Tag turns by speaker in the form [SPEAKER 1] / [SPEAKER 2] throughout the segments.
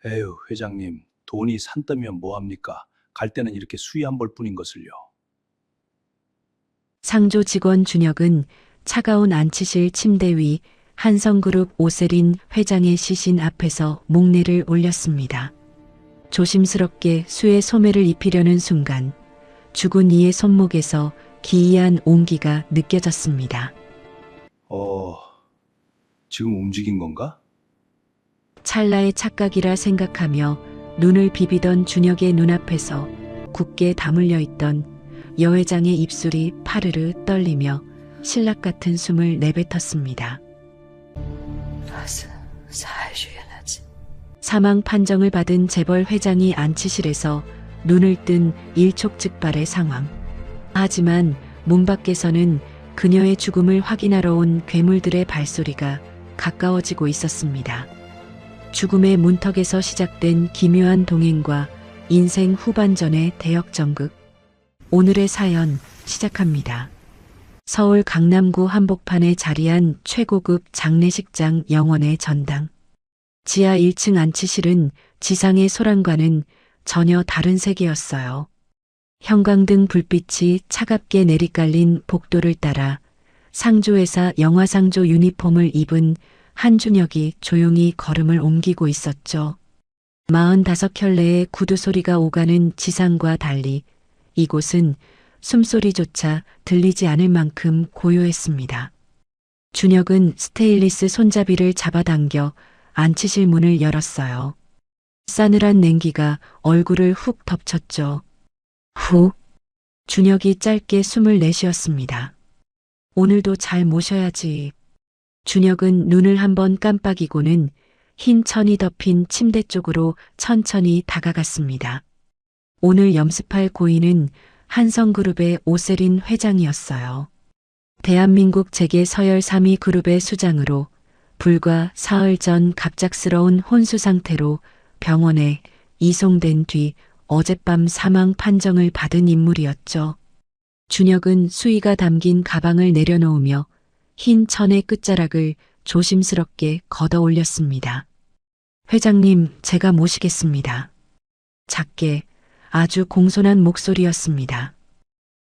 [SPEAKER 1] 에휴, 회장님, 돈이 산더미면 뭐합니까? 갈 때는 이렇게 수위 한 벌 뿐인 것을요.
[SPEAKER 2] 상조 직원 준혁은 차가운 안치실 침대 위 한성그룹 오세린 회장의 시신 앞에서 목례를 올렸습니다. 조심스럽게 수의 소매를 입히려는 순간 죽은 이의 손목에서 기이한 온기가 느껴졌습니다.
[SPEAKER 1] 어, 지금 움직인 건가?
[SPEAKER 2] 찰나의 착각이라 생각하며 눈을 비비던 준혁의 눈앞에서 굳게 다물려 있던 여 회장의 입술이 파르르 떨리며 신락 같은 숨을 내뱉었습니다. 사망 판정을 받은 재벌 회장이 안치실에서 눈을 뜬 일촉즉발의 상황. 하지만 문 밖에서는 그녀의 죽음을 확인하러 온 괴물들의 발소리가 가까워지고 있었습니다. 죽음의 문턱에서 시작된 기묘한 동행과 인생 후반전의 대역전극. 오늘의 사연 시작합니다. 서울 강남구 한복판에 자리한 최고급 장례식장 영원의 전당. 지하 1층 안치실은 지상의 소란과는 전혀 다른 세계였어요. 형광등 불빛이 차갑게 내리깔린 복도를 따라 상조회사 영화상조 유니폼을 입은 한준혁이 조용히 걸음을 옮기고 있었죠. 45켤레의 구두 소리가 오가는 지상과 달리 이곳은 숨소리조차 들리지 않을 만큼 고요했습니다. 준혁은 스테인리스 손잡이를 잡아당겨 안치실 문을 열었어요. 싸늘한 냉기가 얼굴을 훅 덮쳤죠. 후. 준혁이 짧게 숨을 내쉬었습니다. 오늘도 잘 모셔야지. 준혁은 눈을 한번 깜빡이고는 흰 천이 덮인 침대 쪽으로 천천히 다가갔습니다. 오늘 염습할 고인은 한성그룹의 오세린 회장이었어요. 대한민국 재계 서열 3위 그룹의 수장으로 불과 사흘 전 갑작스러운 혼수 상태로 병원에 이송된 뒤 어젯밤 사망 판정을 받은 인물이었죠. 준혁은 수의가 담긴 가방을 내려놓으며 흰 천의 끝자락을 조심스럽게 걷어 올렸습니다. 회장님, 제가 모시겠습니다. 작게 아주 공손한 목소리였습니다.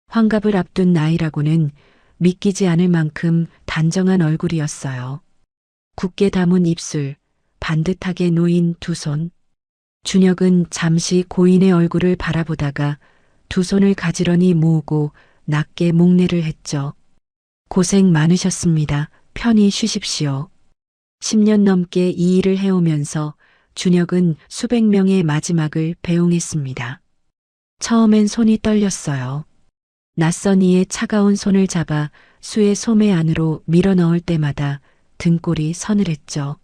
[SPEAKER 2] 환갑을 앞둔 나이라고는 믿기지 않을 만큼 단정한 얼굴이었어요. 굳게 담은 입술, 반듯하게 놓인 두 손. 준혁은 잠시 고인의 얼굴을 바라보다가 두 손을 가지런히 모으고 낮게 목례를 했죠. 고생 많으셨습니다. 편히 쉬십시오. 10년 넘게 이 일을 해오면서 준혁은 수백 명의 마지막을 배웅했습니다. 처음엔 손이 떨렸어요. 낯선 이의 차가운 손을 잡아 수의 소매 안으로 밀어 넣을 때마다 등골이 서늘했죠.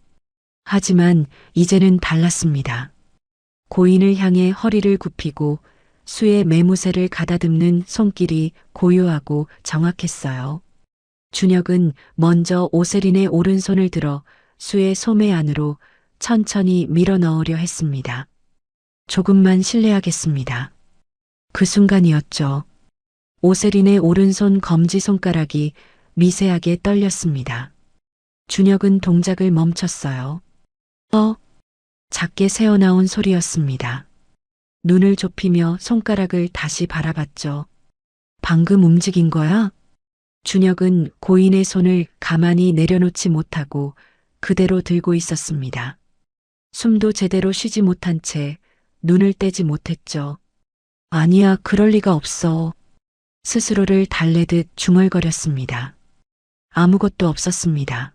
[SPEAKER 2] 하지만 이제는 달랐습니다. 고인을 향해 허리를 굽히고 수의 매무새를 가다듬는 손길이 고요하고 정확했어요. 준혁은 먼저 오세린의 오른손을 들어 수의 소매 안으로 천천히 밀어 넣으려 했습니다. 조금만 실례하겠습니다. 그 순간이었죠. 오세린의 오른손 검지손가락이 미세하게 떨렸습니다. 준혁은 동작을 멈췄어요. 작게 새어나온 소리였습니다. 눈을 좁히며 손가락을 다시 바라봤죠. 방금 움직인 거야? 준혁은 고인의 손을 가만히 내려놓지 못하고 그대로 들고 있었습니다. 숨도 제대로 쉬지 못한 채 눈을 떼지 못했죠. 아니야, 그럴 리가 없어. 스스로를 달래듯 중얼거렸습니다. 아무것도 없었습니다.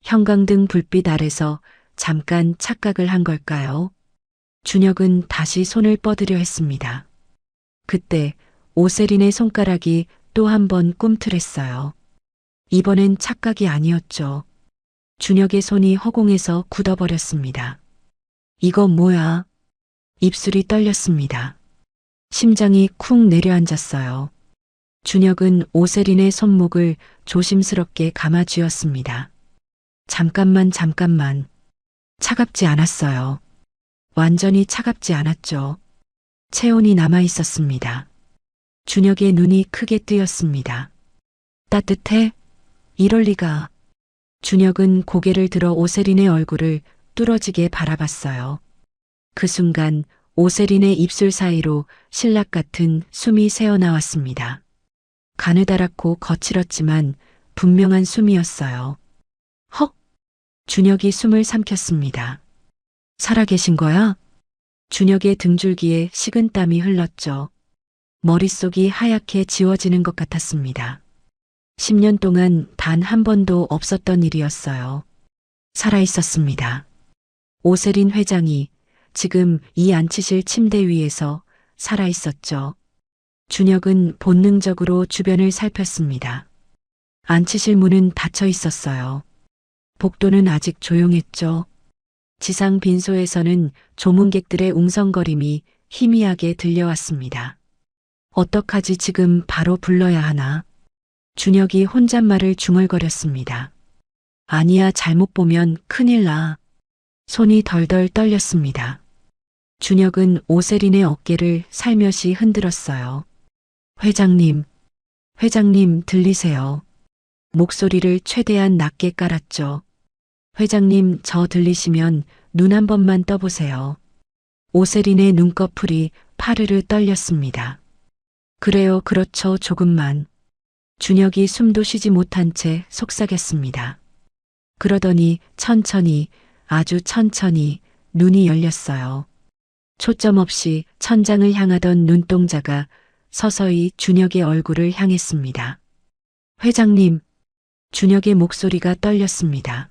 [SPEAKER 2] 형광등 불빛 아래서 잠깐 착각을 한 걸까요? 준혁은 다시 손을 뻗으려 했습니다. 그때 오세린의 손가락이 또 한 번 꿈틀했어요. 이번엔 착각이 아니었죠. 준혁의 손이 허공에서 굳어버렸습니다. 이거 뭐야? 입술이 떨렸습니다. 심장이 쿵 내려앉았어요. 준혁은 오세린의 손목을 조심스럽게 감아쥐었습니다. 잠깐만. 차갑지 않았어요. 완전히 차갑지 않았죠. 체온이 남아 있었습니다. 준혁의 눈이 크게 뜨였습니다. 따뜻해? 이럴 리가. 준혁은 고개를 들어 오세린의 얼굴을 뚫어지게 바라봤어요. 그 순간 오세린의 입술 사이로 신락 같은 숨이 새어나왔습니다. 가느다랗고 거칠었지만 분명한 숨이었어요. 헉! 준혁이 숨을 삼켰습니다. 살아계신 거야? 준혁의 등줄기에 식은땀이 흘렀죠. 머릿속이 하얗게 지워지는 것 같았습니다. 10년 동안 단 한 번도 없었던 일이었어요. 살아있었습니다. 오세린 회장이 지금 이 앉히실 침대 위에서 살아있었죠. 준혁은 본능적으로 주변을 살폈습니다. 앉히실 문은 닫혀 있었어요. 복도는 아직 조용했죠. 지상 빈소에서는 조문객들의 웅성거림이 희미하게 들려왔습니다. 어떡하지, 지금 바로 불러야 하나? 준혁이 혼잣말을 중얼거렸습니다. 아니야, 잘못 보면 큰일 나. 손이 덜덜 떨렸습니다. 준혁은 오세린의 어깨를 살며시 흔들었어요. 회장님, 회장님 들리세요? 목소리를 최대한 낮게 깔았죠. 회장님, 저 들리시면 눈 한 번만 떠보세요. 오세린의 눈꺼풀이 파르르 떨렸습니다. 그래요, 그렇죠, 조금만. 준혁이 숨도 쉬지 못한 채 속삭였습니다. 그러더니 천천히, 아주 천천히 눈이 열렸어요. 초점 없이 천장을 향하던 눈동자가 서서히 준혁의 얼굴을 향했습니다. 회장님, 준혁의 목소리가 떨렸습니다.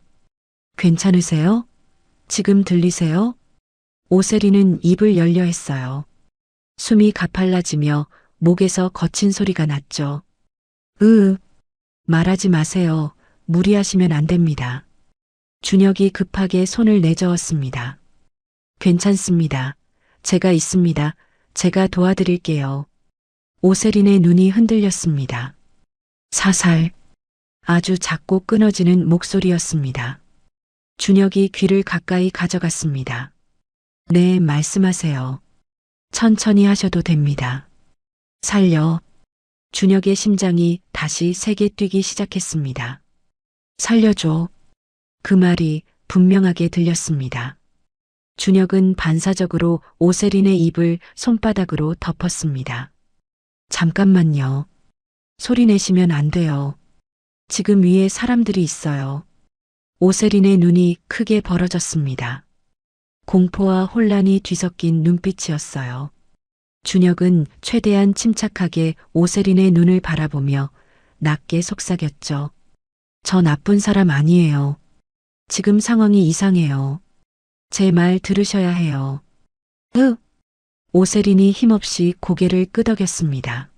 [SPEAKER 2] 괜찮으세요? 지금 들리세요? 오세린은 입을 열려 했어요. 숨이 가팔라지며 목에서 거친 소리가 났죠. 말하지 마세요. 무리하시면 안 됩니다. 준혁이 급하게 손을 내저었습니다. 괜찮습니다. 제가 있습니다. 제가 도와드릴게요. 오세린의 눈이 흔들렸습니다. 사살. 아주 작고 끊어지는 목소리였습니다. 준혁이 귀를 가까이 가져갔습니다. 네, 말씀하세요. 천천히 하셔도 됩니다. 살려. 준혁의 심장이 다시 세게 뛰기 시작했습니다. 살려줘. 그 말이 분명하게 들렸습니다. 준혁은 반사적으로 오세린의 입을 손바닥으로 덮었습니다. 잠깐만요. 소리 내시면 안 돼요. 지금 위에 사람들이 있어요. 오세린의 눈이 크게 벌어졌습니다. 공포와 혼란이 뒤섞인 눈빛이었어요. 준혁은 최대한 침착하게 오세린의 눈을 바라보며 낮게 속삭였죠. 저 나쁜 사람 아니에요. 지금 상황이 이상해요. 제 말 들으셔야 해요. 오세린이 힘없이 고개를 끄덕였습니다.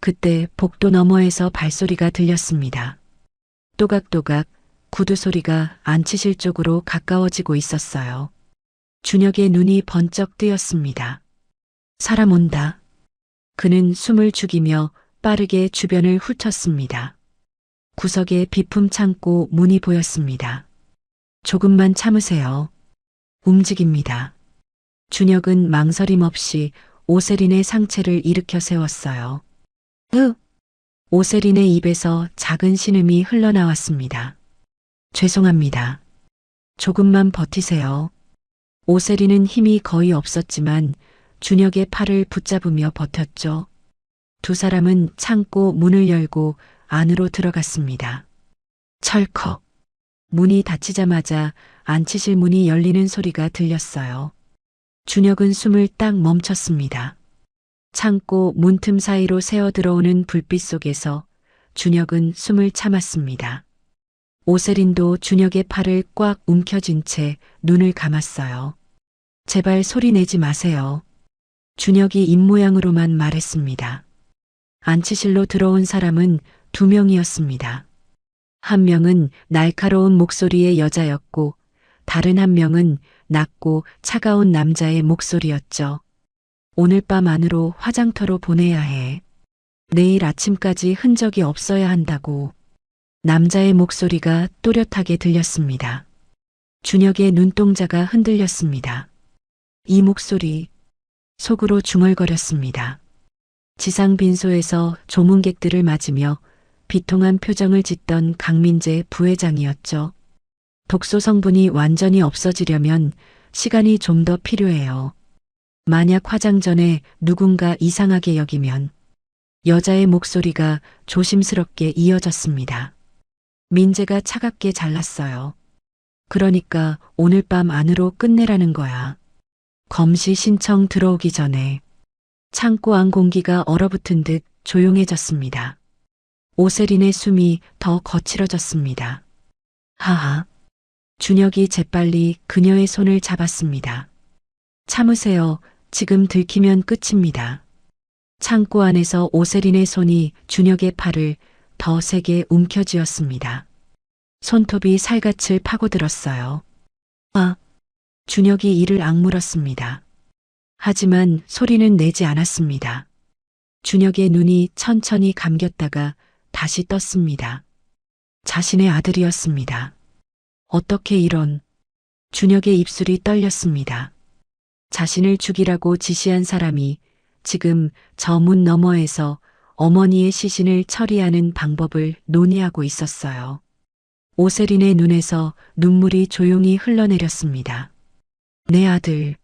[SPEAKER 2] 그때 복도 너머에서 발소리가 들렸습니다. 또각또각 구두 소리가 앉히실 쪽으로 가까워지고 있었어요. 준혁의 눈이 번쩍 뜨였습니다. 사람 온다. 그는 숨을 죽이며 빠르게 주변을 훑었습니다. 구석에 비품 창고 문이 보였습니다. 조금만 참으세요. 움직입니다. 준혁은 망설임 없이 오세린의 상체를 일으켜 세웠어요. 오세린의 입에서 작은 신음이 흘러나왔습니다. 죄송합니다. 조금만 버티세요. 오세린은 힘이 거의 없었지만 준혁의 팔을 붙잡으며 버텼죠. 두 사람은 창고 문을 열고 안으로 들어갔습니다. 철컥. 문이 닫히자마자 앉히실 문이 열리는 소리가 들렸어요. 준혁은 숨을 딱 멈췄습니다. 창고 문틈 사이로 새어 들어오는 불빛 속에서 준혁은 숨을 참았습니다. 오세린도 준혁의 팔을 꽉 움켜쥔 채 눈을 감았어요. 제발 소리 내지 마세요. 준혁이 입모양으로만 말했습니다. 앉히실로 들어온 사람은 2명이었습니다. 한 명은 날카로운 목소리의 여자였고 다른 한 명은 낮고 차가운 남자의 목소리였죠. 오늘 밤 안으로 화장터로 보내야 해. 내일 아침까지 흔적이 없어야 한다고. 남자의 목소리가 또렷하게 들렸습니다. 준혁의 눈동자가 흔들렸습니다. 이 목소리, 속으로 중얼거렸습니다. 지상 빈소에서 조문객들을 맞으며 비통한 표정을 짓던 강민재 부회장이었죠. 독소 성분이 완전히 없어지려면 시간이 좀 더 필요해요. 만약 화장 전에 누군가 이상하게 여기면 여자의 목소리가 조심스럽게 이어졌습니다. 민재가 차갑게 잘랐어요. 그러니까 오늘 밤 안으로 끝내라는 거야. 검시 신청 들어오기 전에 창고 안 공기가 얼어붙은 듯 조용해졌습니다. 오세린의 숨이 더 거칠어졌습니다. 하하. 준혁이 재빨리 그녀의 손을 잡았습니다. 참으세요. 지금 들키면 끝입니다. 창고 안에서 오세린의 손이 준혁의 팔을 더 세게 움켜쥐었습니다. 손톱이 살갗을 파고들었어요. 아! 준혁이 이를 악물었습니다. 하지만 소리는 내지 않았습니다. 준혁의 눈이 천천히 감겼다가 다시 떴습니다. 자신의 아들이었습니다. 어떻게 이런... 준혁의 입술이 떨렸습니다. 자신을 죽이라고 지시한 사람이 지금 저 문 너머에서 어머니의 시신을 처리하는 방법을 논의하고 있었어요. 오세린의 눈에서 눈물이 조용히 흘러내렸습니다. 내 아들.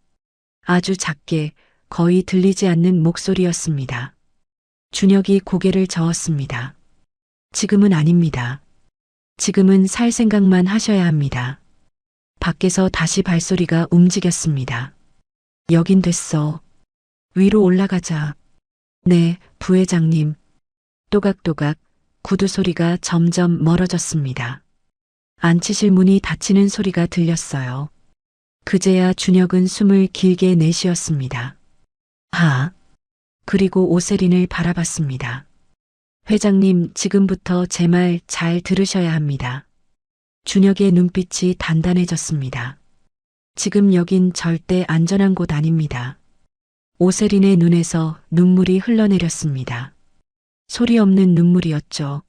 [SPEAKER 2] 아주 작게 거의 들리지 않는 목소리였습니다. 준혁이 고개를 저었습니다. 지금은 아닙니다. 지금은 살 생각만 하셔야 합니다. 밖에서 다시 발소리가 움직였습니다. 여긴 됐어. 위로 올라가자. 네, 부회장님. 또각또각 구두 소리가 점점 멀어졌습니다. 앉히실 문이 닫히는 소리가 들렸어요. 그제야 준혁은 숨을 길게 내쉬었습니다. 하. 그리고 오세린을 바라봤습니다. 회장님, 지금부터 제 말 잘 들으셔야 합니다. 준혁의 눈빛이 단단해졌습니다. 지금 여긴 절대 안전한 곳 아닙니다. 오세린의 눈에서 눈물이 흘러내렸습니다. 소리 없는 눈물이었죠.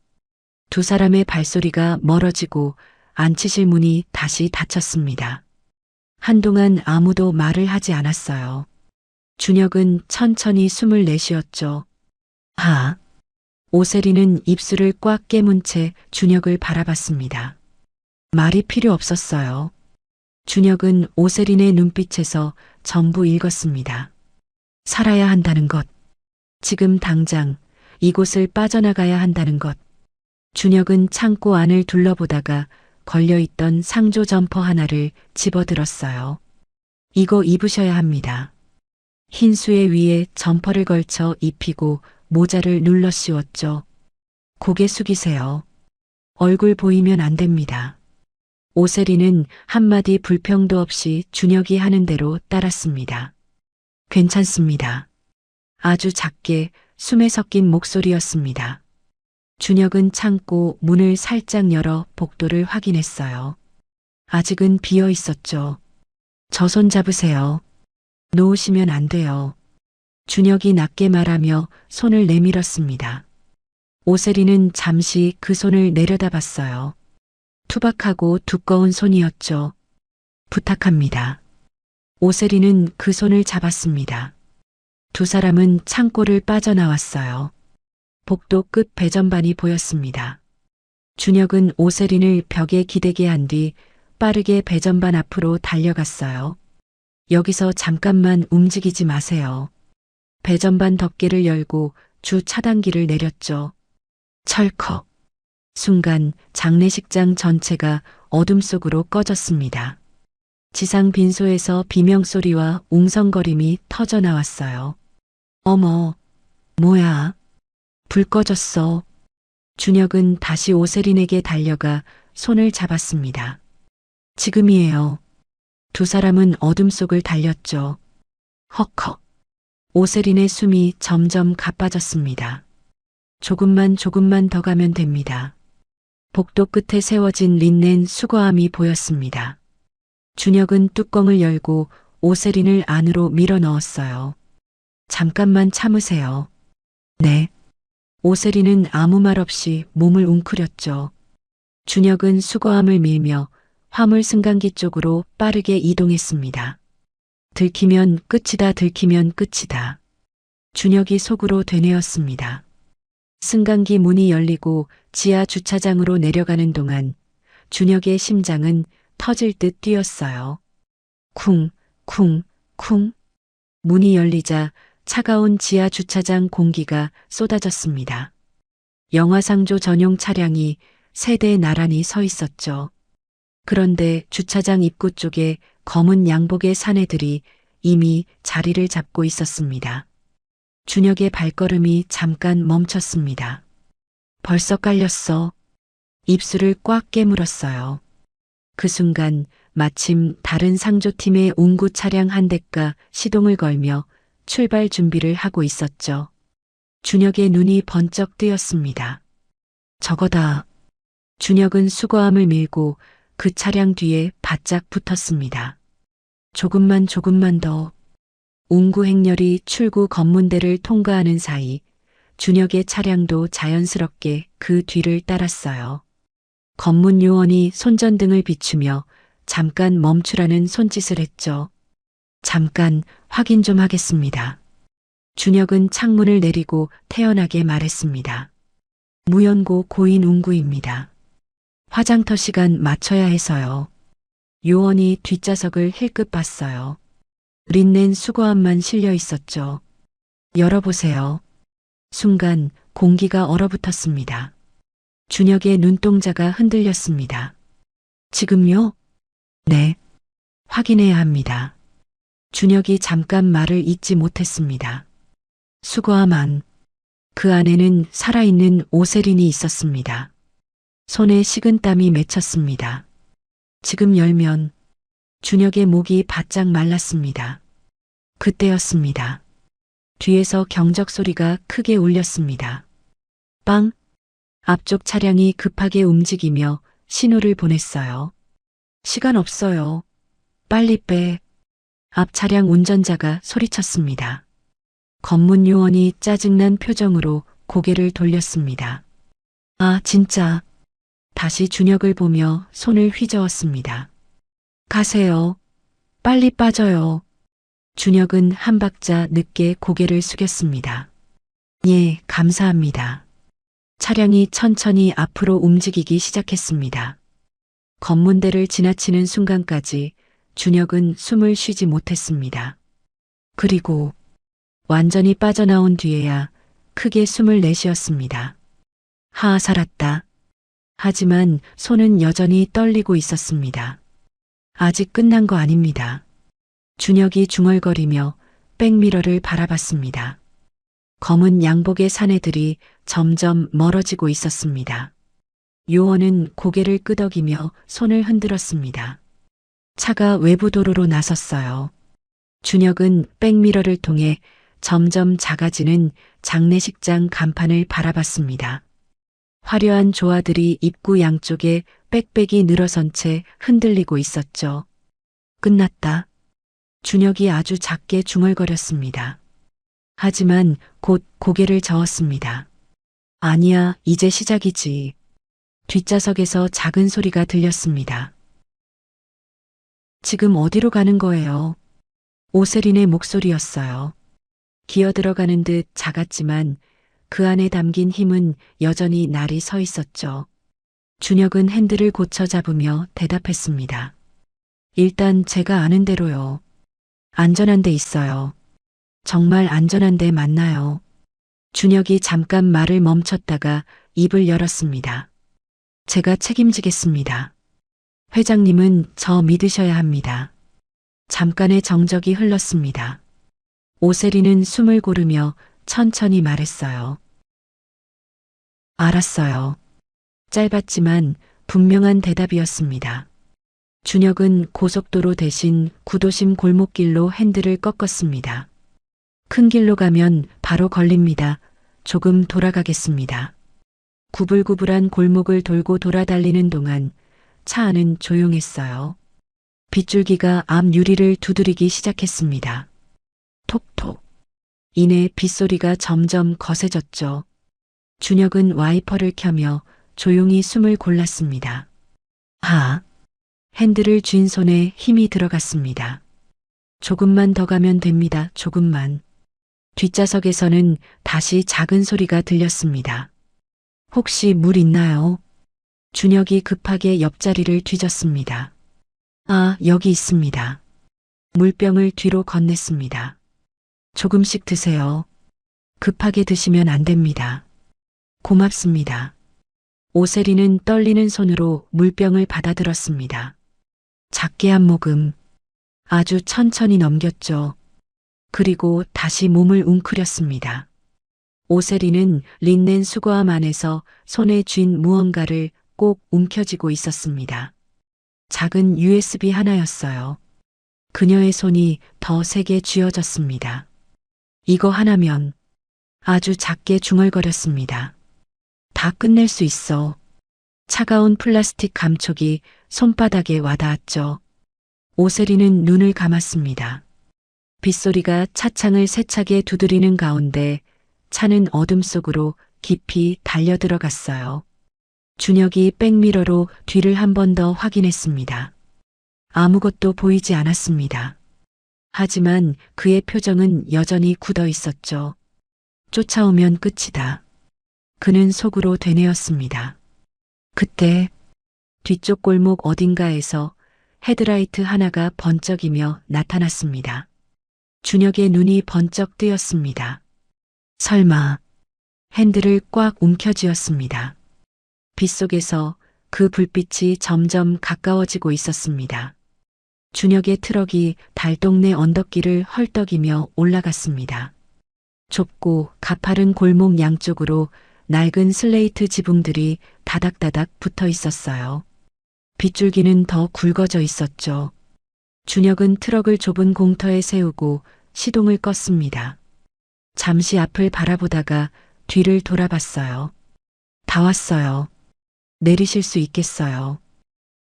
[SPEAKER 2] 두 사람의 발소리가 멀어지고 앉히실 문이 다시 닫혔습니다. 한동안 아무도 말을 하지 않았어요. 준혁은 천천히 숨을 내쉬었죠. 하. 오세린은 입술을 꽉 깨문 채 준혁을 바라봤습니다. 말이 필요 없었어요. 준혁은 오세린의 눈빛에서 전부 읽었습니다. 살아야 한다는 것. 지금 당장 이곳을 빠져나가야 한다는 것. 준혁은 창고 안을 둘러보다가 걸려있던 상조 점퍼 하나를 집어들었어요. 이거 입으셔야 합니다. 흰 수에 위에 점퍼를 걸쳐 입히고 모자를 눌러 씌웠죠. 고개 숙이세요. 얼굴 보이면 안 됩니다. 오세린은 한마디 불평도 없이 준혁이 하는 대로 따랐습니다. 괜찮습니다. 아주 작게 숨에 섞인 목소리였습니다. 준혁은 창고 문을 살짝 열어 복도를 확인했어요. 아직은 비어 있었죠. 저 손 잡으세요. 놓으시면 안 돼요. 준혁이 낮게 말하며 손을 내밀었습니다. 오세린은 잠시 그 손을 내려다봤어요. 투박하고 두꺼운 손이었죠. 부탁합니다. 오세린은 그 손을 잡았습니다. 두 사람은 창고를 빠져나왔어요. 복도 끝 배전반이 보였습니다. 준혁은 오세린을 벽에 기대게 한 뒤 빠르게 배전반 앞으로 달려갔어요. 여기서 잠깐만 움직이지 마세요. 배전반 덮개를 열고 주 차단기를 내렸죠. 철컥. 순간 장례식장 전체가 어둠 속으로 꺼졌습니다. 지상 빈소에서 비명소리와 웅성거림이 터져 나왔어요. 어머, 뭐야? 불 꺼졌어. 준혁은 다시 오세린에게 달려가 손을 잡았습니다. 지금이에요. 두 사람은 어둠 속을 달렸죠. 헉헉. 오세린의 숨이 점점 가빠졌습니다. 조금만 더 가면 됩니다. 복도 끝에 세워진 린넨 수거함이 보였습니다. 준혁은 뚜껑을 열고 오세린을 안으로 밀어 넣었어요. 잠깐만 참으세요. 네. 오세린은 아무 말 없이 몸을 웅크렸죠. 준혁은 수거함을 밀며 화물 승강기 쪽으로 빠르게 이동했습니다. 들키면 끝이다, 들키면 끝이다. 준혁이 속으로 되뇌었습니다. 승강기 문이 열리고 지하 주차장으로 내려가는 동안 준혁의 심장은 터질 듯 뛰었어요. 쿵, 쿵, 쿵. 문이 열리자 차가운 지하 주차장 공기가 쏟아졌습니다. 영화상조 전용 차량이 세 대 나란히 서 있었죠. 그런데 주차장 입구 쪽에 검은 양복의 사내들이 이미 자리를 잡고 있었습니다. 준혁의 발걸음이 잠깐 멈췄습니다. 벌써 깔렸어. 입술을 꽉 깨물었어요. 그 순간 마침 다른 상조팀의 운구 차량 한 대가 시동을 걸며 출발 준비를 하고 있었죠. 준혁의 눈이 번쩍 뜨였습니다. 저거다. 준혁은 수거함을 밀고 그 차량 뒤에 바짝 붙었습니다. 조금만 더. 운구 행렬이 출구 검문대를 통과하는 사이 준혁의 차량도 자연스럽게 그 뒤를 따랐어요. 검문 요원이 손전등을 비추며 잠깐 멈추라는 손짓을 했죠. 잠깐 확인 좀 하겠습니다. 준혁은 창문을 내리고 태연하게 말했습니다. 무연고 고인 운구입니다. 화장터 시간 맞춰야 해서요. 요원이 뒷좌석을 힐끗 봤어요. 린넨 수거함만 실려 있었죠. 열어보세요. 순간 공기가 얼어붙었습니다. 준혁의 눈동자가 흔들렸습니다. 지금요? 네. 확인해야 합니다. 준혁이 잠깐 말을 잇지 못했습니다. 수거함 안. 그 안에는 살아있는 오세린이 있었습니다. 손에 식은땀이 맺혔습니다. 지금 열면 준혁의 목이 바짝 말랐습니다. 그때였습니다. 뒤에서 경적 소리가 크게 울렸습니다. 빵! 앞쪽 차량이 급하게 움직이며 신호를 보냈어요. 시간 없어요. 빨리 빼. 앞 차량 운전자가 소리쳤습니다. 검문 요원이 짜증난 표정으로 고개를 돌렸습니다. 아, 진짜. 다시 준혁을 보며 손을 휘저었습니다. 가세요. 빨리 빠져요. 준혁은 한 박자 늦게 고개를 숙였습니다. 예, 감사합니다. 차량이 천천히 앞으로 움직이기 시작했습니다. 검문대를 지나치는 순간까지 준혁은 숨을 쉬지 못했습니다. 그리고 완전히 빠져나온 뒤에야 크게 숨을 내쉬었습니다. 살았다. 하지만 손은 여전히 떨리고 있었습니다. 아직 끝난 거 아닙니다. 준혁이 중얼거리며 백미러를 바라봤습니다. 검은 양복의 사내들이 점점 멀어지고 있었습니다. 요원은 고개를 끄덕이며 손을 흔들었습니다. 차가 외부 도로로 나섰어요. 준혁은 백미러를 통해 점점 작아지는 장례식장 간판을 바라봤습니다. 화려한 조화들이 입구 양쪽에 빽빽이 늘어선 채 흔들리고 있었죠. 끝났다. 준혁이 아주 작게 중얼거렸습니다. 하지만 곧 고개를 저었습니다. 아니야, 이제 시작이지. 뒷좌석에서 작은 소리가 들렸습니다. 지금 어디로 가는 거예요? 오세린의 목소리였어요. 기어들어가는 듯 작았지만 그 안에 담긴 힘은 여전히 날이 서 있었죠. 준혁은 핸들을 고쳐 잡으며 대답했습니다. 일단 제가 아는 대로요. 안전한 데 있어요. 정말 안전한 데 맞나요? 준혁이 잠깐 말을 멈췄다가 입을 열었습니다. 제가 책임지겠습니다. 회장님은 저 믿으셔야 합니다. 잠깐의 정적이 흘렀습니다. 오세리는 숨을 고르며 천천히 말했어요. 알았어요. 짧았지만 분명한 대답이었습니다. 준혁은 고속도로 대신 구도심 골목길로 핸들을 꺾었습니다. 큰 길로 가면 바로 걸립니다. 조금 돌아가겠습니다. 구불구불한 골목을 돌고 돌아달리는 동안 차 안은 조용했어요. 빗줄기가 앞 유리를 두드리기 시작했습니다. 톡톡. 이내 빗소리가 점점 거세졌죠. 준혁은 와이퍼를 켜며 조용히 숨을 골랐습니다. 핸들을 쥔 손에 힘이 들어갔습니다. 조금만 더 가면 됩니다. 조금만. 뒷좌석에서는 다시 작은 소리가 들렸습니다. 혹시 물 있나요? 준혁이 급하게 옆자리를 뒤졌습니다. 여기 있습니다. 물병을 뒤로 건넸습니다. 조금씩 드세요. 급하게 드시면 안 됩니다. 고맙습니다. 오세리는 떨리는 손으로 물병을 받아들었습니다. 작게 한 모금, 아주 천천히 넘겼죠. 그리고 다시 몸을 웅크렸습니다. 오세리는 린넨 수거함 안에서 손에 쥔 무언가를 꼭 움켜쥐고 있었습니다. 작은 USB 하나였어요. 그녀의 손이 더 세게 쥐어졌습니다. 이거 하나면 아주 작게 중얼거렸습니다. 다 끝낼 수 있어. 차가운 플라스틱 감촉이 손바닥에 와닿았죠. 오세리는 눈을 감았습니다. 빗소리가 차창을 세차게 두드리는 가운데 차는 어둠 속으로 깊이 달려들어갔어요. 준혁이 백미러로 뒤를 한 번 더 확인했습니다. 아무것도 보이지 않았습니다. 하지만 그의 표정은 여전히 굳어 있었죠. 쫓아오면 끝이다. 그는 속으로 되뇌었습니다. 그때 뒤쪽 골목 어딘가에서 헤드라이트 하나가 번쩍이며 나타났습니다. 준혁의 눈이 번쩍 뜨였습니다. 설마 핸들을 꽉 움켜쥐었습니다. 빗속에서 그 불빛이 점점 가까워지고 있었습니다. 준혁의 트럭이 달동네 언덕길을 헐떡이며 올라갔습니다. 좁고 가파른 골목 양쪽으로 낡은 슬레이트 지붕들이 다닥다닥 붙어 있었어요. 빗줄기는 더 굵어져 있었죠. 준혁은 트럭을 좁은 공터에 세우고 시동을 껐습니다. 잠시 앞을 바라보다가 뒤를 돌아봤어요. 다 왔어요. 내리실 수 있겠어요.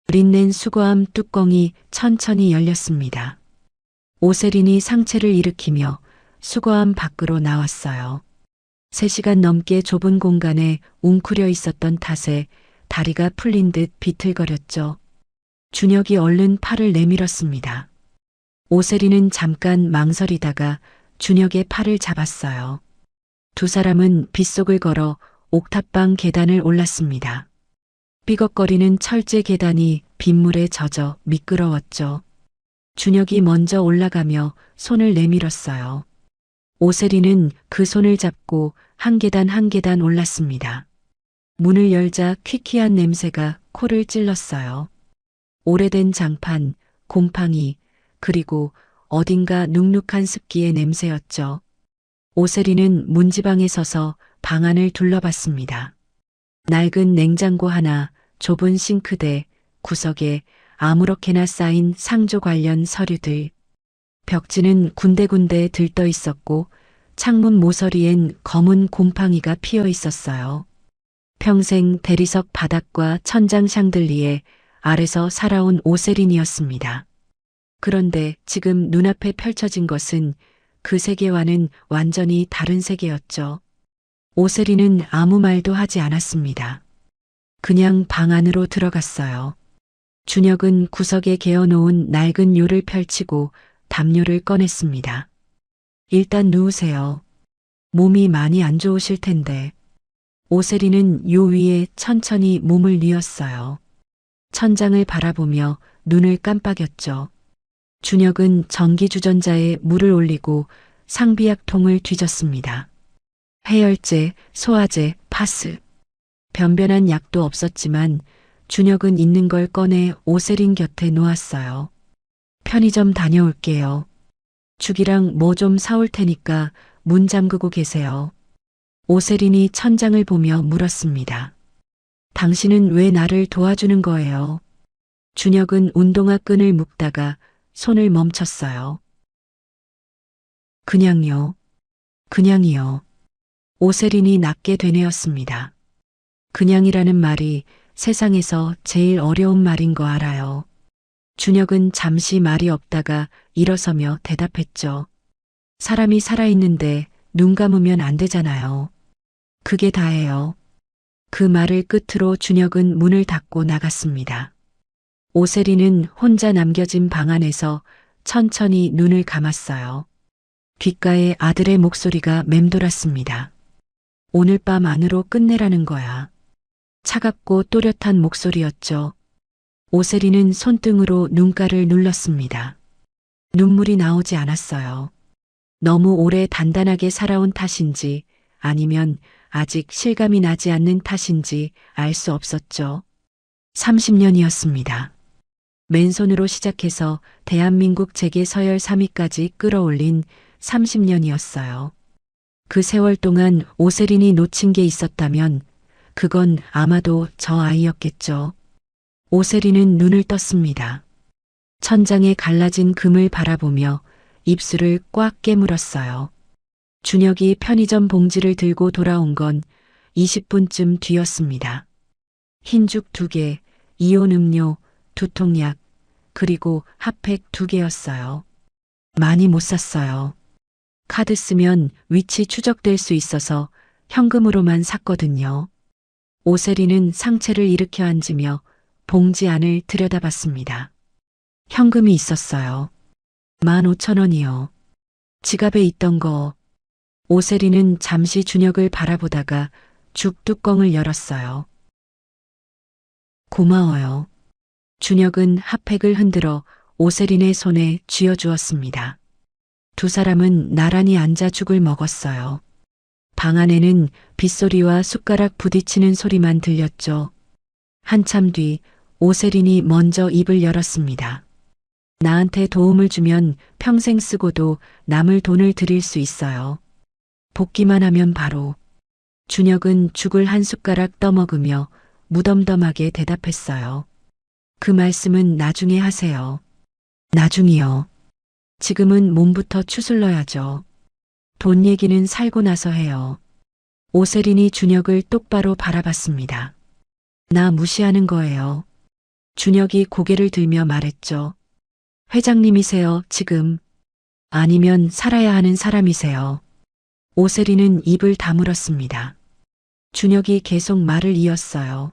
[SPEAKER 2] 린넨 수거함 뚜껑이 천천히 열렸습니다. 오세린이 상체를 일으키며 수거함 밖으로 나왔어요. 3시간 넘게 좁은 공간에 웅크려 있었던 탓에 다리가 풀린 듯 비틀거렸죠. 준혁이 얼른 팔을 내밀었습니다. 오세리는 잠깐 망설이다가 준혁의 팔을 잡았어요. 두 사람은 빗속을 걸어 옥탑방 계단을 올랐습니다. 삐걱거리는 철제 계단이 빗물에 젖어 미끄러웠죠. 준혁이 먼저 올라가며 손을 내밀었어요. 오세리는 그 손을 잡고 한 계단 한 계단 올랐습니다. 문을 열자 퀴퀴한 냄새가 코를 찔렀어요. 오래된 장판, 곰팡이, 그리고 어딘가 눅눅한 습기의 냄새였죠. 오세리는 문지방에 서서 방 안을 둘러봤습니다. 낡은 냉장고 하나, 좁은 싱크대, 구석에 아무렇게나 쌓인 상조 관련 서류들. 벽지는 군데군데 들떠 있었고 창문 모서리엔 검은 곰팡이가 피어 있었어요. 평생 대리석 바닥과 천장 샹들리에 아래서 살아온 오세린이었습니다. 그런데 지금 눈앞에 펼쳐진 것은 그 세계와는 완전히 다른 세계였죠. 오세린은 아무 말도 하지 않았습니다. 그냥 방 안으로 들어갔어요. 준혁은 구석에 개어놓은 낡은 요를 펼치고 담요를 꺼냈습니다. 일단 누우세요. 몸이 많이 안 좋으실 텐데. 오세리는 요 위에 천천히 몸을 뉘었어요. 천장을 바라보며 눈을 깜빡였죠. 준혁은 전기주전자에 물을 올리고 상비약통을 뒤졌습니다. 해열제, 소화제, 파스. 변변한 약도 없었지만 준혁은 있는 걸 꺼내 오세린 곁에 놓았어요. 편의점 다녀올게요. 죽이랑 뭐 좀 사올 테니까 문 잠그고 계세요. 오세린이 천장을 보며 물었습니다. 당신은 왜 나를 도와주는 거예요? 준혁은 운동화 끈을 묶다가 손을 멈췄어요. 그냥요. 그냥이요. 오세린이 낮게 되뇌었습니다. 그냥이라는 말이 세상에서 제일 어려운 말인 거 알아요. 준혁은 잠시 말이 없다가 일어서며 대답했죠. 사람이 살아있는데 눈 감으면 안 되잖아요. 그게 다예요. 그 말을 끝으로 준혁은 문을 닫고 나갔습니다. 오세리는 혼자 남겨진 방 안에서 천천히 눈을 감았어요. 귓가에 아들의 목소리가 맴돌았습니다. 오늘 밤 안으로 끝내라는 거야. 차갑고 또렷한 목소리였죠. 오세리는 손등으로 눈가를 눌렀습니다. 눈물이 나오지 않았어요. 너무 오래 단단하게 살아온 탓인지 아니면 아직 실감이 나지 않는 탓인지 알 수 없었죠. 30년이었습니다. 맨손으로 시작해서 대한민국 재계 서열 3위까지 끌어올린 30년이었어요. 그 세월 동안 오세린이 놓친 게 있었다면 그건 아마도 저 아이였겠죠. 오세린은 눈을 떴습니다. 천장에 갈라진 금을 바라보며 입술을 꽉 깨물었어요. 준혁이 편의점 봉지를 들고 돌아온 건 20분쯤 뒤였습니다. 흰죽 2개, 이온 음료, 두통약, 그리고 핫팩 2개였어요. 많이 못 샀어요. 카드 쓰면 위치 추적될 수 있어서 현금으로만 샀거든요. 오세리는 상체를 일으켜 앉으며 봉지 안을 들여다봤습니다. 현금이 있었어요. 15,000원이요. 지갑에 있던 거. 오세리는 잠시 준혁을 바라보다가 죽 뚜껑을 열었어요. 고마워요. 준혁은 핫팩을 흔들어 오세린의 손에 쥐어주었습니다. 두 사람은 나란히 앉아 죽을 먹었어요. 방 안에는 빗소리와 숟가락 부딪히는 소리만 들렸죠. 한참 뒤 오세린이 먼저 입을 열었습니다. 나한테 도움을 주면 평생 쓰고도 남을 돈을 드릴 수 있어요. 볶기만 하면 바로. 준혁은 죽을 한 숟가락 떠먹으며 무덤덤하게 대답했어요. 그 말씀은 나중에 하세요. 나중이요. 지금은 몸부터 추슬러야죠. 돈 얘기는 살고 나서 해요. 오세린이 준혁을 똑바로 바라봤습니다. 나 무시하는 거예요. 준혁이 고개를 들며 말했죠. 회장님이세요, 지금. 아니면 살아야 하는 사람이세요. 오세린은 입을 다물었습니다. 준혁이 계속 말을 이었어요.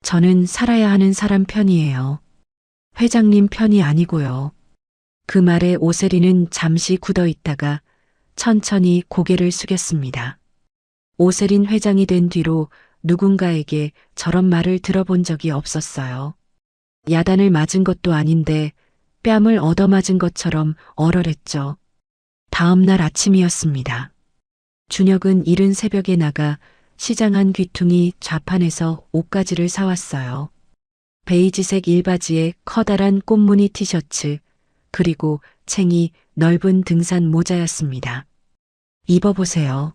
[SPEAKER 2] 저는 살아야 하는 사람 편이에요. 회장님 편이 아니고요. 그 말에 오세린은 잠시 굳어 있다가 천천히 고개를 숙였습니다. 오세린 회장이 된 뒤로 누군가에게 저런 말을 들어본 적이 없었어요. 야단을 맞은 것도 아닌데 뺨을 얻어맞은 것처럼 얼얼했죠. 다음 날 아침이었습니다. 준혁은 이른 새벽에 나가 시장 한 귀퉁이 좌판에서 옷가지를 사왔어요. 베이지색 일바지에 커다란 꽃무늬 티셔츠, 그리고 챙이 넓은 등산 모자였습니다. 입어보세요.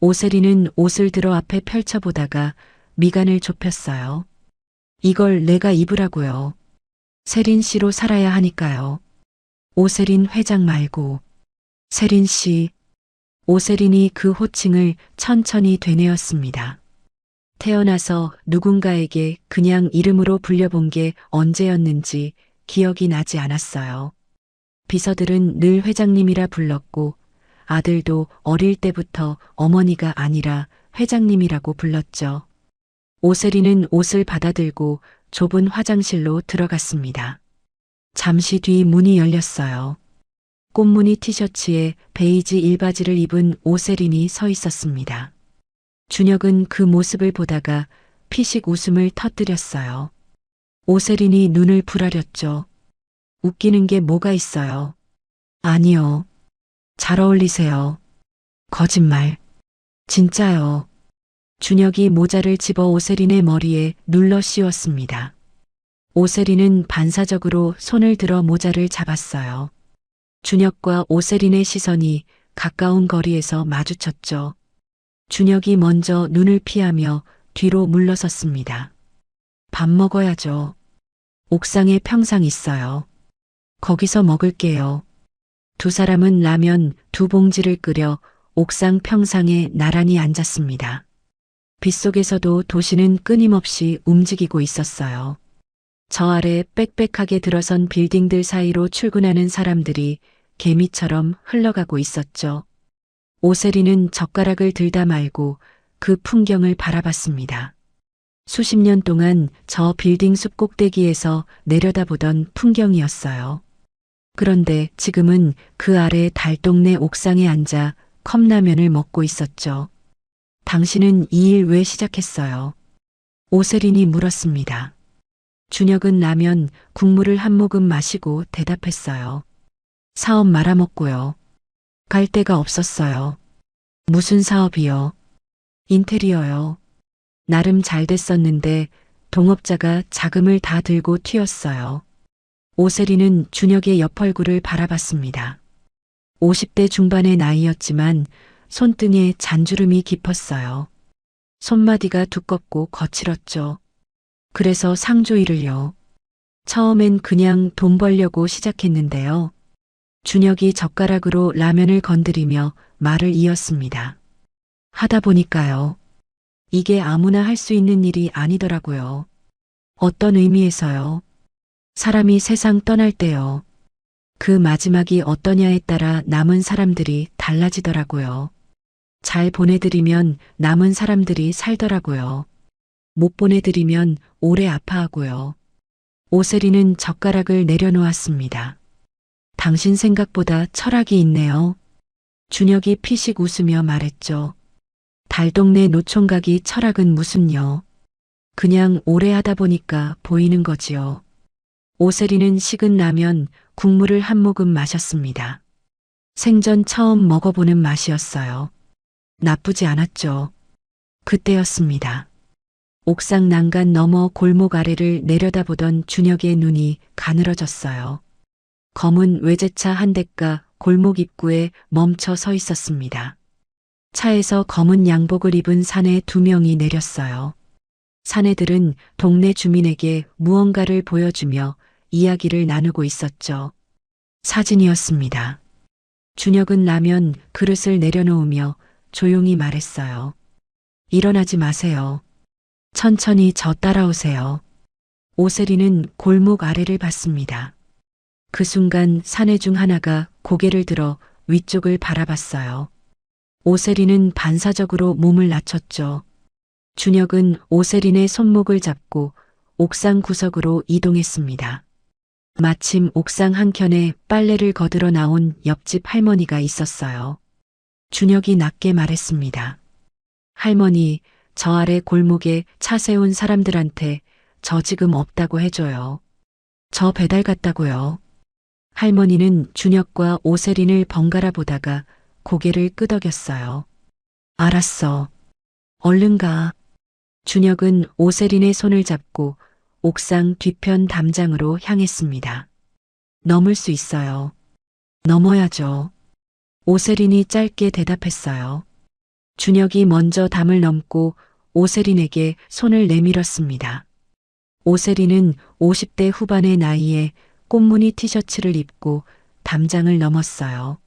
[SPEAKER 2] 오세리는 옷을 들어 앞에 펼쳐보다가 미간을 좁혔어요. 이걸 내가 입으라고요. 세린 씨로 살아야 하니까요. 오세린 회장 말고. 세린 씨. 오세린이 그 호칭을 천천히 되뇌었습니다. 태어나서 누군가에게 그냥 이름으로 불려본 게 언제였는지 기억이 나지 않았어요. 비서들은 늘 회장님이라 불렀고 아들도 어릴 때부터 어머니가 아니라 회장님이라고 불렀죠. 오세린은 옷을 받아들고 좁은 화장실로 들어갔습니다. 잠시 뒤 문이 열렸어요. 꽃무늬 티셔츠에 베이지 일바지를 입은 오세린이 서 있었습니다. 준혁은 그 모습을 보다가 피식 웃음을 터뜨렸어요. 오세린이 눈을 부라렸죠. 웃기는 게 뭐가 있어요? 아니요. 잘 어울리세요. 거짓말. 진짜요. 준혁이 모자를 집어 오세린의 머리에 눌러 씌웠습니다. 오세린은 반사적으로 손을 들어 모자를 잡았어요. 준혁과 오세린의 시선이 가까운 거리에서 마주쳤죠. 준혁이 먼저 눈을 피하며 뒤로 물러섰습니다. 밥 먹어야죠. 옥상에 평상 있어요. 거기서 먹을게요. 두 사람은 라면 2봉지를 끓여 옥상 평상에 나란히 앉았습니다. 빗속에서도 도시는 끊임없이 움직이고 있었어요. 저 아래 빽빽하게 들어선 빌딩들 사이로 출근하는 사람들이 개미처럼 흘러가고 있었죠. 오세리는 젓가락을 들다 말고 그 풍경을 바라봤습니다. 수십 년 동안 저 빌딩 숲 꼭대기에서 내려다보던 풍경이었어요. 그런데 지금은 그 아래 달동네 옥상에 앉아 컵라면을 먹고 있었죠. 당신은 이 일 왜 시작했어요? 오세린이 물었습니다. 준혁은 라면 국물을 한 모금 마시고 대답했어요. 사업 말아먹고요. 갈 데가 없었어요. 무슨 사업이요? 인테리어요. 나름 잘 됐었는데 동업자가 자금을 다 들고 튀었어요. 오세리는 준혁의 옆 얼굴을 바라봤습니다. 50대 중반의 나이였지만 손등에 잔주름이 깊었어요. 손마디가 두껍고 거칠었죠. 그래서 상조일을요. 처음엔 그냥 돈 벌려고 시작했는데요. 준혁이 젓가락으로 라면을 건드리며 말을 이었습니다. 하다 보니까요. 이게 아무나 할 수 있는 일이 아니더라고요. 어떤 의미에서요? 사람이 세상 떠날 때요. 그 마지막이 어떠냐에 따라 남은 사람들이 달라지더라고요. 잘 보내드리면 남은 사람들이 살더라고요. 못 보내드리면 오래 아파하고요. 오세리는 젓가락을 내려놓았습니다. 당신 생각보다 철학이 있네요. 준혁이 피식 웃으며 말했죠. 달동네 노총각이 철학은 무슨요. 그냥 오래 하다 보니까 보이는 거지요. 오세리는 식은 라면 국물을 한 모금 마셨습니다. 생전 처음 먹어보는 맛이었어요. 나쁘지 않았죠. 그때였습니다. 옥상 난간 너머 골목 아래를 내려다보던 준혁의 눈이 가늘어졌어요. 검은 외제차 한 대가 골목 입구에 멈춰 서 있었습니다. 차에서 검은 양복을 입은 사내 2명이 내렸어요. 사내들은 동네 주민에게 무언가를 보여주며 이야기를 나누고 있었죠. 사진이었습니다. 준혁은 라면 그릇을 내려놓으며 조용히 말했어요. 일어나지 마세요. 천천히 저 따라오세요. 오세리는 골목 아래를 봤습니다. 그 순간 사내 중 하나가 고개를 들어 위쪽을 바라봤어요. 오세리는 반사적으로 몸을 낮췄죠. 준혁은 오세린의 손목을 잡고 옥상 구석으로 이동했습니다. 마침 옥상 한켠에 빨래를 거들어 나온 옆집 할머니가 있었어요. 준혁이 낮게 말했습니다. 할머니, 저 아래 골목에 차 세운 사람들한테 저 지금 없다고 해줘요. 저 배달 갔다고요. 할머니는 준혁과 오세린을 번갈아 보다가 고개를 끄덕였어요. 알았어. 얼른 가. 준혁은 오세린의 손을 잡고 옥상 뒤편 담장으로 향했습니다. 넘을 수 있어요. 넘어야죠. 오세린이 짧게 대답했어요. 준혁이 먼저 담을 넘고 오세린에게 손을 내밀었습니다. 오세린은 50대 후반의 나이에 꽃무늬 티셔츠를 입고 담장을 넘었어요.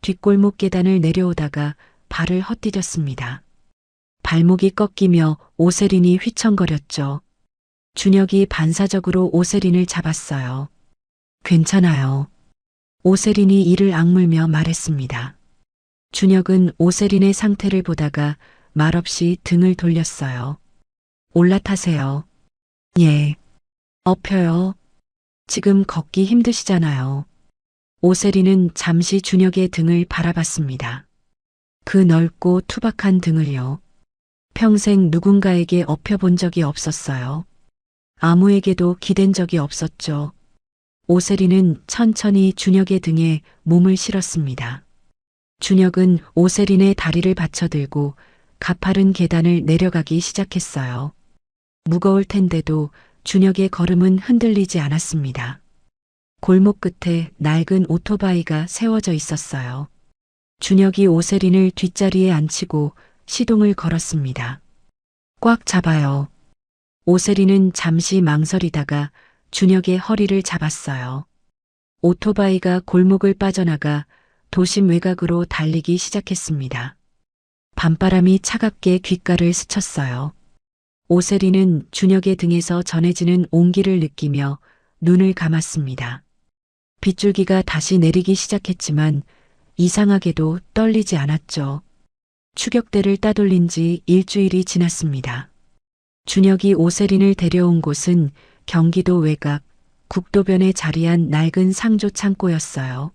[SPEAKER 2] 뒷골목 계단을 내려오다가 발을 헛디뎠습니다. 발목이 꺾이며 오세린이 휘청거렸죠. 준혁이 반사적으로 오세린을 잡았어요. 괜찮아요. 오세린이 이를 악물며 말했습니다. 준혁은 오세린의 상태를 보다가 말없이 등을 돌렸어요. 올라타세요. 예. 엎혀요. 지금 걷기 힘드시잖아요. 오세린은 잠시 준혁의 등을 바라봤습니다. 그 넓고 투박한 등을요. 평생 누군가에게 엎혀본 적이 없었어요. 아무에게도 기댄 적이 없었죠. 오세린은 천천히 준혁의 등에 몸을 실었습니다. 준혁은 오세린의 다리를 받쳐들고 가파른 계단을 내려가기 시작했어요. 무거울 텐데도 준혁의 걸음은 흔들리지 않았습니다. 골목 끝에 낡은 오토바이가 세워져 있었어요. 준혁이 오세린을 뒷자리에 앉히고 시동을 걸었습니다. 꽉 잡아요. 오세린은 잠시 망설이다가 준혁의 허리를 잡았어요. 오토바이가 골목을 빠져나가 도심 외곽으로 달리기 시작했습니다. 밤바람이 차갑게 귓가를 스쳤어요. 오세린은 준혁의 등에서 전해지는 온기를 느끼며 눈을 감았습니다. 빗줄기가 다시 내리기 시작했지만 이상하게도 떨리지 않았죠. 추격대를 따돌린 지 일주일이 지났습니다. 준혁이 오세린을 데려온 곳은 경기도 외곽 국도변에 자리한 낡은 상조 창고였어요.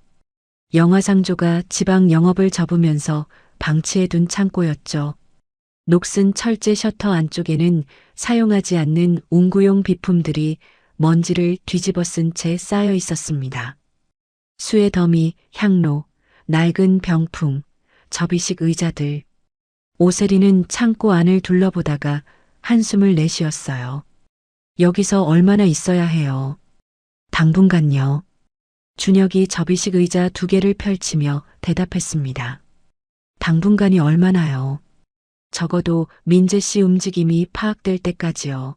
[SPEAKER 2] 영화상조가 지방 영업을 접으면서 방치해둔 창고였죠. 녹슨 철제 셔터 안쪽에는 사용하지 않는 운구용 비품들이 먼지를 뒤집어 쓴 채 쌓여 있었습니다. 수의 더미, 향로, 낡은 병풍, 접이식 의자들. 오세리는 창고 안을 둘러보다가 한숨을 내쉬었어요. 여기서 얼마나 있어야 해요? 당분간요. 준혁이 접이식 의자 2개를 펼치며 대답했습니다. 당분간이 얼마나요? 적어도 민재 씨 움직임이 파악될 때까지요.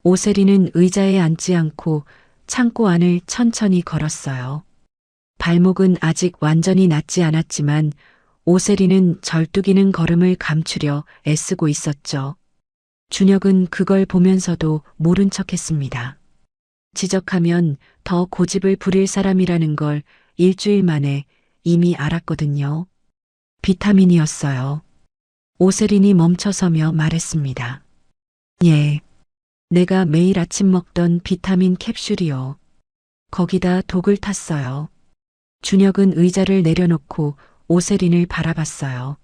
[SPEAKER 2] 오세리는 의자에 앉지 않고 창고 안을 천천히 걸었어요. 발목은 아직 완전히 낫지 않았지만 오세리는 절뚝이는 걸음을 감추려 애쓰고 있었죠. 준혁은 그걸 보면서도 모른 척했습니다. 지적하면 더 고집을 부릴 사람이라는 걸 일주일 만에 이미 알았거든요. 비타민이었어요. 오세린이 멈춰서며 말했습니다. 예. 내가 매일 아침 먹던 비타민 캡슐이요. 거기다 독을 탔어요. 준혁은 의자를 내려놓고 오세린을 바라봤어요.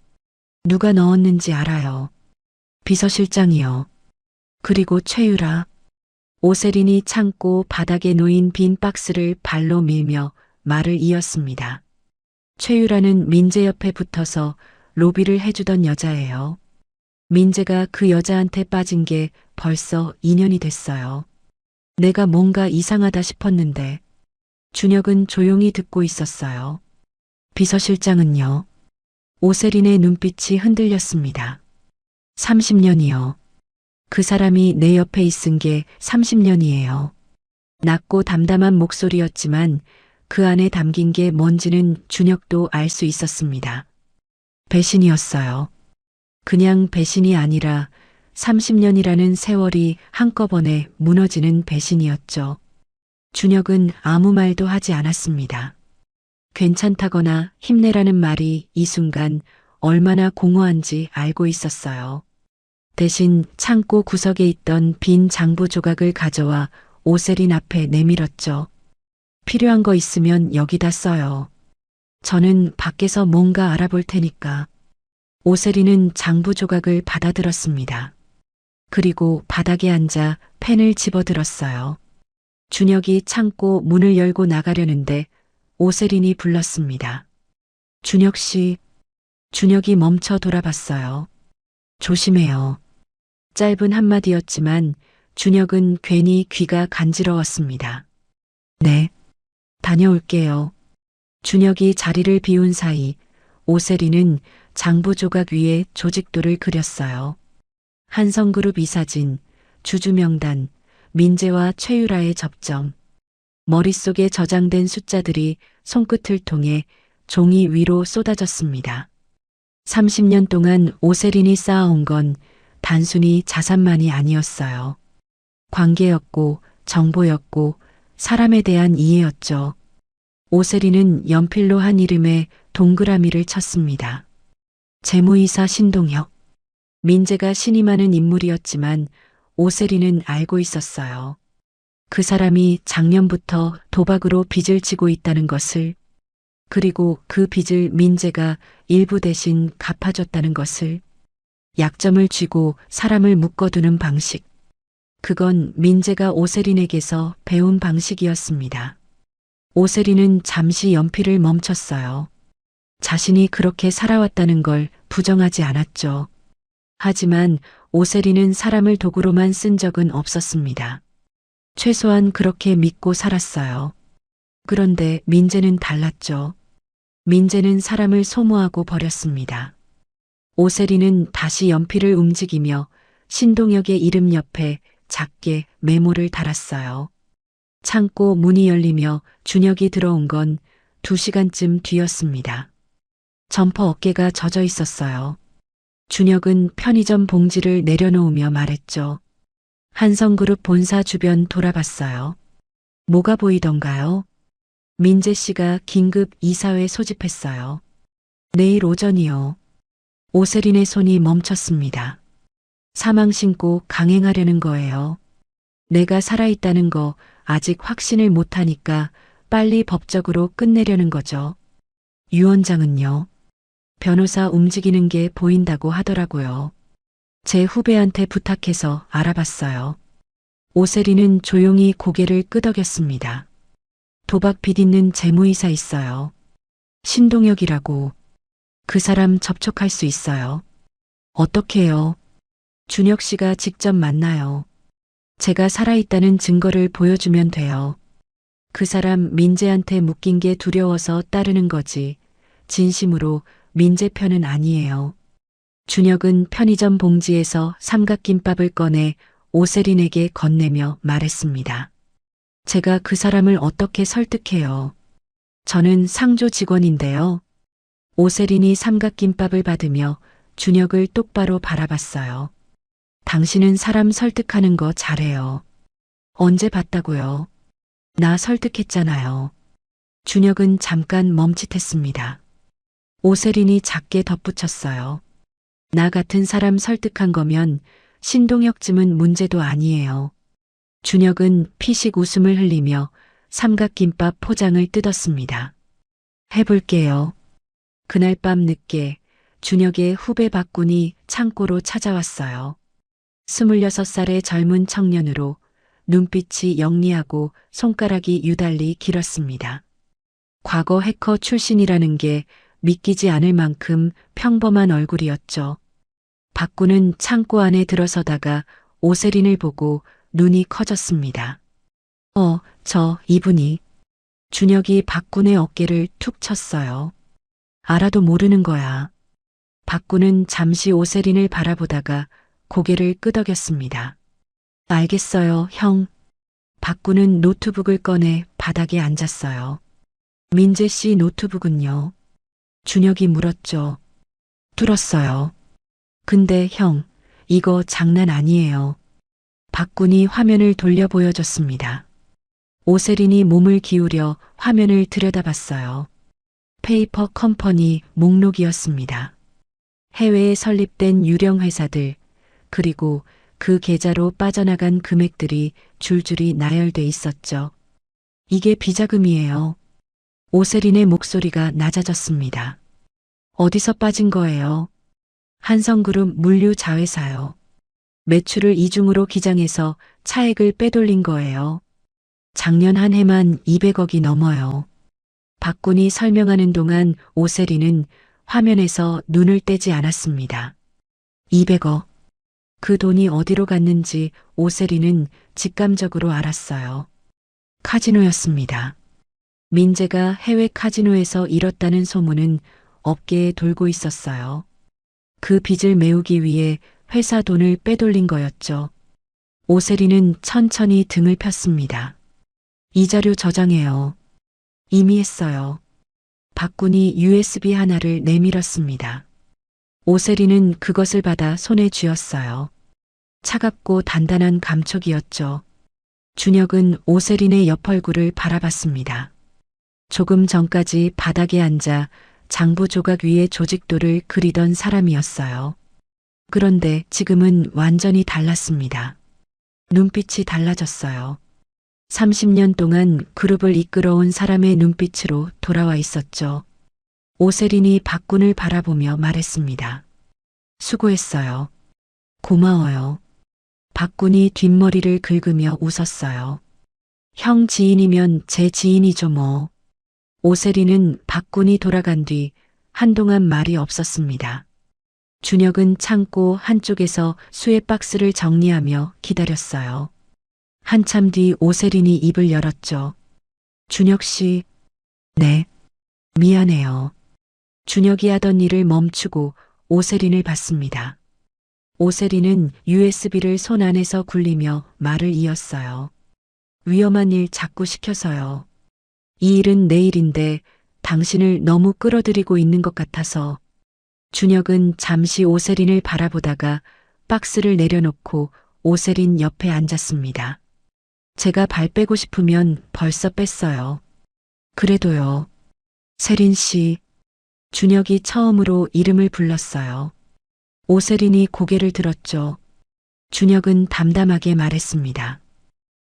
[SPEAKER 2] 누가 넣었는지 알아요. 비서실장이요. 그리고 최유라. 오세린이 창고 바닥에 놓인 빈 박스를 발로 밀며 말을 이었습니다. 최유라는 민재 옆에 붙어서 로비를 해주던 여자예요. 민재가 그 여자한테 빠진 게 벌써 2년이 됐어요. 내가 뭔가 이상하다 싶었는데 준혁은 조용히 듣고 있었어요. 비서실장은요? 오세린의 눈빛이 흔들렸습니다. 30년이요. 그 사람이 내 옆에 있은 게 30년이에요. 낮고 담담한 목소리였지만 그 안에 담긴 게 뭔지는 준혁도 알 수 있었습니다. 배신이었어요. 그냥 배신이 아니라 30년이라는 세월이 한꺼번에 무너지는 배신이었죠. 준혁은 아무 말도 하지 않았습니다. 괜찮다거나 힘내라는 말이 이 순간 얼마나 공허한지 알고 있었어요. 대신 창고 구석에 있던 빈 장부 조각을 가져와 오세린 앞에 내밀었죠. 필요한 거 있으면 여기다 써요. 저는 밖에서 뭔가 알아볼 테니까. 오세린은 장부 조각을 받아들었습니다. 그리고 바닥에 앉아 펜을 집어들었어요. 준혁이 창고 문을 열고 나가려는데 오세린이 불렀습니다. 준혁 씨. 준혁이 멈춰 돌아봤어요. 조심해요. 짧은 한마디였지만 준혁은 괜히 귀가 간지러웠습니다. 네. 다녀올게요. 준혁이 자리를 비운 사이 오세린은 장부 조각 위에 조직도를 그렸어요. 한성그룹 이사진, 주주명단, 민재와 최유라의 접점. 머릿속에 저장된 숫자들이 손끝을 통해 종이 위로 쏟아졌습니다. 30년 동안 오세린이 쌓아온 건 단순히 자산만이 아니었어요. 관계였고 정보였고 사람에 대한 이해였죠. 오세린은 연필로 한 이름에 동그라미를 쳤습니다. 재무이사 신동혁. 민재가 신임하는 인물이었지만 오세린은 알고 있었어요. 그 사람이 작년부터 도박으로 빚을 지고 있다는 것을, 그리고 그 빚을 민재가 일부 대신 갚아줬다는 것을, 약점을 쥐고 사람을 묶어두는 방식. 그건 민재가 오세린에게서 배운 방식이었습니다. 오세린은 잠시 연필을 멈췄어요. 자신이 그렇게 살아왔다는 걸 부정하지 않았죠. 하지만 오세린은 사람을 도구로만 쓴 적은 없었습니다. 최소한 그렇게 믿고 살았어요. 그런데 민재는 달랐죠. 민재는 사람을 소모하고 버렸습니다. 오세린은 다시 연필을 움직이며 신동혁의 이름 옆에 작게 메모를 달았어요. 창고 문이 열리며 준혁이 들어온 건 2시간쯤 뒤였습니다. 점퍼 어깨가 젖어 있었어요. 준혁은 편의점 봉지를 내려놓으며 말했죠. 한성그룹 본사 주변 돌아봤어요. 뭐가 보이던가요? 민재 씨가 긴급 이사회 소집했어요. 내일 오전이요. 오세린의 손이 멈췄습니다. 사망 신고 강행하려는 거예요. 내가 살아있다는 거 아직 확신을 못하니까 빨리 법적으로 끝내려는 거죠. 유 원장은요? 변호사 움직이는 게 보인다고 하더라고요. 제 후배한테 부탁해서 알아봤어요. 오세린은 조용히 고개를 끄덕였습니다. 도박 빚 있는 재무이사 있어요. 신동혁이라고. 그 사람 접촉할 수 있어요. 어떻게 해요? 준혁 씨가 직접 만나요. 제가 살아있다는 증거를 보여주면 돼요. 그 사람 민재한테 묶인 게 두려워서 따르는 거지. 진심으로 민재 편은 아니에요. 준혁은 편의점 봉지에서 삼각김밥을 꺼내 오세린에게 건네며 말했습니다. 제가 그 사람을 어떻게 설득해요? 저는 상조 직원인데요. 오세린이 삼각김밥을 받으며 준혁을 똑바로 바라봤어요. 당신은 사람 설득하는 거 잘해요. 언제 봤다고요? 나 설득했잖아요. 준혁은 잠깐 멈칫했습니다. 오세린이 작게 덧붙였어요. 나 같은 사람 설득한 거면 신동혁쯤은 문제도 아니에요. 준혁은 피식 웃음을 흘리며 삼각김밥 포장을 뜯었습니다. 해볼게요. 그날 밤 늦게 준혁의 후배 박군이 창고로 찾아왔어요. 26살의 젊은 청년으로 눈빛이 영리하고 손가락이 유달리 길었습니다. 과거 해커 출신이라는 게 믿기지 않을 만큼 평범한 얼굴이었죠. 박군은 창고 안에 들어서다가 오세린을 보고 눈이 커졌습니다. 이분이. 준혁이 박군의 어깨를 툭 쳤어요. 알아도 모르는 거야. 박군은 잠시 오세린을 바라보다가 고개를 끄덕였습니다. 알겠어요, 형. 박군은 노트북을 꺼내 바닥에 앉았어요. 민재 씨 노트북은요? 준혁이 물었죠. 뚫었어요. 근데 형, 이거 장난 아니에요. 박군이 화면을 돌려 보여줬습니다. 오세린이 몸을 기울여 화면을 들여다봤어요. 페이퍼 컴퍼니 목록이었습니다. 해외에 설립된 유령 회사들, 그리고 그 계좌로 빠져나간 금액들이 줄줄이 나열돼 있었죠. 이게 비자금이에요. 오세린의 목소리가 낮아졌습니다. 어디서 빠진 거예요? 한성그룹 물류자회사요. 매출을 이중으로 기장해서 차액을 빼돌린 거예요. 작년 한 해만 200억이 넘어요. 박군이 설명하는 동안 오세린은 화면에서 눈을 떼지 않았습니다. 200억. 그 돈이 어디로 갔는지 오세린은 직감적으로 알았어요. 카지노였습니다. 민재가 해외 카지노에서 잃었다는 소문은 업계에 돌고 있었어요. 그 빚을 메우기 위해 회사 돈을 빼돌린 거였죠. 오세린은 천천히 등을 폈습니다. 이 자료 저장해요. 이미 했어요. 박군이 USB 하나를 내밀었습니다. 오세린은 그것을 받아 손에 쥐었어요. 차갑고 단단한 감촉이었죠. 준혁은 오세린의 옆 얼굴을 바라봤습니다. 조금 전까지 바닥에 앉아 장부 조각 위에 조직도를 그리던 사람이었어요. 그런데 지금은 완전히 달랐습니다. 눈빛이 달라졌어요. 30년 동안 그룹을 이끌어온 사람의 눈빛으로 돌아와 있었죠. 오세린이 박군을 바라보며 말했습니다. 수고했어요. 고마워요. 박군이 뒷머리를 긁으며 웃었어요. 형 지인이면 제 지인이죠 뭐. 오세린은 박군이 돌아간 뒤 한동안 말이 없었습니다. 준혁은 창고 한쪽에서 수의 박스를 정리하며 기다렸어요. 한참 뒤 오세린이 입을 열었죠. 준혁 씨. 네. 미안해요. 준혁이 하던 일을 멈추고 오세린을 봤습니다. 오세린은 USB를 손 안에서 굴리며 말을 이었어요. 위험한 일 자꾸 시켜서요. 이 일은 내 일인데 당신을 너무 끌어들이고 있는 것 같아서. 준혁은 잠시 오세린을 바라보다가 박스를 내려놓고 오세린 옆에 앉았습니다. 제가 발 빼고 싶으면 벌써 뺐어요. 그래도요. 세린 씨. 준혁이 처음으로 이름을 불렀어요. 오세린이 고개를 들었죠. 준혁은 담담하게 말했습니다.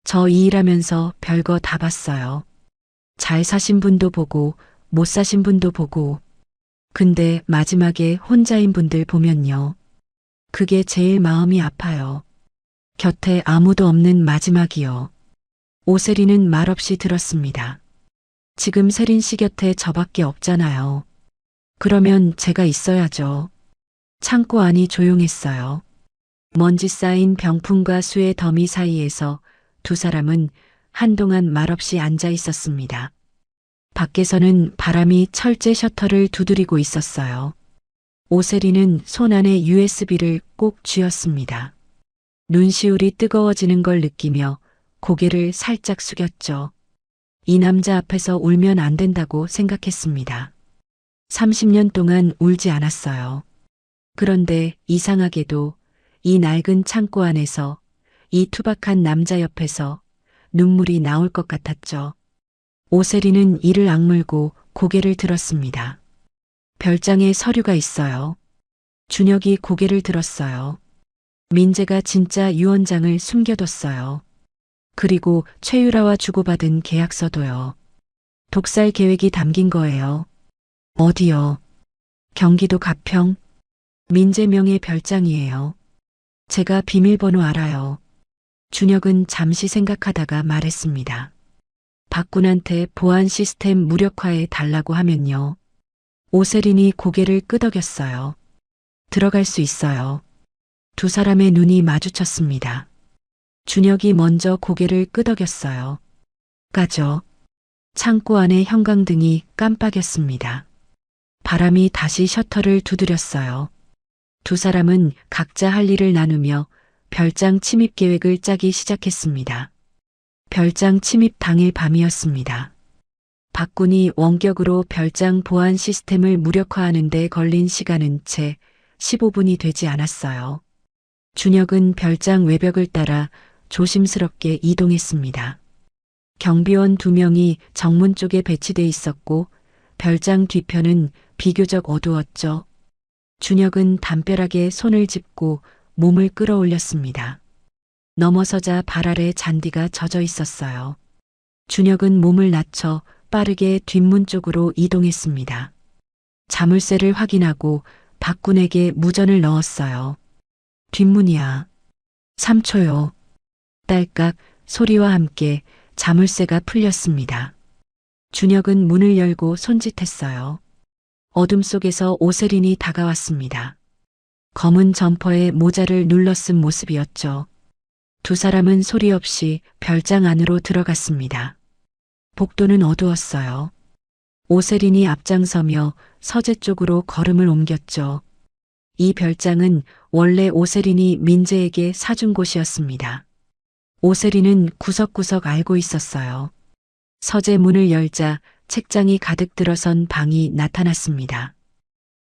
[SPEAKER 2] 저 이 일하면서 별거 다 봤어요. 잘 사신 분도 보고 못 사신 분도 보고. 근데 마지막에 혼자인 분들 보면요. 그게 제일 마음이 아파요. 곁에 아무도 없는 마지막이요. 오세린은 말없이 들었습니다. 지금 세린 씨 곁에 저밖에 없잖아요. 그러면 제가 있어야죠. 창고 안이 조용했어요. 먼지 쌓인 병풍과 수의 더미 사이에서 두 사람은 한동안 말없이 앉아 있었습니다. 밖에서는 바람이 철제 셔터를 두드리고 있었어요. 오세리는 손 안에 USB를 꼭 쥐었습니다. 눈시울이 뜨거워지는 걸 느끼며 고개를 살짝 숙였죠. 이 남자 앞에서 울면 안 된다고 생각했습니다. 30년 동안 울지 않았어요. 그런데 이상하게도 이 낡은 창고 안에서 이 투박한 남자 옆에서 눈물이 나올 것 같았죠. 오세리는 이를 악물고 고개를 들었습니다. 별장에 서류가 있어요. 준혁이 고개를 들었어요. 민재가 진짜 유언장을 숨겨뒀어요. 그리고 최유라와 주고받은 계약서도요. 독살 계획이 담긴 거예요. 어디요? 경기도 가평? 민재명의 별장이에요. 제가 비밀번호 알아요. 준혁은 잠시 생각하다가 말했습니다. 박군한테 보안 시스템 무력화해 달라고 하면요. 오세린이 고개를 끄덕였어요. 들어갈 수 있어요. 두 사람의 눈이 마주쳤습니다. 준혁이 먼저 고개를 끄덕였어요. 까죠. 창고 안의 형광등이 깜빡였습니다. 바람이 다시 셔터를 두드렸어요. 두 사람은 각자 할 일을 나누며 별장 침입 계획을 짜기 시작했습니다. 별장 침입 당일 밤이었습니다. 박군이 원격으로 별장 보안 시스템을 무력화하는 데 걸린 시간은 채 15분이 되지 않았어요. 준혁은 별장 외벽을 따라 조심스럽게 이동했습니다. 경비원 2명이 정문 쪽에 배치돼 있었고 별장 뒤편은 비교적 어두웠죠. 준혁은 담벼락에 손을 짚고 몸을 끌어올렸습니다. 넘어서자 발 아래 잔디가 젖어 있었어요. 준혁은 몸을 낮춰 빠르게 뒷문 쪽으로 이동했습니다. 자물쇠를 확인하고 박군에게 무전을 넣었어요. 뒷문이야. 3초요. 딸깍 소리와 함께 자물쇠가 풀렸습니다. 준혁은 문을 열고 손짓했어요. 어둠 속에서 오세린이 다가왔습니다. 검은 점퍼에 모자를 눌러 쓴 모습이었죠. 두 사람은 소리 없이 별장 안으로 들어갔습니다. 복도는 어두웠어요. 오세린이 앞장서며 서재 쪽으로 걸음을 옮겼죠. 이 별장은 원래 오세린이 민재에게 사준 곳이었습니다. 오세린은 구석구석 알고 있었어요. 서재 문을 열자 책장이 가득 들어선 방이 나타났습니다.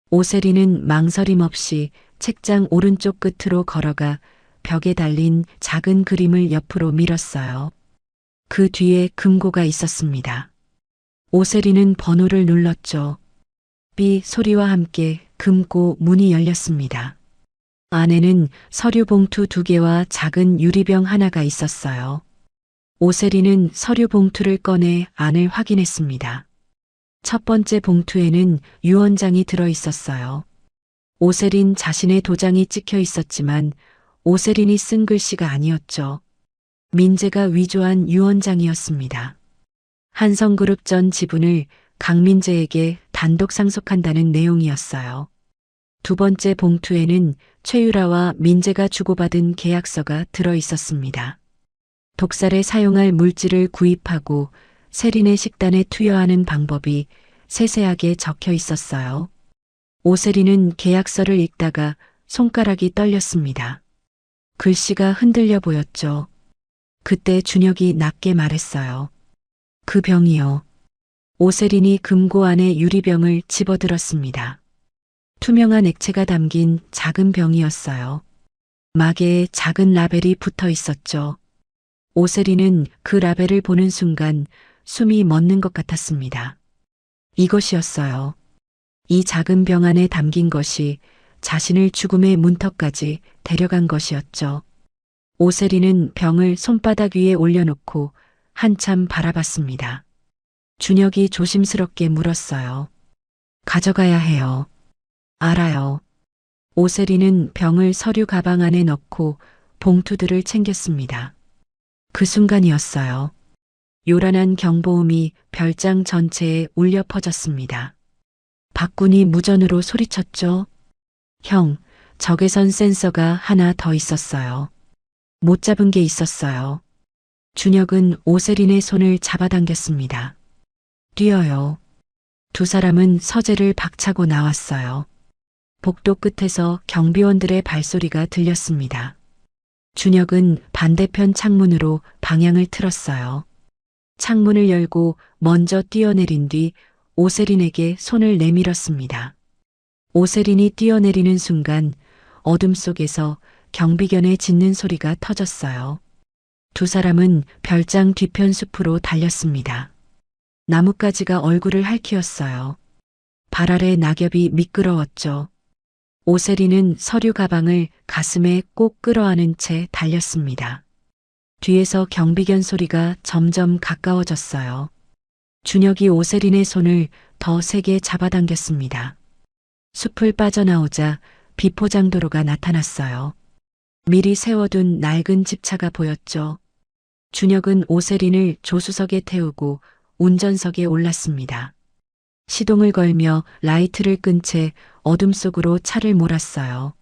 [SPEAKER 2] 오세린은 망설임 없이 책장 오른쪽 끝으로 걸어가 벽에 달린 작은 그림을 옆으로 밀었어요. 그 뒤에 금고가 있었습니다. 오세린은 번호를 눌렀죠. 삐 소리와 함께 금고 문이 열렸습니다. 안에는 서류 봉투 2개와 작은 유리병 하나가 있었어요. 오세린은 서류 봉투를 꺼내 안을 확인했습니다. 첫 번째 봉투에는 유언장이 들어 있었어요. 오세린 자신의 도장이 찍혀 있었지만 오세린이 쓴 글씨가 아니었죠. 민재가 위조한 유언장이었습니다. 한성그룹 전 지분을 강민재에게 단독 상속한다는 내용이었어요. 두 번째 봉투에는 최유라와 민재가 주고받은 계약서가 들어 있었습니다. 독살에 사용할 물질을 구입하고 세린의 식단에 투여하는 방법이 세세하게 적혀 있었어요. 오세린은 계약서를 읽다가 손가락이 떨렸습니다. 글씨가 흔들려 보였죠. 그때 준혁이 낮게 말했어요. 그 병이요. 오세린이 금고 안에 유리병을 집어들었습니다. 투명한 액체가 담긴 작은 병이었어요. 막에에 작은 라벨이 붙어 있었죠. 오세린은 그 라벨을 보는 순간 숨이 멎는 것 같았습니다. 이것이었어요. 이 작은 병 안에 담긴 것이 자신을 죽음의 문턱까지 데려간 것이었죠. 오세린은 병을 손바닥 위에 올려놓고 한참 바라봤습니다. 준혁이 조심스럽게 물었어요. 가져가야 해요. 알아요. 오세린은 병을 서류 가방 안에 넣고 봉투들을 챙겼습니다. 그 순간이었어요. 요란한 경보음이 별장 전체에 울려 퍼졌습니다. 박군이 무전으로 소리쳤죠. 형, 적외선 센서가 하나 더 있었어요. 못 잡은 게 있었어요. 준혁은 오세린의 손을 잡아당겼습니다. 뛰어요. 두 사람은 서재를 박차고 나왔어요. 복도 끝에서 경비원들의 발소리가 들렸습니다. 준혁은 반대편 창문으로 방향을 틀었어요. 창문을 열고 먼저 뛰어내린 뒤 오세린에게 손을 내밀었습니다. 오세린이 뛰어내리는 순간 어둠 속에서 경비견의 짖는 소리가 터졌어요. 두 사람은 별장 뒤편 숲으로 달렸습니다. 나뭇가지가 얼굴을 핥히었어요. 발 아래 낙엽이 미끄러웠죠. 오세린은 서류 가방을 가슴에 꼭 끌어안은 채 달렸습니다. 뒤에서 경비견 소리가 점점 가까워졌어요. 준혁이 오세린의 손을 더 세게 잡아당겼습니다. 숲을 빠져나오자 비포장도로가 나타났어요. 미리 세워둔 낡은 집차가 보였죠. 준혁은 오세린을 조수석에 태우고 운전석에 올랐습니다. 시동을 걸며 라이트를 끈 채 어둠 속으로 차를 몰았어요.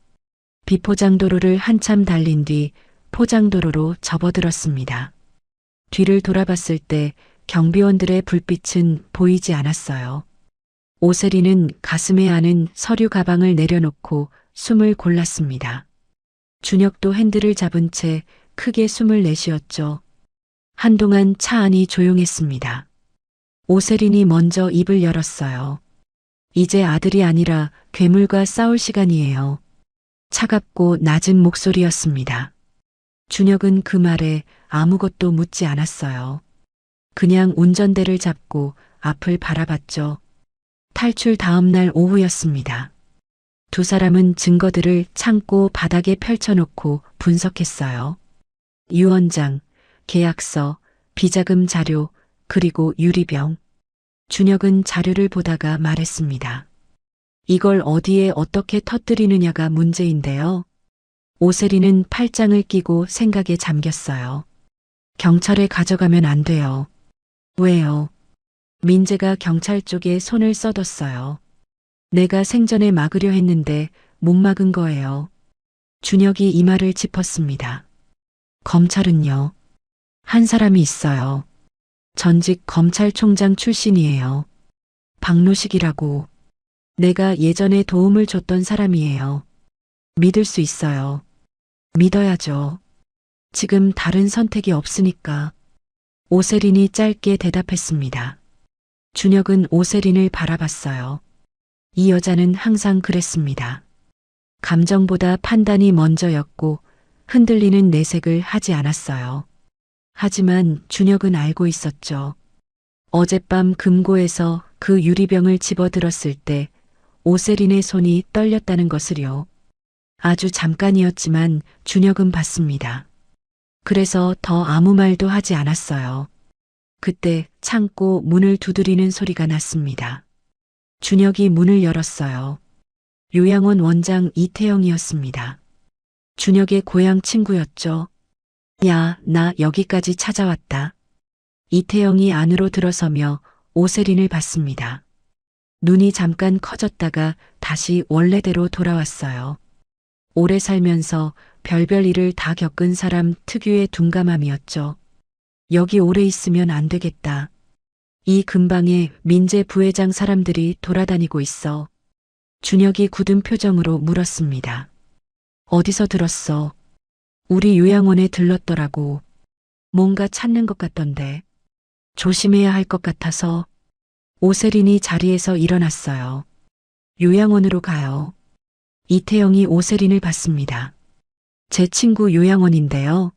[SPEAKER 2] 비포장도로를 한참 달린 뒤 포장도로로 접어들었습니다. 뒤를 돌아봤을 때 경비원들의 불빛은 보이지 않았어요. 오세린은 가슴에 안은 서류 가방을 내려놓고 숨을 골랐습니다. 준혁도 핸들을 잡은 채 크게 숨을 내쉬었죠. 한동안 차 안이 조용했습니다. 오세린이 먼저 입을 열었어요. 이제 아들이 아니라 괴물과 싸울 시간이에요. 차갑고 낮은 목소리였습니다. 준혁은 그 말에 아무것도 묻지 않았어요. 그냥 운전대를 잡고 앞을 바라봤죠. 탈출 다음 날 오후였습니다. 두 사람은 증거들을 창고 바닥에 펼쳐놓고 분석했어요. 유언장, 계약서, 비자금 자료, 그리고 유리병. 준혁은 자료를 보다가 말했습니다. 이걸 어디에 어떻게 터뜨리느냐가 문제인데요. 오세린은 팔짱을 끼고 생각에 잠겼어요. 경찰에 가져가면 안 돼요. 왜요? 민재가 경찰 쪽에 손을 써뒀어요. 내가 생전에 막으려 했는데 못 막은 거예요. 준혁이 이 말을 짚었습니다. 검찰은요. 한 사람이 있어요. 전직 검찰총장 출신이에요. 박노식이라고. 내가 예전에 도움을 줬던 사람이에요. 믿을 수 있어요. 믿어야죠. 지금 다른 선택이 없으니까. 오세린이 짧게 대답했습니다. 준혁은 오세린을 바라봤어요. 이 여자는 항상 그랬습니다. 감정보다 판단이 먼저였고 흔들리는 내색을 하지 않았어요. 하지만 준혁은 알고 있었죠. 어젯밤 금고에서 그 유리병을 집어들었을 때 오세린의 손이 떨렸다는 것을요. 아주 잠깐이었지만 준혁은 봤습니다. 그래서 더 아무 말도 하지 않았어요. 그때 창고 문을 두드리는 소리가 났습니다. 준혁이 문을 열었어요. 요양원 원장 이태영이었습니다. 준혁의 고향 친구였죠. 야, 나 여기까지 찾아왔다. 이태영이 안으로 들어서며 오세린을 봤습니다. 눈이 잠깐 커졌다가 다시 원래대로 돌아왔어요. 오래 살면서 별별 일을 다 겪은 사람 특유의 둔감함이었죠. 여기 오래 있으면 안 되겠다. 이 근방에 민재 부회장 사람들이 돌아다니고 있어. 준혁이 굳은 표정으로 물었습니다. 어디서 들었어? 우리 요양원에 들렀더라고. 뭔가 찾는 것 같던데. 조심해야 할 것 같아서. 오세린이 자리에서 일어났어요. 요양원으로 가요. 이태영이 오세린을 봤습니다. 제 친구 요양원인데요.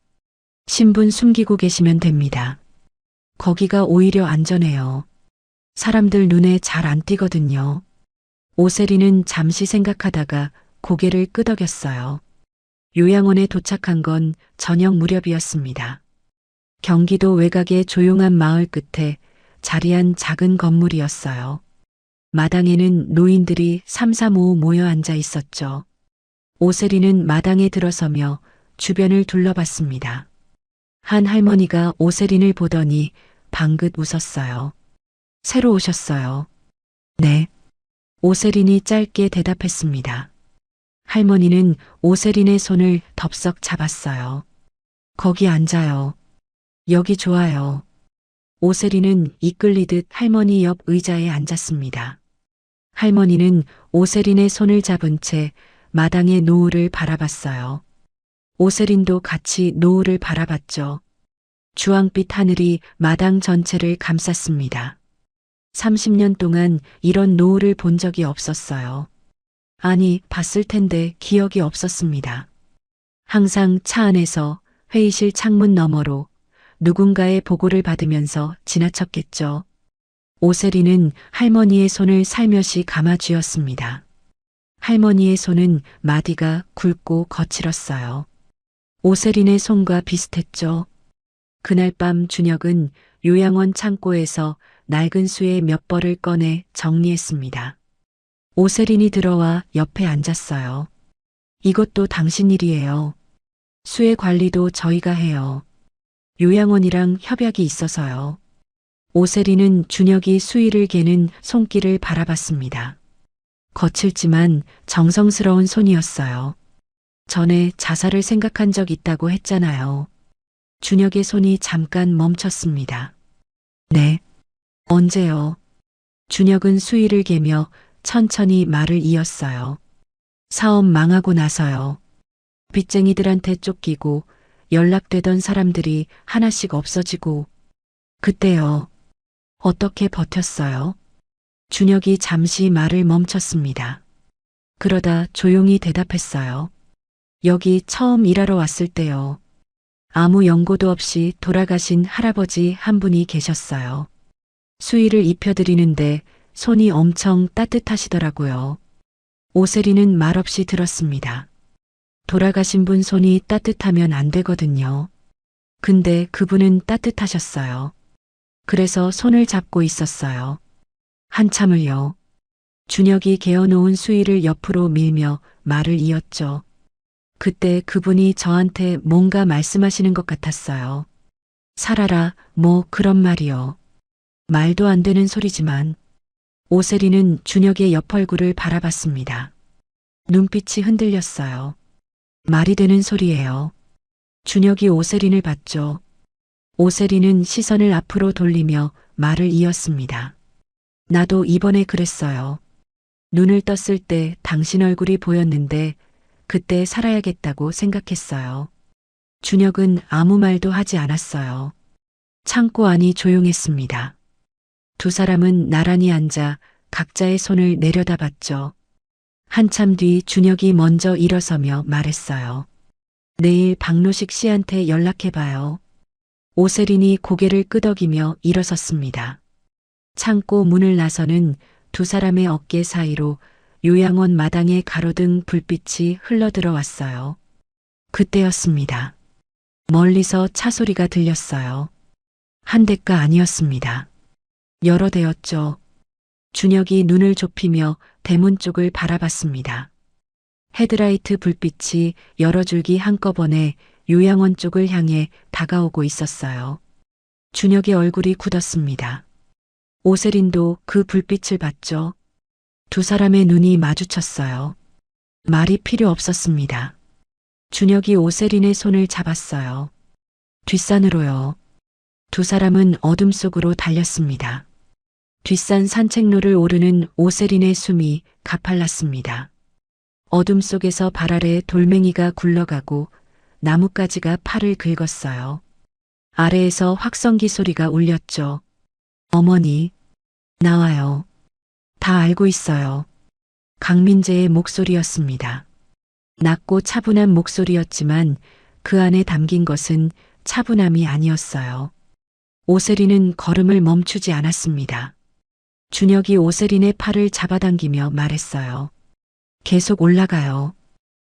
[SPEAKER 2] 신분 숨기고 계시면 됩니다. 거기가 오히려 안전해요. 사람들 눈에 잘 안 띄거든요. 오세린은 잠시 생각하다가 고개를 끄덕였어요. 요양원에 도착한 건 저녁 무렵이었습니다. 경기도 외곽의 조용한 마을 끝에 자리한 작은 건물이었어요. 마당에는 노인들이 삼삼오오 모여 앉아 있었죠. 오세린은 마당에 들어서며 주변을 둘러봤습니다. 한 할머니가 오세린을 보더니 방긋 웃었어요. 새로 오셨어요. 네. 오세린이 짧게 대답했습니다. 할머니는 오세린의 손을 덥석 잡았어요. 거기 앉아요. 여기 좋아요. 오세린은 이끌리듯 할머니 옆 의자에 앉았습니다. 할머니는 오세린의 손을 잡은 채 마당의 노을을 바라봤어요. 오세린도 같이 노을을 바라봤죠. 주황빛 하늘이 마당 전체를 감쌌습니다. 30년 동안 이런 노을을 본 적이 없었어요. 아니, 봤을 텐데 기억이 없었습니다. 항상 차 안에서 회의실 창문 너머로 누군가의 보고를 받으면서 지나쳤겠죠. 오세리는 할머니의 손을 살며시 감아쥐었습니다. 할머니의 손은 마디가 굵고 거칠었어요. 오세린의 손과 비슷했죠. 그날 밤 준혁은 요양원 창고에서 낡은 수의 몇 벌을 꺼내 정리했습니다. 오세린이 들어와 옆에 앉았어요. 이것도 당신 일이에요. 수의 관리도 저희가 해요. 요양원이랑 협약이 있어서요. 오세린은 준혁이 수위를 개는 손길을 바라봤습니다. 거칠지만 정성스러운 손이었어요. 전에 자살을 생각한 적 있다고 했잖아요. 준혁의 손이 잠깐 멈췄습니다. 네. 언제요? 준혁은 수위를 개며 천천히 말을 이었어요. 사업 망하고 나서요. 빚쟁이들한테 쫓기고 연락되던 사람들이 하나씩 없어지고 그때요. 어떻게 버텼어요? 준혁이 잠시 말을 멈췄습니다. 그러다 조용히 대답했어요. 여기 처음 일하러 왔을 때요. 아무 연고도 없이 돌아가신 할아버지 한 분이 계셨어요. 수의를 입혀드리는데 손이 엄청 따뜻하시더라고요. 오세리는 말없이 들었습니다. 돌아가신 분 손이 따뜻하면 안 되거든요. 근데 그분은 따뜻하셨어요. 그래서 손을 잡고 있었어요. 한참을요. 준혁이 개어놓은 수의를 옆으로 밀며 말을 이었죠. 그때 그분이 저한테 뭔가 말씀하시는 것 같았어요. 살아라, 뭐 그런 말이요. 말도 안 되는 소리지만 오세리는 준혁의 옆 얼굴을 바라봤습니다. 눈빛이 흔들렸어요. 말이 되는 소리예요. 준혁이 오세린을 봤죠. 오세린은 시선을 앞으로 돌리며 말을 이었습니다. 나도 이번에 그랬어요. 눈을 떴을 때 당신 얼굴이 보였는데 그때 살아야겠다고 생각했어요. 준혁은 아무 말도 하지 않았어요. 창고 안이 조용했습니다. 두 사람은 나란히 앉아 각자의 손을 내려다봤죠. 한참 뒤 준혁이 먼저 일어서며 말했어요. 내일 박노식 씨한테 연락해봐요. 오세린이 고개를 끄덕이며 일어섰습니다. 창고 문을 나서는 두 사람의 어깨 사이로 요양원 마당에 가로등 불빛이 흘러들어왔어요. 그때였습니다. 멀리서 차 소리가 들렸어요. 한 대가 아니었습니다. 여러 대였죠. 준혁이 눈을 좁히며 대문 쪽을 바라봤습니다. 헤드라이트 불빛이 여러 줄기 한꺼번에 요양원 쪽을 향해 다가오고 있었어요. 준혁의 얼굴이 굳었습니다. 오세린도 그 불빛을 봤죠. 두 사람의 눈이 마주쳤어요. 말이 필요 없었습니다. 준혁이 오세린의 손을 잡았어요. 뒷산으로요. 두 사람은 어둠 속으로 달렸습니다. 뒷산 산책로를 오르는 오세린의 숨이 가팔랐습니다. 어둠 속에서 발 아래 돌멩이가 굴러가고 나뭇가지가 팔을 긁었어요. 아래에서 확성기 소리가 울렸죠. 어머니, 나와요. 다 알고 있어요. 강민재의 목소리였습니다. 낮고 차분한 목소리였지만 그 안에 담긴 것은 차분함이 아니었어요. 오세린은 걸음을 멈추지 않았습니다. 준혁이 오세린의 팔을 잡아당기며 말했어요. 계속 올라가요.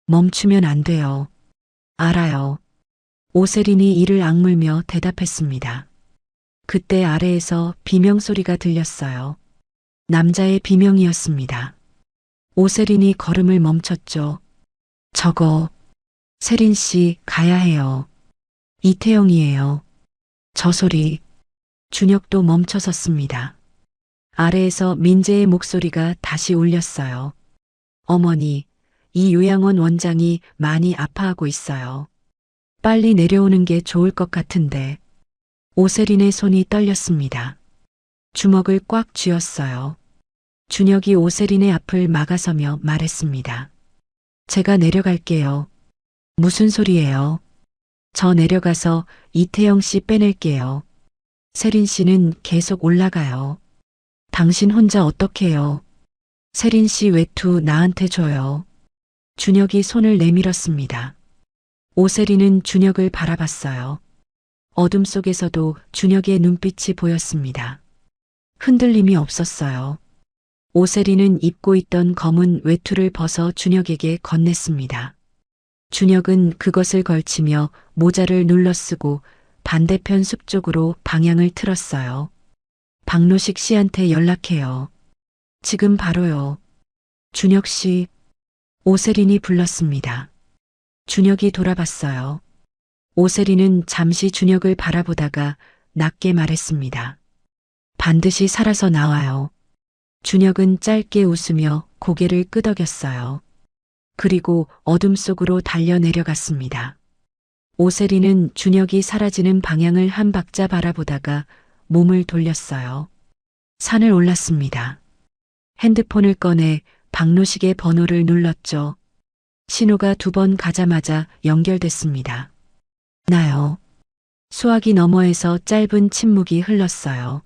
[SPEAKER 2] 멈추면 안 돼요. 알아요. 오세린이 이를 악물며 대답했습니다. 그때 아래에서 비명소리가 들렸어요. 남자의 비명이었습니다. 오세린이 걸음을 멈췄죠. 저거, 세린 씨 가야 해요. 이태영이에요. 저 소리, 준혁도 멈춰섰습니다. 아래에서 민재의 목소리가 다시 울렸어요. 어머니, 이 요양원 원장이 많이 아파하고 있어요. 빨리 내려오는 게 좋을 것 같은데. 오세린의 손이 떨렸습니다. 주먹을 꽉 쥐었어요. 준혁이 오세린의 앞을 막아서며 말했습니다. 제가 내려갈게요. 무슨 소리예요? 저 내려가서 이태영 씨 빼낼게요. 세린 씨는 계속 올라가요. 당신 혼자 어떡해요? 세린 씨 외투 나한테 줘요. 준혁이 손을 내밀었습니다. 오세린은 준혁을 바라봤어요. 어둠 속에서도 준혁의 눈빛이 보였습니다. 흔들림이 없었어요. 오세린은 입고 있던 검은 외투를 벗어 준혁에게 건넸습니다. 준혁은 그것을 걸치며 모자를 눌러 쓰고 반대편 숲 쪽으로 방향을 틀었어요. 박노식 씨한테 연락해요. 지금 바로요. 준혁 씨, 오세린이 불렀습니다. 준혁이 돌아봤어요. 오세린은 잠시 준혁을 바라보다가 낮게 말했습니다. 반드시 살아서 나와요. 준혁은 짧게 웃으며 고개를 끄덕였어요. 그리고 어둠 속으로 달려 내려갔습니다. 오세린은 준혁이 사라지는 방향을 한 박자 바라보다가 몸을 돌렸어요. 산을 올랐습니다. 핸드폰을 꺼내 박노식의 번호를 눌렀죠. 신호가 2번 가자마자 연결됐습니다. 나요. 수화기 너머에서 짧은 침묵이 흘렀어요.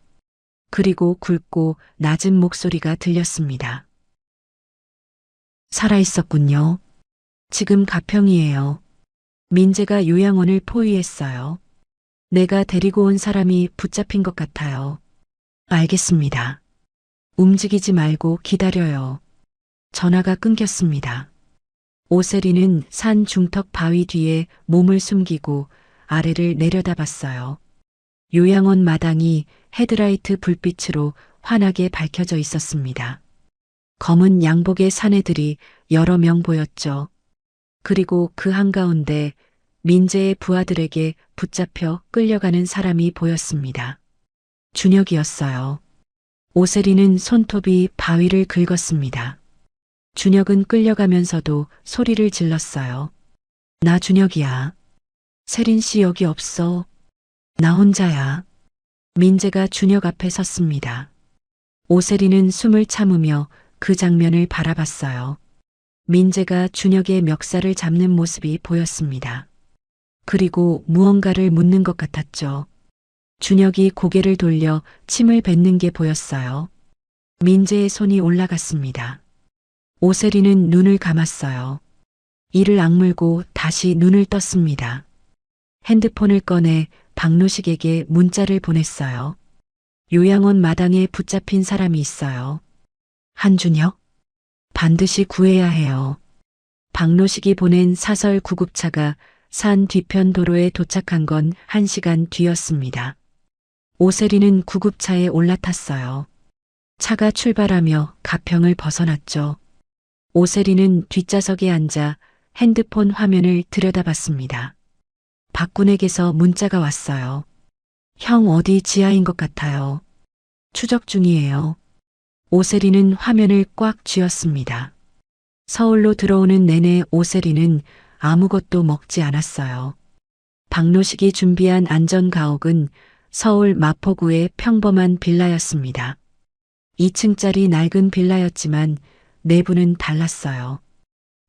[SPEAKER 2] 그리고 굵고 낮은 목소리가 들렸습니다. 살아있었군요. 지금 가평이에요. 민재가 요양원을 포위했어요. 내가 데리고 온 사람이 붙잡힌 것 같아요. 알겠습니다. 움직이지 말고 기다려요. 전화가 끊겼습니다. 오세린은 산 중턱 바위 뒤에 몸을 숨기고 아래를 내려다봤어요. 요양원 마당이 헤드라이트 불빛으로 환하게 밝혀져 있었습니다. 검은 양복의 사내들이 여러 명 보였죠. 그리고 그 한가운데 민재의 부하들에게 붙잡혀 끌려가는 사람이 보였습니다. 준혁이었어요. 오세린은 손톱이 바위를 긁었습니다. 준혁은 끌려가면서도 소리를 질렀어요. 나 준혁이야. 세린 씨 여기 없어. 나 혼자야. 민재가 준혁 앞에 섰습니다. 오세린은 숨을 참으며 그 장면을 바라봤어요. 민재가 준혁의 멱살을 잡는 모습이 보였습니다. 그리고 무언가를 묻는 것 같았죠. 준혁이 고개를 돌려 침을 뱉는 게 보였어요. 민재의 손이 올라갔습니다. 오세린은 눈을 감았어요. 이를 악물고 다시 눈을 떴습니다. 핸드폰을 꺼내 박노식에게 문자를 보냈어요. 요양원 마당에 붙잡힌 사람이 있어요. 한준혁? 반드시 구해야 해요. 박노식이 보낸 사설 구급차가 산 뒤편 도로에 도착한 건 1시간 뒤였습니다. 오세린은 구급차에 올라탔어요. 차가 출발하며 가평을 벗어났죠. 오세린은 뒷좌석에 앉아 핸드폰 화면을 들여다봤습니다. 박군에게서 문자가 왔어요. 형 어디 지하인 것 같아요. 추적 중이에요. 오세린은 화면을 꽉 쥐었습니다. 서울로 들어오는 내내 오세린은 아무것도 먹지 않았어요. 박노식이 준비한 안전가옥은 서울 마포구의 평범한 빌라였습니다. 2층짜리 낡은 빌라였지만 내부는 달랐어요.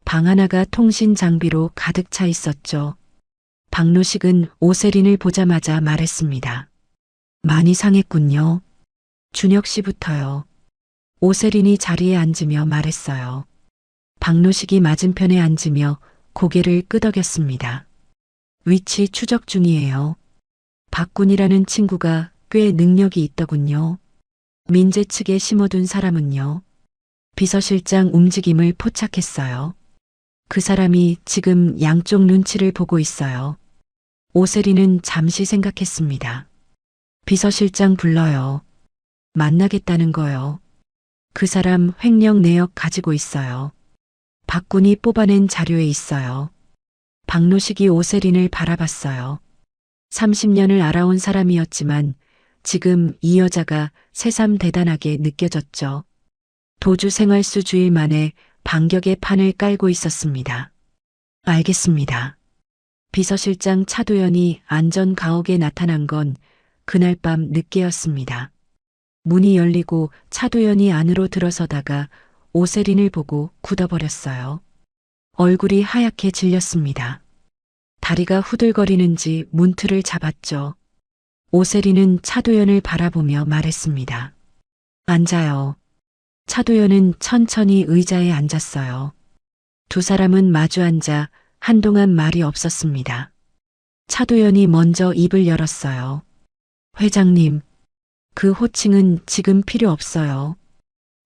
[SPEAKER 2] 방 하나가 통신 장비로 가득 차 있었죠. 박노식은 오세린을 보자마자 말했습니다. 많이 상했군요. 준혁 씨부터요. 오세린이 자리에 앉으며 말했어요. 박노식이 맞은편에 앉으며 고개를 끄덕였습니다. 위치 추적 중이에요. 박군이라는 친구가 꽤 능력이 있더군요. 민재 측에 심어둔 사람은요. 비서실장 움직임을 포착했어요. 그 사람이 지금 양쪽 눈치를 보고 있어요. 오세린은 잠시 생각했습니다. 비서실장 불러요. 만나겠다는 거요. 그 사람 횡령 내역 가지고 있어요. 박군이 뽑아낸 자료에 있어요. 박노식이 오세린을 바라봤어요. 30년을 알아온 사람이었지만 지금 이 여자가 새삼 대단하게 느껴졌죠. 도주 생활수 주일 만에 반격의 판을 깔고 있었습니다. 알겠습니다. 비서실장 차도연이 안전 가옥에 나타난 건 그날 밤 늦게였습니다. 문이 열리고 차도연이 안으로 들어서다가 오세린을 보고 굳어버렸어요. 얼굴이 하얗게 질렸습니다. 다리가 후들거리는지 문틀을 잡았죠. 오세린은 차도연을 바라보며 말했습니다. 앉아요. 차도연은 천천히 의자에 앉았어요. 두 사람은 마주 앉아 한동안 말이 없었습니다. 차도연이 먼저 입을 열었어요. 회장님, 그 호칭은 지금 필요 없어요.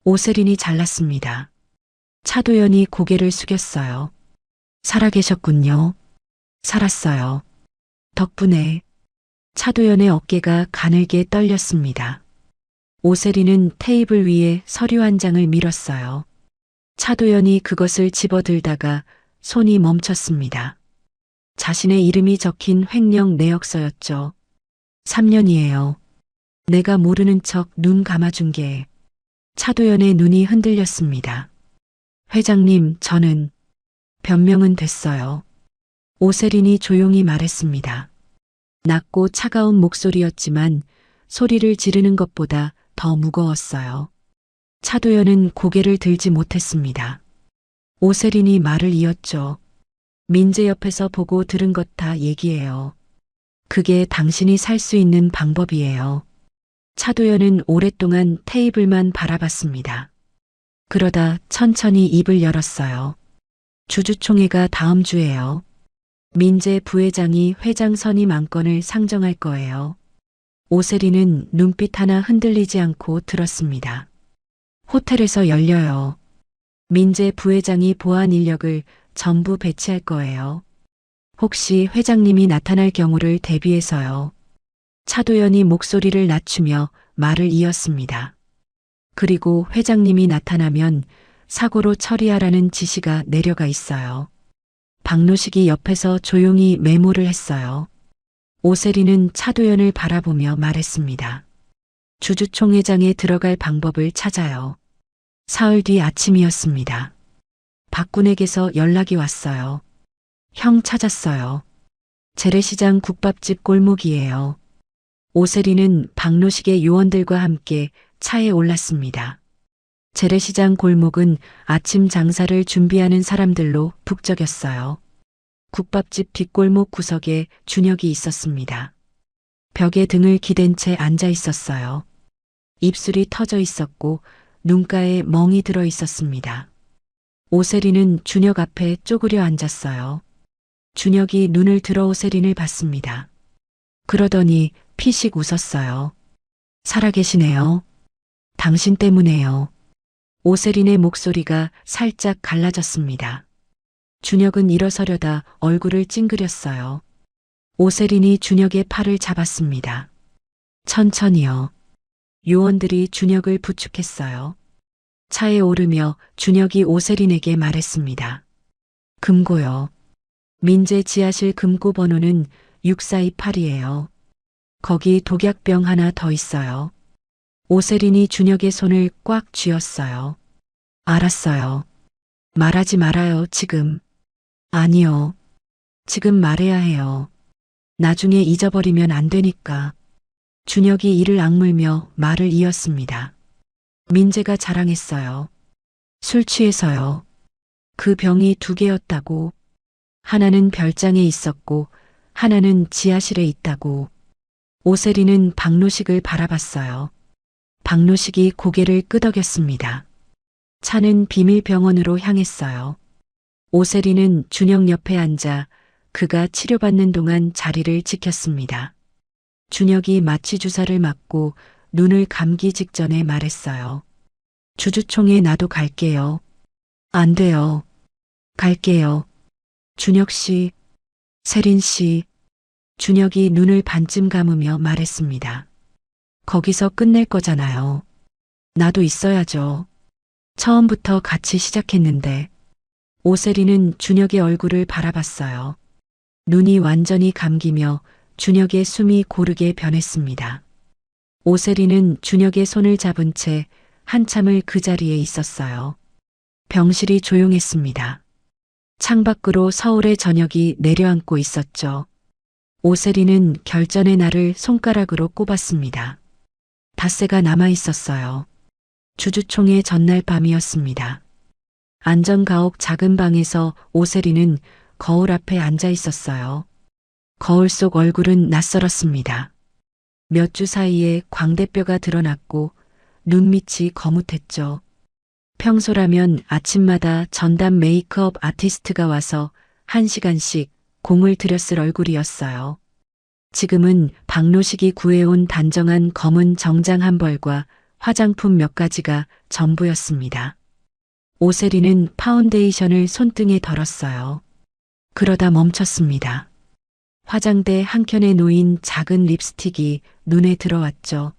[SPEAKER 2] 오세린이 잘랐습니다. 차도연이 고개를 숙였어요. 살아계셨군요. 살았어요. 덕분에. 차도연의 어깨가 가늘게 떨렸습니다. 오세린은 테이블 위에 서류 한 장을 밀었어요. 차도연이 그것을 집어들다가 손이 멈췄습니다. 자신의 이름이 적힌 횡령 내역서였죠. 3년이에요. 내가 모르는 척 눈 감아준 게. 차도연의 눈이 흔들렸습니다. 회장님, 저는 변명은 됐어요. 오세린이 조용히 말했습니다. 낮고 차가운 목소리였지만 소리를 지르는 것보다 더 무거웠어요. 차도연은 고개를 들지 못했습니다. 오세린이 말을 이었죠. 민재 옆에서 보고 들은 것 다 얘기해요. 그게 당신이 살 수 있는 방법이에요. 차도연은 오랫동안 테이블만 바라봤습니다. 그러다 천천히 입을 열었어요. 주주총회가 다음 주에요. 민재 부회장이 회장 선임 안건을 상정할 거예요. 오세린은 눈빛 하나 흔들리지 않고 들었습니다. 호텔에서 열려요. 민재 부회장이 보안 인력을 전부 배치할 거예요. 혹시 회장님이 나타날 경우를 대비해서요. 차도연이 목소리를 낮추며 말을 이었습니다. 그리고 회장님이 나타나면 사고로 처리하라는 지시가 내려가 있어요. 박노식이 옆에서 조용히 메모를 했어요. 오세린은 차도연을 바라보며 말했습니다. 주주총회장에 들어갈 방법을 찾아요. 사흘 뒤 아침이었습니다. 박군에게서 연락이 왔어요. 형 찾았어요. 재래시장 국밥집 골목이에요. 오세린은 박노식의 요원들과 함께 차에 올랐습니다. 재래시장 골목은 아침 장사를 준비하는 사람들로 북적였어요. 국밥집 뒷골목 구석에 준혁이 있었습니다. 벽에 등을 기댄 채 앉아 있었어요. 입술이 터져 있었고 눈가에 멍이 들어 있었습니다. 오세린은 준혁 앞에 쪼그려 앉았어요. 준혁이 눈을 들어 오세린을 봤습니다. 그러더니 피식 웃었어요. 살아계시네요. 당신 때문에요. 오세린의 목소리가 살짝 갈라졌습니다. 준혁은 일어서려다 얼굴을 찡그렸어요. 오세린이 준혁의 팔을 잡았습니다. 천천히요. 요원들이 준혁을 부축했어요. 차에 오르며 준혁이 오세린에게 말했습니다. 금고요. 민재 지하실 금고 번호는 6428이에요. 거기 독약병 하나 더 있어요. 오세린이 준혁의 손을 꽉 쥐었어요. 알았어요. 말하지 말아요, 지금. 아니요. 지금 말해야 해요. 나중에 잊어버리면 안 되니까. 준혁이 이를 악물며 말을 이었습니다. 민재가 자랑했어요. 술 취해서요. 그 병이 2개였다고. 하나는 별장에 있었고 하나는 지하실에 있다고. 오세린은 박노식을 바라봤어요. 박노식이 고개를 끄덕였습니다. 차는 비밀병원으로 향했어요. 오세린은 준혁 옆에 앉아 그가 치료받는 동안 자리를 지켰습니다. 준혁이 마취 주사를 맞고 눈을 감기 직전에 말했어요. 주주총회 나도 갈게요. 안 돼요. 갈게요. 준혁 씨, 세린 씨. 준혁이 눈을 반쯤 감으며 말했습니다. 거기서 끝낼 거잖아요. 나도 있어야죠. 처음부터 같이 시작했는데. 오세린은 준혁의 얼굴을 바라봤어요. 눈이 완전히 감기며 준혁의 숨이 고르게 변했습니다. 오세리는 준혁의 손을 잡은 채 한참을 그 자리에 있었어요. 병실이 조용했습니다. 창밖으로 서울의 저녁이 내려앉고 있었죠. 오세리는 결전의 날을 손가락으로 꼽았습니다. 닷새가 남아 있었어요. 주주총회 전날 밤이었습니다. 안전가옥 작은 방에서 오세리는 거울 앞에 앉아 있었어요. 거울 속 얼굴은 낯설었습니다. 몇 주 사이에 광대뼈가 드러났고 눈밑이 거뭇했죠. 평소라면 아침마다 전담 메이크업 아티스트가 와서 1시간씩 공을 들였을 얼굴이었어요. 지금은 박노식이 구해온 단정한 검은 정장 한 벌과 화장품 몇 가지가 전부였습니다. 오세리는 파운데이션을 손등에 덜었어요. 그러다 멈췄습니다. 화장대 한켠에 놓인 작은 립스틱이 눈에 들어왔죠.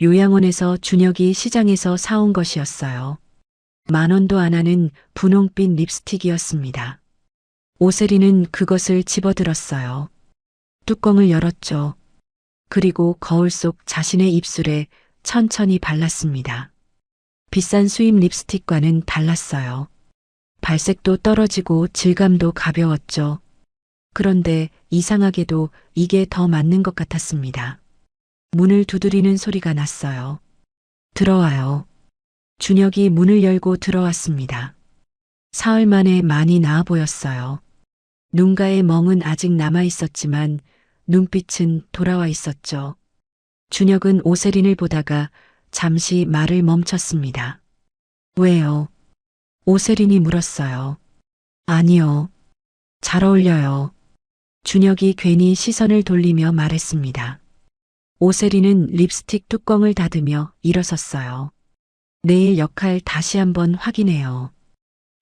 [SPEAKER 2] 요양원에서 준혁이 시장에서 사온 것이었어요. 10,000원도 안 하는 분홍빛 립스틱이었습니다. 오세리는 그것을 집어들었어요. 뚜껑을 열었죠. 그리고 거울 속 자신의 입술에 천천히 발랐습니다. 비싼 수입 립스틱과는 달랐어요. 발색도 떨어지고 질감도 가벼웠죠. 그런데 이상하게도 이게 더 맞는 것 같았습니다. 문을 두드리는 소리가 났어요. 들어와요. 준혁이 문을 열고 들어왔습니다. 사흘 만에 많이 나아 보였어요. 눈가의 멍은 아직 남아 있었지만 눈빛은 돌아와 있었죠. 준혁은 오세린을 보다가 잠시 말을 멈췄습니다. 왜요? 오세린이 물었어요. 아니요. 잘 어울려요. 준혁이 괜히 시선을 돌리며 말했습니다. 오세린은 립스틱 뚜껑을 닫으며 일어섰어요. 내일 역할 다시 한번 확인해요.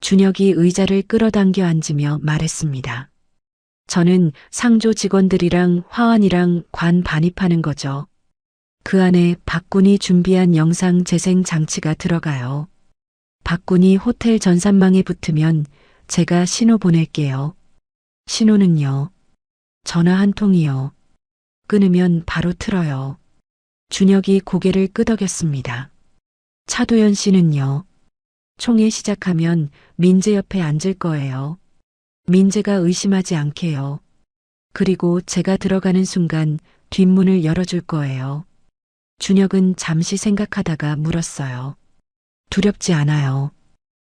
[SPEAKER 2] 준혁이 의자를 끌어당겨 앉으며 말했습니다. 저는 상조 직원들이랑 화환이랑 관 반입하는 거죠. 그 안에 박군이 준비한 영상 재생 장치가 들어가요. 박군이 호텔 전산망에 붙으면 제가 신호 보낼게요. 신호는요? 전화 한 통이요. 끊으면 바로 틀어요. 준혁이 고개를 끄덕였습니다. 차도연 씨는요? 총회 시작하면 민재 옆에 앉을 거예요. 민재가 의심하지 않게요. 그리고 제가 들어가는 순간 뒷문을 열어줄 거예요. 준혁은 잠시 생각하다가 물었어요. 두렵지 않아요.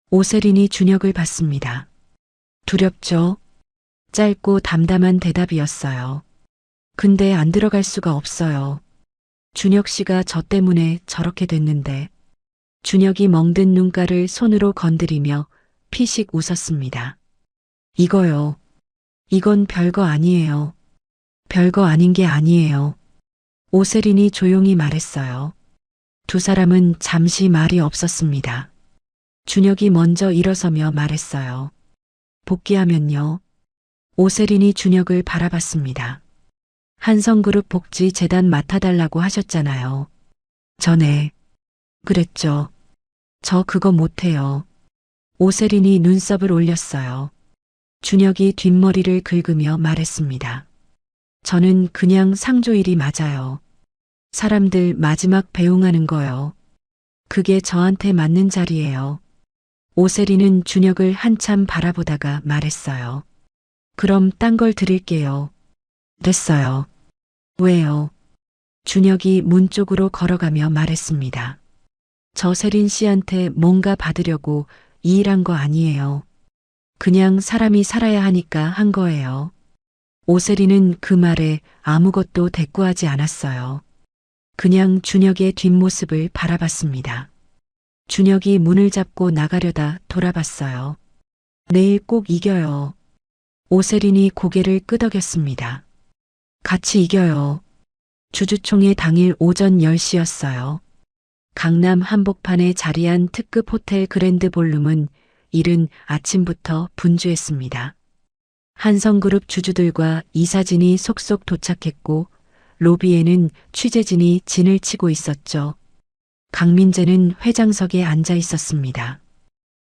[SPEAKER 2] 오세린이 준혁을 봤습니다. 두렵죠? 짧고 담담한 대답이었어요. 근데 안 들어갈 수가 없어요. 준혁 씨가 저 때문에 저렇게 됐는데. 준혁이 멍든 눈가를 손으로 건드리며 피식 웃었습니다. 이거요. 이건 별거 아니에요. 별거 아닌 게 아니에요. 오세린이 조용히 말했어요. 두 사람은 잠시 말이 없었습니다. 준혁이 먼저 일어서며 말했어요. 복귀하면요. 오세린이 준혁을 바라봤습니다. 한성그룹 복지재단 맡아달라고 하셨잖아요. 전에. 그랬죠. 저 그거 못해요. 오세린이 눈썹을 올렸어요. 준혁이 뒷머리를 긁으며 말했습니다. 저는 그냥 상조일이 맞아요. 사람들 마지막 배웅하는 거요. 그게 저한테 맞는 자리예요. 오세린은 준혁을 한참 바라보다가 말했어요. 그럼 딴 걸 드릴게요. 됐어요. 왜요? 준혁이 문 쪽으로 걸어가며 말했습니다. 저 세린 씨한테 뭔가 받으려고 이 일한 거 아니에요. 그냥 사람이 살아야 하니까 한 거예요. 오세린은 그 말에 아무것도 대꾸하지 않았어요. 그냥 준혁의 뒷모습을 바라봤습니다. 준혁이 문을 잡고 나가려다 돌아봤어요. 내일 꼭 이겨요. 오세린이 고개를 끄덕였습니다. 같이 이겨요. 주주총회 당일 오전 10시였어요. 강남 한복판에 자리한 특급 호텔 그랜드 볼룸은 이른 아침부터 분주했습니다. 한성그룹 주주들과 이사진이 속속 도착했고 로비에는 취재진이 진을 치고 있었죠. 강민재는 회장석에 앉아 있었습니다.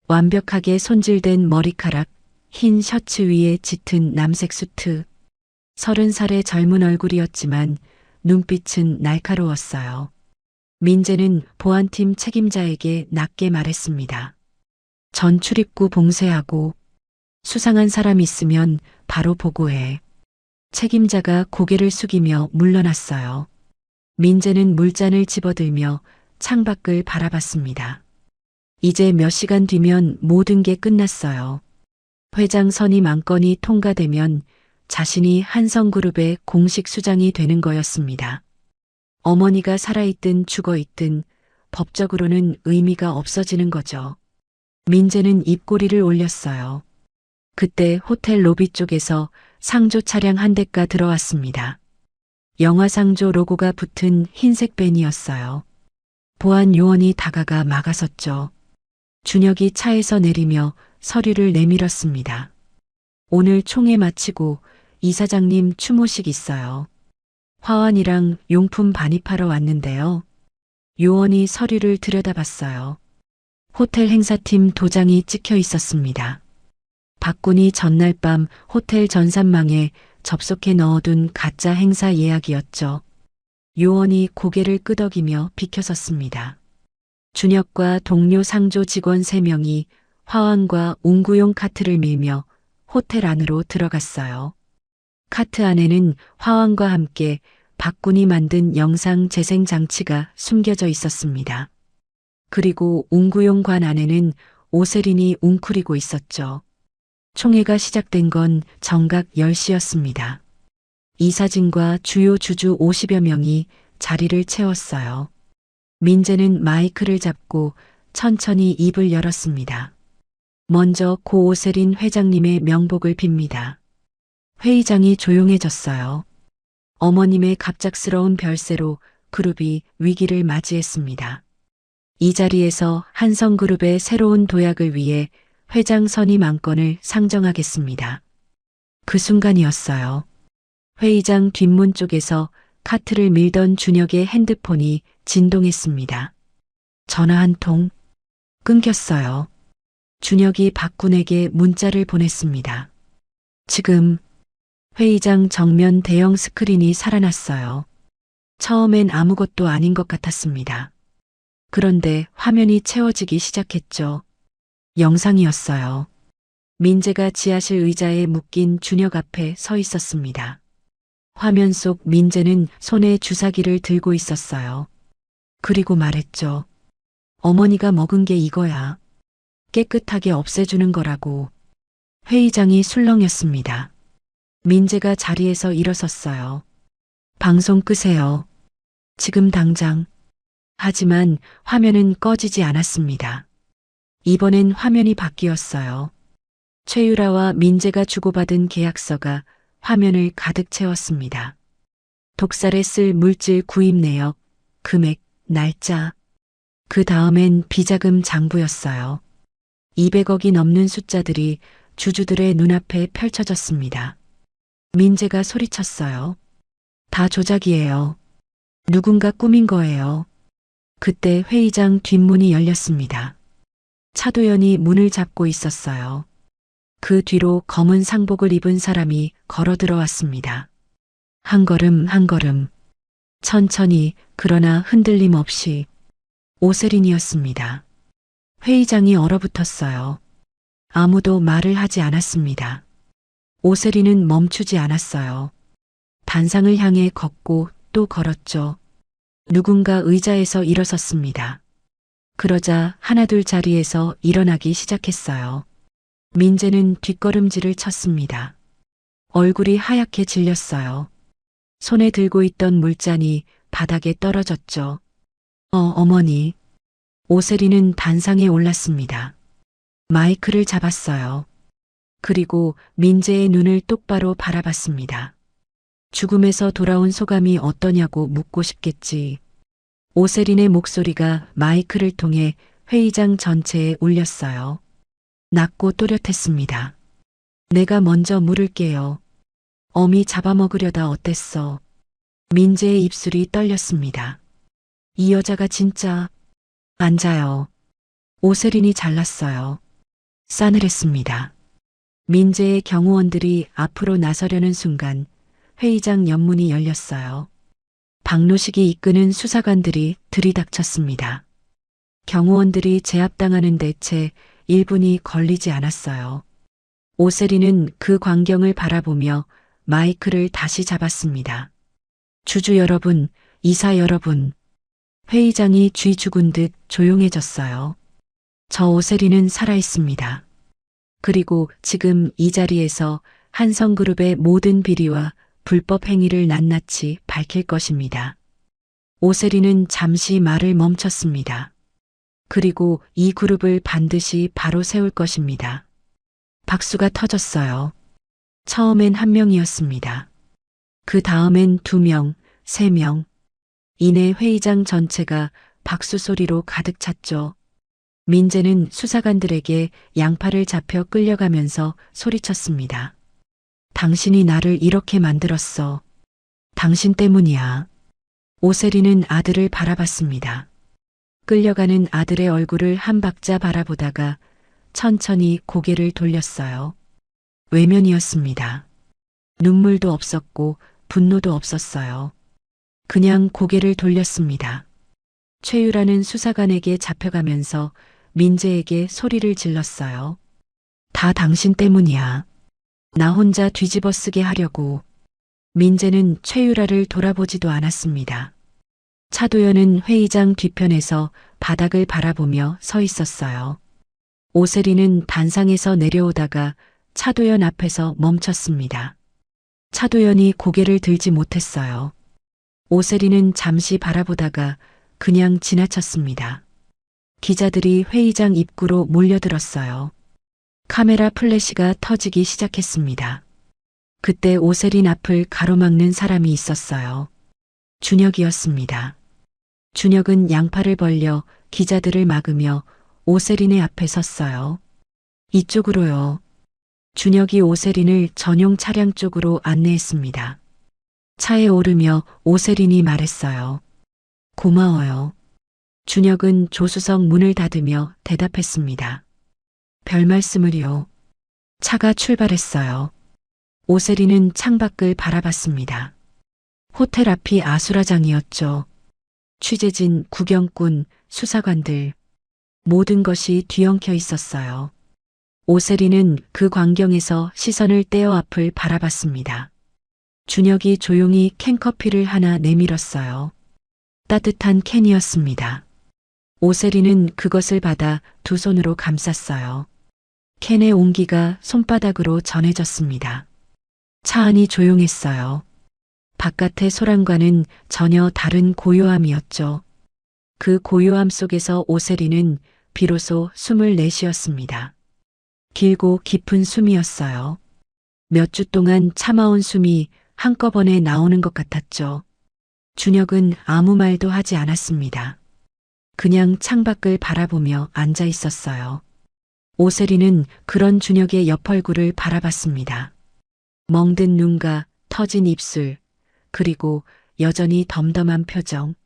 [SPEAKER 2] 완벽하게 손질된 머리카락, 흰 셔츠 위에 짙은 남색 수트. 30살의 젊은 얼굴이었지만 눈빛은 날카로웠어요. 민재는 보안팀 책임자에게 낮게 말했습니다. 전 출입구 봉쇄하고 수상한 사람 있으면 바로 보고해. 책임자가 고개를 숙이며 물러났어요. 민재는 물잔을 집어들며 창밖을 바라봤습니다. 이제 몇 시간 뒤면 모든 게 끝났어요. 회장 선임 안건이 통과되면 자신이 한성그룹의 공식 수장이 되는 거였습니다. 어머니가 살아있든 죽어있든 법적으로는 의미가 없어지는 거죠. 민재는 입꼬리를 올렸어요. 그때 호텔 로비 쪽에서 상조 차량 한 대가 들어왔습니다. 영화상조 로고가 붙은 흰색 밴이었어요. 보안 요원이 다가가 막아섰죠. 준혁이 차에서 내리며 서류를 내밀었습니다. 오늘 총회 마치고 이사장님 추모식 있어요. 화환이랑 용품 반입하러 왔는데요. 요원이 서류를 들여다봤어요. 호텔 행사팀 도장이 찍혀 있었습니다. 박군이 전날 밤 호텔 전산망에 접속해 넣어둔 가짜 행사 예약이었죠. 요원이 고개를 끄덕이며 비켜섰습니다. 준혁과 동료 상조 직원 3명이 화환과 웅구용 카트를 밀며 호텔 안으로 들어갔어요. 카트 안에는 화환과 함께 박군이 만든 영상 재생 장치가 숨겨져 있었습니다. 그리고 웅구용 관 안에는 오세린이 웅크리고 있었죠. 총회가 시작된 건 정각 10시였습니다. 이사진과 주요 주주 50여 명이 자리를 채웠어요. 민재는 마이크를 잡고 천천히 입을 열었습니다. 먼저 고 오세린 회장님의 명복을 빕니다. 회의장이 조용해졌어요. 어머님의 갑작스러운 별세로 그룹이 위기를 맞이했습니다. 이 자리에서 한성그룹의 새로운 도약을 위해 회장 선임 안건을 상정하겠습니다. 그 순간이었어요. 회의장 뒷문 쪽에서 카트를 밀던 준혁의 핸드폰이 진동했습니다. 전화 한 통 끊겼어요. 준혁이 박군에게 문자를 보냈습니다. 지금 회의장 정면 대형 스크린이 살아났어요. 처음엔 아무것도 아닌 것 같았습니다. 그런데 화면이 채워지기 시작했죠. 영상이었어요. 민재가 지하실 의자에 묶인 준혁 앞에 서 있었습니다. 화면 속 민재는 손에 주사기를 들고 있었어요. 그리고 말했죠. 어머니가 먹은 게 이거야. 깨끗하게 없애주는 거라고. 회의장이 술렁였습니다. 민재가 자리에서 일어섰어요. 방송 끄세요. 지금 당장. 하지만 화면은 꺼지지 않았습니다. 이번엔 화면이 바뀌었어요. 최유라와 민재가 주고받은 계약서가 화면을 가득 채웠습니다. 독살에 쓸 물질 구입 내역, 금액, 날짜. 그 다음엔 비자금 장부였어요. 200억이 넘는 숫자들이 주주들의 눈앞에 펼쳐졌습니다. 민재가 소리쳤어요. 다 조작이에요. 누군가 꾸민 거예요. 그때 회의장 뒷문이 열렸습니다. 차도연이 문을 잡고 있었어요. 그 뒤로 검은 상복을 입은 사람이 걸어 들어왔습니다. 한 걸음 한 걸음. 천천히 그러나 흔들림 없이. 오세린이었습니다. 회의장이 얼어붙었어요. 아무도 말을 하지 않았습니다. 오세린은 멈추지 않았어요. 단상을 향해 걷고 또 걸었죠. 누군가 의자에서 일어섰습니다. 그러자 하나둘 자리에서 일어나기 시작했어요. 민재는 뒷걸음질을 쳤습니다. 얼굴이 하얗게 질렸어요. 손에 들고 있던 물잔이 바닥에 떨어졌죠. 어머니. 오세린은 단상에 올랐습니다. 마이크를 잡았어요. 그리고 민재의 눈을 똑바로 바라봤습니다. 죽음에서 돌아온 소감이 어떠냐고 묻고 싶겠지. 오세린의 목소리가 마이크를 통해 회의장 전체에 울렸어요. 낮고 또렷했습니다. 내가 먼저 물을게요. 어미 잡아먹으려다 어땠어? 민재의 입술이 떨렸습니다. 이 여자가 진짜... 앉아요. 오세린이 잘났어요. 싸늘했습니다. 민재의 경호원들이 앞으로 나서려는 순간 회의장 옆문이 열렸어요. 박노식이 이끄는 수사관들이 들이닥쳤습니다. 경호원들이 제압당하는데 채 1분이 걸리지 않았어요. 오세리는 그 광경을 바라보며 마이크를 다시 잡았습니다. 주주 여러분, 이사 여러분. 회의장이 쥐 죽은 듯 조용해졌어요. 저 오세리는 살아있습니다. 그리고 지금 이 자리에서 한성그룹의 모든 비리와 불법 행위를 낱낱이 밝힐 것입니다. 오세리는 잠시 말을 멈췄습니다. 그리고 이 그룹을 반드시 바로 세울 것입니다. 박수가 터졌어요. 처음엔 1명이었습니다. 그 다음엔 2명, 3명. 이내 회의장 전체가 박수 소리로 가득 찼죠. 민재는 수사관들에게 양팔을 잡혀 끌려가면서 소리쳤습니다. 당신이 나를 이렇게 만들었어. 당신 때문이야. 오세리는 아들을 바라봤습니다. 끌려가는 아들의 얼굴을 한 박자 바라보다가 천천히 고개를 돌렸어요. 외면이었습니다. 눈물도 없었고 분노도 없었어요. 그냥 고개를 돌렸습니다. 최유라는 수사관에게 잡혀가면서 민재에게 소리를 질렀어요. 다 당신 때문이야. 나 혼자 뒤집어 쓰게 하려고. 민재는 최유라를 돌아보지도 않았습니다. 차도연은 회의장 뒤편에서 바닥을 바라보며 서 있었어요. 오세리는 단상에서 내려오다가 차도연 앞에서 멈췄습니다. 차도연이 고개를 들지 못했어요. 오세리는 잠시 바라보다가 그냥 지나쳤습니다. 기자들이 회의장 입구로 몰려들었어요. 카메라 플래시가 터지기 시작했습니다. 그때 오세린 앞을 가로막는 사람이 있었어요. 준혁이었습니다. 준혁은 양팔을 벌려 기자들을 막으며 오세린의 앞에 섰어요. 이쪽으로요. 준혁이 오세린을 전용 차량 쪽으로 안내했습니다. 차에 오르며 오세린이 말했어요. 고마워요. 준혁은 조수석 문을 닫으며 대답했습니다. 별 말씀을요. 차가 출발했어요. 오세리는 창밖을 바라봤습니다. 호텔 앞이 아수라장이었죠. 취재진, 구경꾼, 수사관들. 모든 것이 뒤엉켜 있었어요. 오세리는 그 광경에서 시선을 떼어 앞을 바라봤습니다. 준혁이 조용히 캔커피를 하나 내밀었어요. 따뜻한 캔이었습니다. 오세리는 그것을 받아 2손으로 감쌌어요. 캔의 온기가 손바닥으로 전해졌습니다. 차 안이 조용했어요. 바깥의 소란과는 전혀 다른 고요함이었죠. 그 고요함 속에서 오세리는 비로소 숨을 내쉬었습니다. 길고 깊은 숨이었어요. 몇 주 동안 참아온 숨이 한꺼번에 나오는 것 같았죠. 준혁은 아무 말도 하지 않았습니다. 그냥 창밖을 바라보며 앉아 있었어요. 오세리는 그런 준혁의 옆얼굴을 바라봤습니다. 멍든 눈과 터진 입술, 그리고 여전히 덤덤한 표정.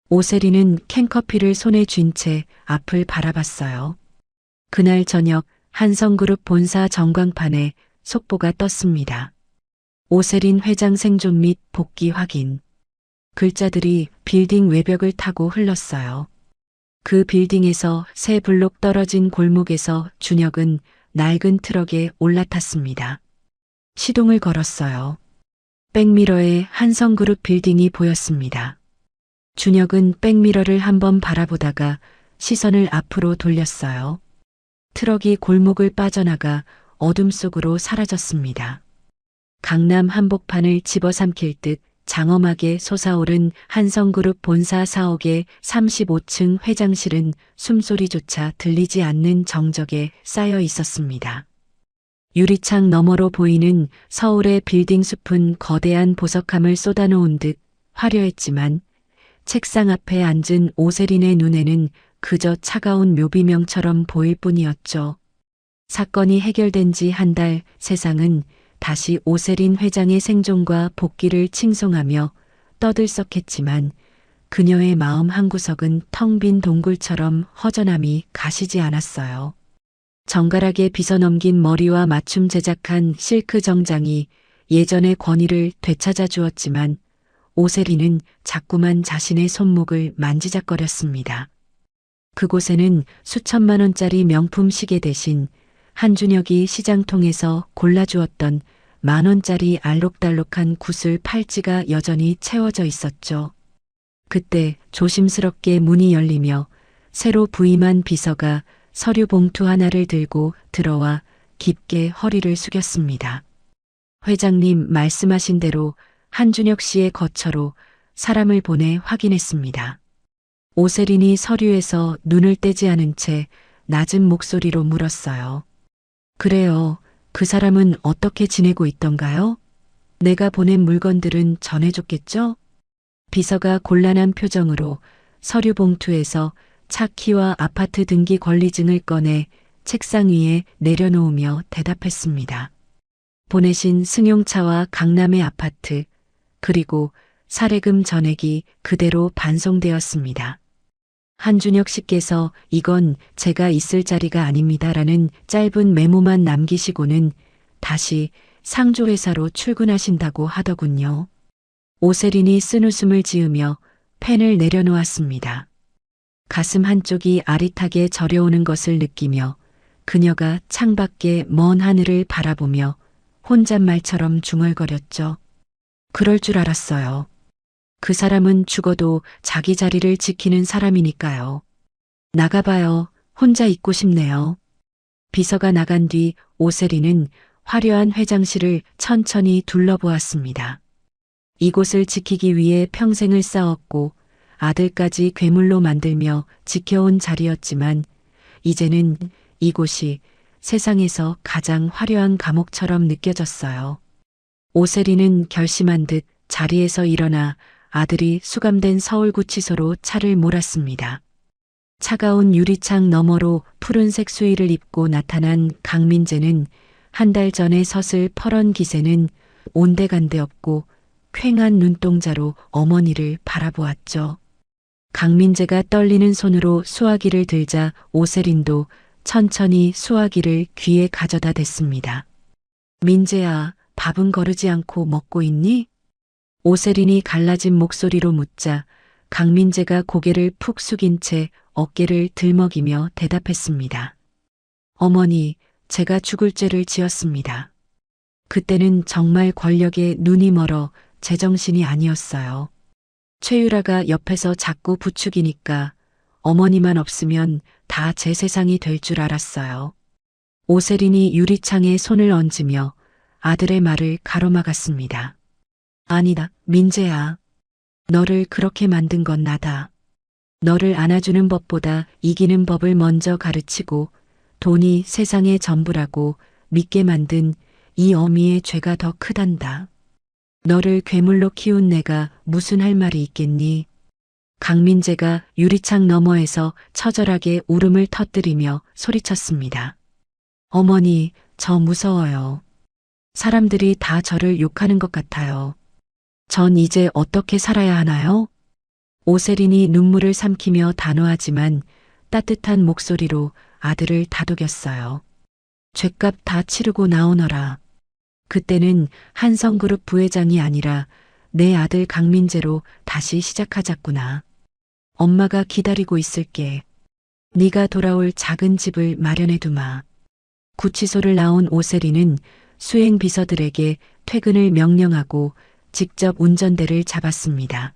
[SPEAKER 2] 오세리는 캔커피를 손에 쥔 채 앞을 바라봤어요. 그날 저녁 한성그룹 본사 전광판에 속보가 떴습니다. 오세린 회장 생존 및 복귀 확인. 글자들이 빌딩 외벽을 타고 흘렀어요. 그 빌딩에서 세 블록 떨어진 골목에서 준혁은 낡은 트럭에 올라탔습니다. 시동을 걸었어요. 백미러에 한성그룹 빌딩이 보였습니다. 준혁은 백미러를 한번 바라보다가 시선을 앞으로 돌렸어요. 트럭이 골목을 빠져나가 어둠 속으로 사라졌습니다. 강남 한복판을 집어삼킬 듯 장엄하게 솟아오른 한성그룹 본사 사옥의 35층 회장실은 숨소리조차 들리지 않는 정적에 쌓여 있었습니다. 유리창 너머로 보이는 서울의 빌딩 숲은 거대한 보석함을 쏟아놓은 듯 화려했지만 책상 앞에 앉은 오세린의 눈에는 그저 차가운 묘비명처럼 보일 뿐이었죠. 사건이 해결된 지 한 달, 세상은 다시 오세린 회장의 생존과 복귀를 칭송하며 떠들썩했지만 그녀의 마음 한구석은 텅 빈 동굴처럼 허전함이 가시지 않았어요. 정갈하게 빗어넘긴 머리와 맞춤 제작한 실크 정장이 예전의 권위를 되찾아 주었지만 오세리는 자꾸만 자신의 손목을 만지작거렸습니다. 그곳에는 수천만 원짜리 명품 시계 대신 한준혁이 시장통에서 골라주었던 10,000원짜리 알록달록한 구슬 팔찌가 여전히 채워져 있었죠. 그때 조심스럽게 문이 열리며 새로 부임한 비서가 서류 봉투 하나를 들고 들어와 깊게 허리를 숙였습니다. 회장님 말씀하신 대로 한준혁 씨의 거처로 사람을 보내 확인했습니다. 오세린이 서류에서 눈을 떼지 않은 채 낮은 목소리로 물었어요. 그래요. 그 사람은 어떻게 지내고 있던가요? 내가 보낸 물건들은 전해줬겠죠? 비서가 곤란한 표정으로 서류 봉투에서 차 키와 아파트 등기 권리증을 꺼내 책상 위에 내려놓으며 대답했습니다. 보내신 승용차와 강남의 아파트, 그리고 사례금 전액이 그대로 반송되었습니다. 한준혁 씨께서 이건 제가 있을 자리가 아닙니다라는 짧은 메모만 남기시고는 다시 상조회사로 출근하신다고 하더군요. 오세린이 쓴웃음을 지으며 펜을 내려놓았습니다. 가슴 한쪽이 아릿하게 저려오는 것을 느끼며 그녀가 창밖에 먼 하늘을 바라보며 혼잣말처럼 중얼거렸죠. 그럴 줄 알았어요. 그 사람은 죽어도 자기 자리를 지키는 사람이니까요. 나가봐요. 혼자 있고 싶네요. 비서가 나간 뒤 오세리는 화려한 회장실을 천천히 둘러보았습니다. 이곳을 지키기 위해 평생을 싸웠고 아들까지 괴물로 만들며 지켜온 자리였지만 이제는 이곳이 세상에서 가장 화려한 감옥처럼 느껴졌어요. 오세리는 결심한 듯 자리에서 일어나 아들이 수감된 서울구치소로 차를 몰았습니다. 차가운 유리창 너머로 푸른색 수의를 입고 나타난 강민재는 한 달 전에 섰을 퍼런 기세는 온데간데 없고 퀭한 눈동자로 어머니를 바라보았죠. 강민재가 떨리는 손으로 수화기를 들자 오세린도 천천히 수화기를 귀에 가져다 댔습니다. 민재야, 밥은 거르지 않고 먹고 있니? 오세린이 갈라진 목소리로 묻자 강민재가 고개를 푹 숙인 채 어깨를 들먹이며 대답했습니다. 어머니, 제가 죽을 죄를 지었습니다. 그때는 정말 권력에 눈이 멀어 제정신이 아니었어요. 최유라가 옆에서 자꾸 부추기니까 어머니만 없으면 다 제 세상이 될 줄 알았어요. 오세린이 유리창에 손을 얹으며 아들의 말을 가로막았습니다. 아니다, 민재야. 너를 그렇게 만든 건 나다. 너를 안아주는 법보다 이기는 법을 먼저 가르치고 돈이 세상의 전부라고 믿게 만든 이 어미의 죄가 더 크단다. 너를 괴물로 키운 내가 무슨 할 말이 있겠니? 강민재가 유리창 너머에서 처절하게 울음을 터뜨리며 소리쳤습니다. 어머니, 저 무서워요. 사람들이 다 저를 욕하는 것 같아요. 전 이제 어떻게 살아야 하나요? 오세린이 눈물을 삼키며 단호하지만 따뜻한 목소리로 아들을 다독였어요. 죗값 다 치르고 나오너라. 그때는 한성그룹 부회장이 아니라 내 아들 강민재로 다시 시작하자꾸나. 엄마가 기다리고 있을게. 네가 돌아올 작은 집을 마련해 두마. 구치소를 나온 오세리는 수행 비서들에게 퇴근을 명령하고 직접 운전대를 잡았습니다.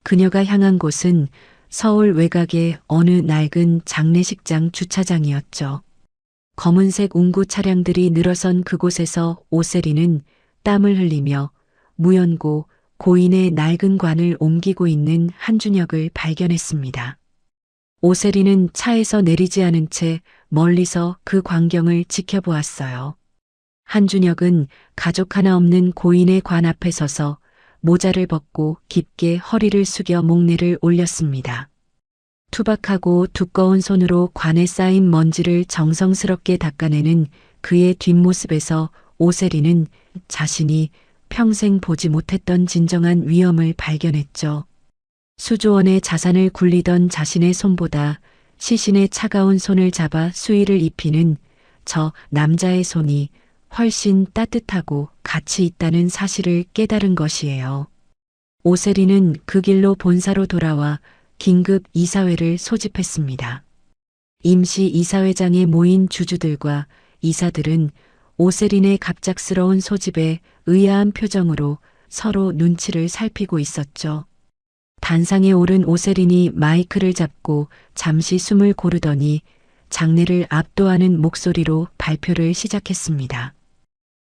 [SPEAKER 2] 그녀가 향한 곳은 서울 외곽의 어느 낡은 장례식장 주차장이었죠. 검은색 운구 차량들이 늘어선 그곳에서 오세리는 땀을 흘리며 무연고 고인의 낡은 관을 옮기고 있는 한준혁을 발견했습니다. 오세리는 차에서 내리지 않은 채 멀리서 그 광경을 지켜보았어요. 한준혁은 가족 하나 없는 고인의 관 앞에 서서 모자를 벗고 깊게 허리를 숙여 목례를 올렸습니다. 투박하고 두꺼운 손으로 관에 쌓인 먼지를 정성스럽게 닦아내는 그의 뒷모습에서 오세리는 자신이 평생 보지 못했던 진정한 위험을 발견했죠. 수조원의 자산을 굴리던 자신의 손보다 시신의 차가운 손을 잡아 수의를 입히는 저 남자의 손이 훨씬 따뜻하고 가치 있다는 사실을 깨달은 것이에요. 오세리는 그 길로 본사로 돌아와 긴급 이사회를 소집했습니다. 임시 이사회장에 모인 주주들과 이사들은 오세린의 갑작스러운 소집에 의아한 표정으로 서로 눈치를 살피고 있었죠. 단상에 오른 오세린이 마이크를 잡고 잠시 숨을 고르더니 장내를 압도하는 목소리로 발표를 시작했습니다.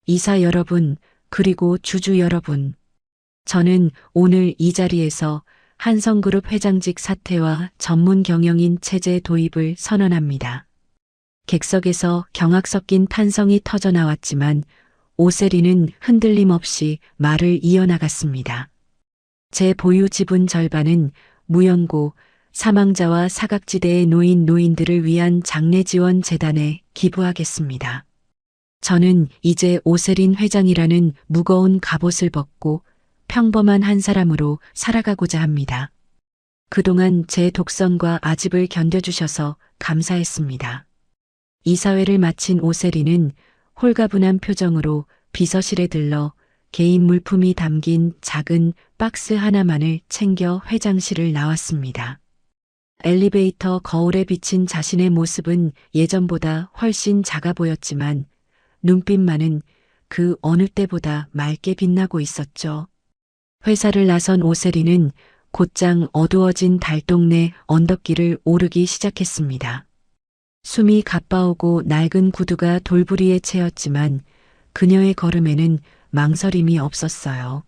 [SPEAKER 2] 이사 여러분, 그리고 주주 여러분. 저는 오늘 이 자리에서 한성그룹 회장직 사퇴와 전문 경영인 체제 도입을 선언합니다. 객석에서 경악 섞인 탄성이 터져 나왔지만 오세리는 흔들림 없이 말을 이어나갔습니다. 제 보유 지분 절반은 무연고 사망자와 사각지대에 놓인 노인들을 위한 장례 지원 재단에 기부하겠습니다. 저는 이제 오세린 회장이라는 무거운 갑옷을 벗고 평범한 한 사람으로 살아가고자 합니다. 그동안 제 독선과 아집을 견뎌주셔서 감사했습니다. 이사회를 마친 오세리는 홀가분한 표정으로 비서실에 들러 개인 물품이 담긴 작은 박스 하나만을 챙겨 회장실을 나왔습니다. 엘리베이터 거울에 비친 자신의 모습은 예전보다 훨씬 작아 보였지만 눈빛만은 그 어느 때보다 맑게 빛나고 있었죠. 회사를 나선 오세리는 곧장 어두워진 달동네 언덕길을 오르기 시작했습니다. 숨이 가빠오고 낡은 구두가 돌부리에 채였지만 그녀의 걸음에는 망설임이 없었어요.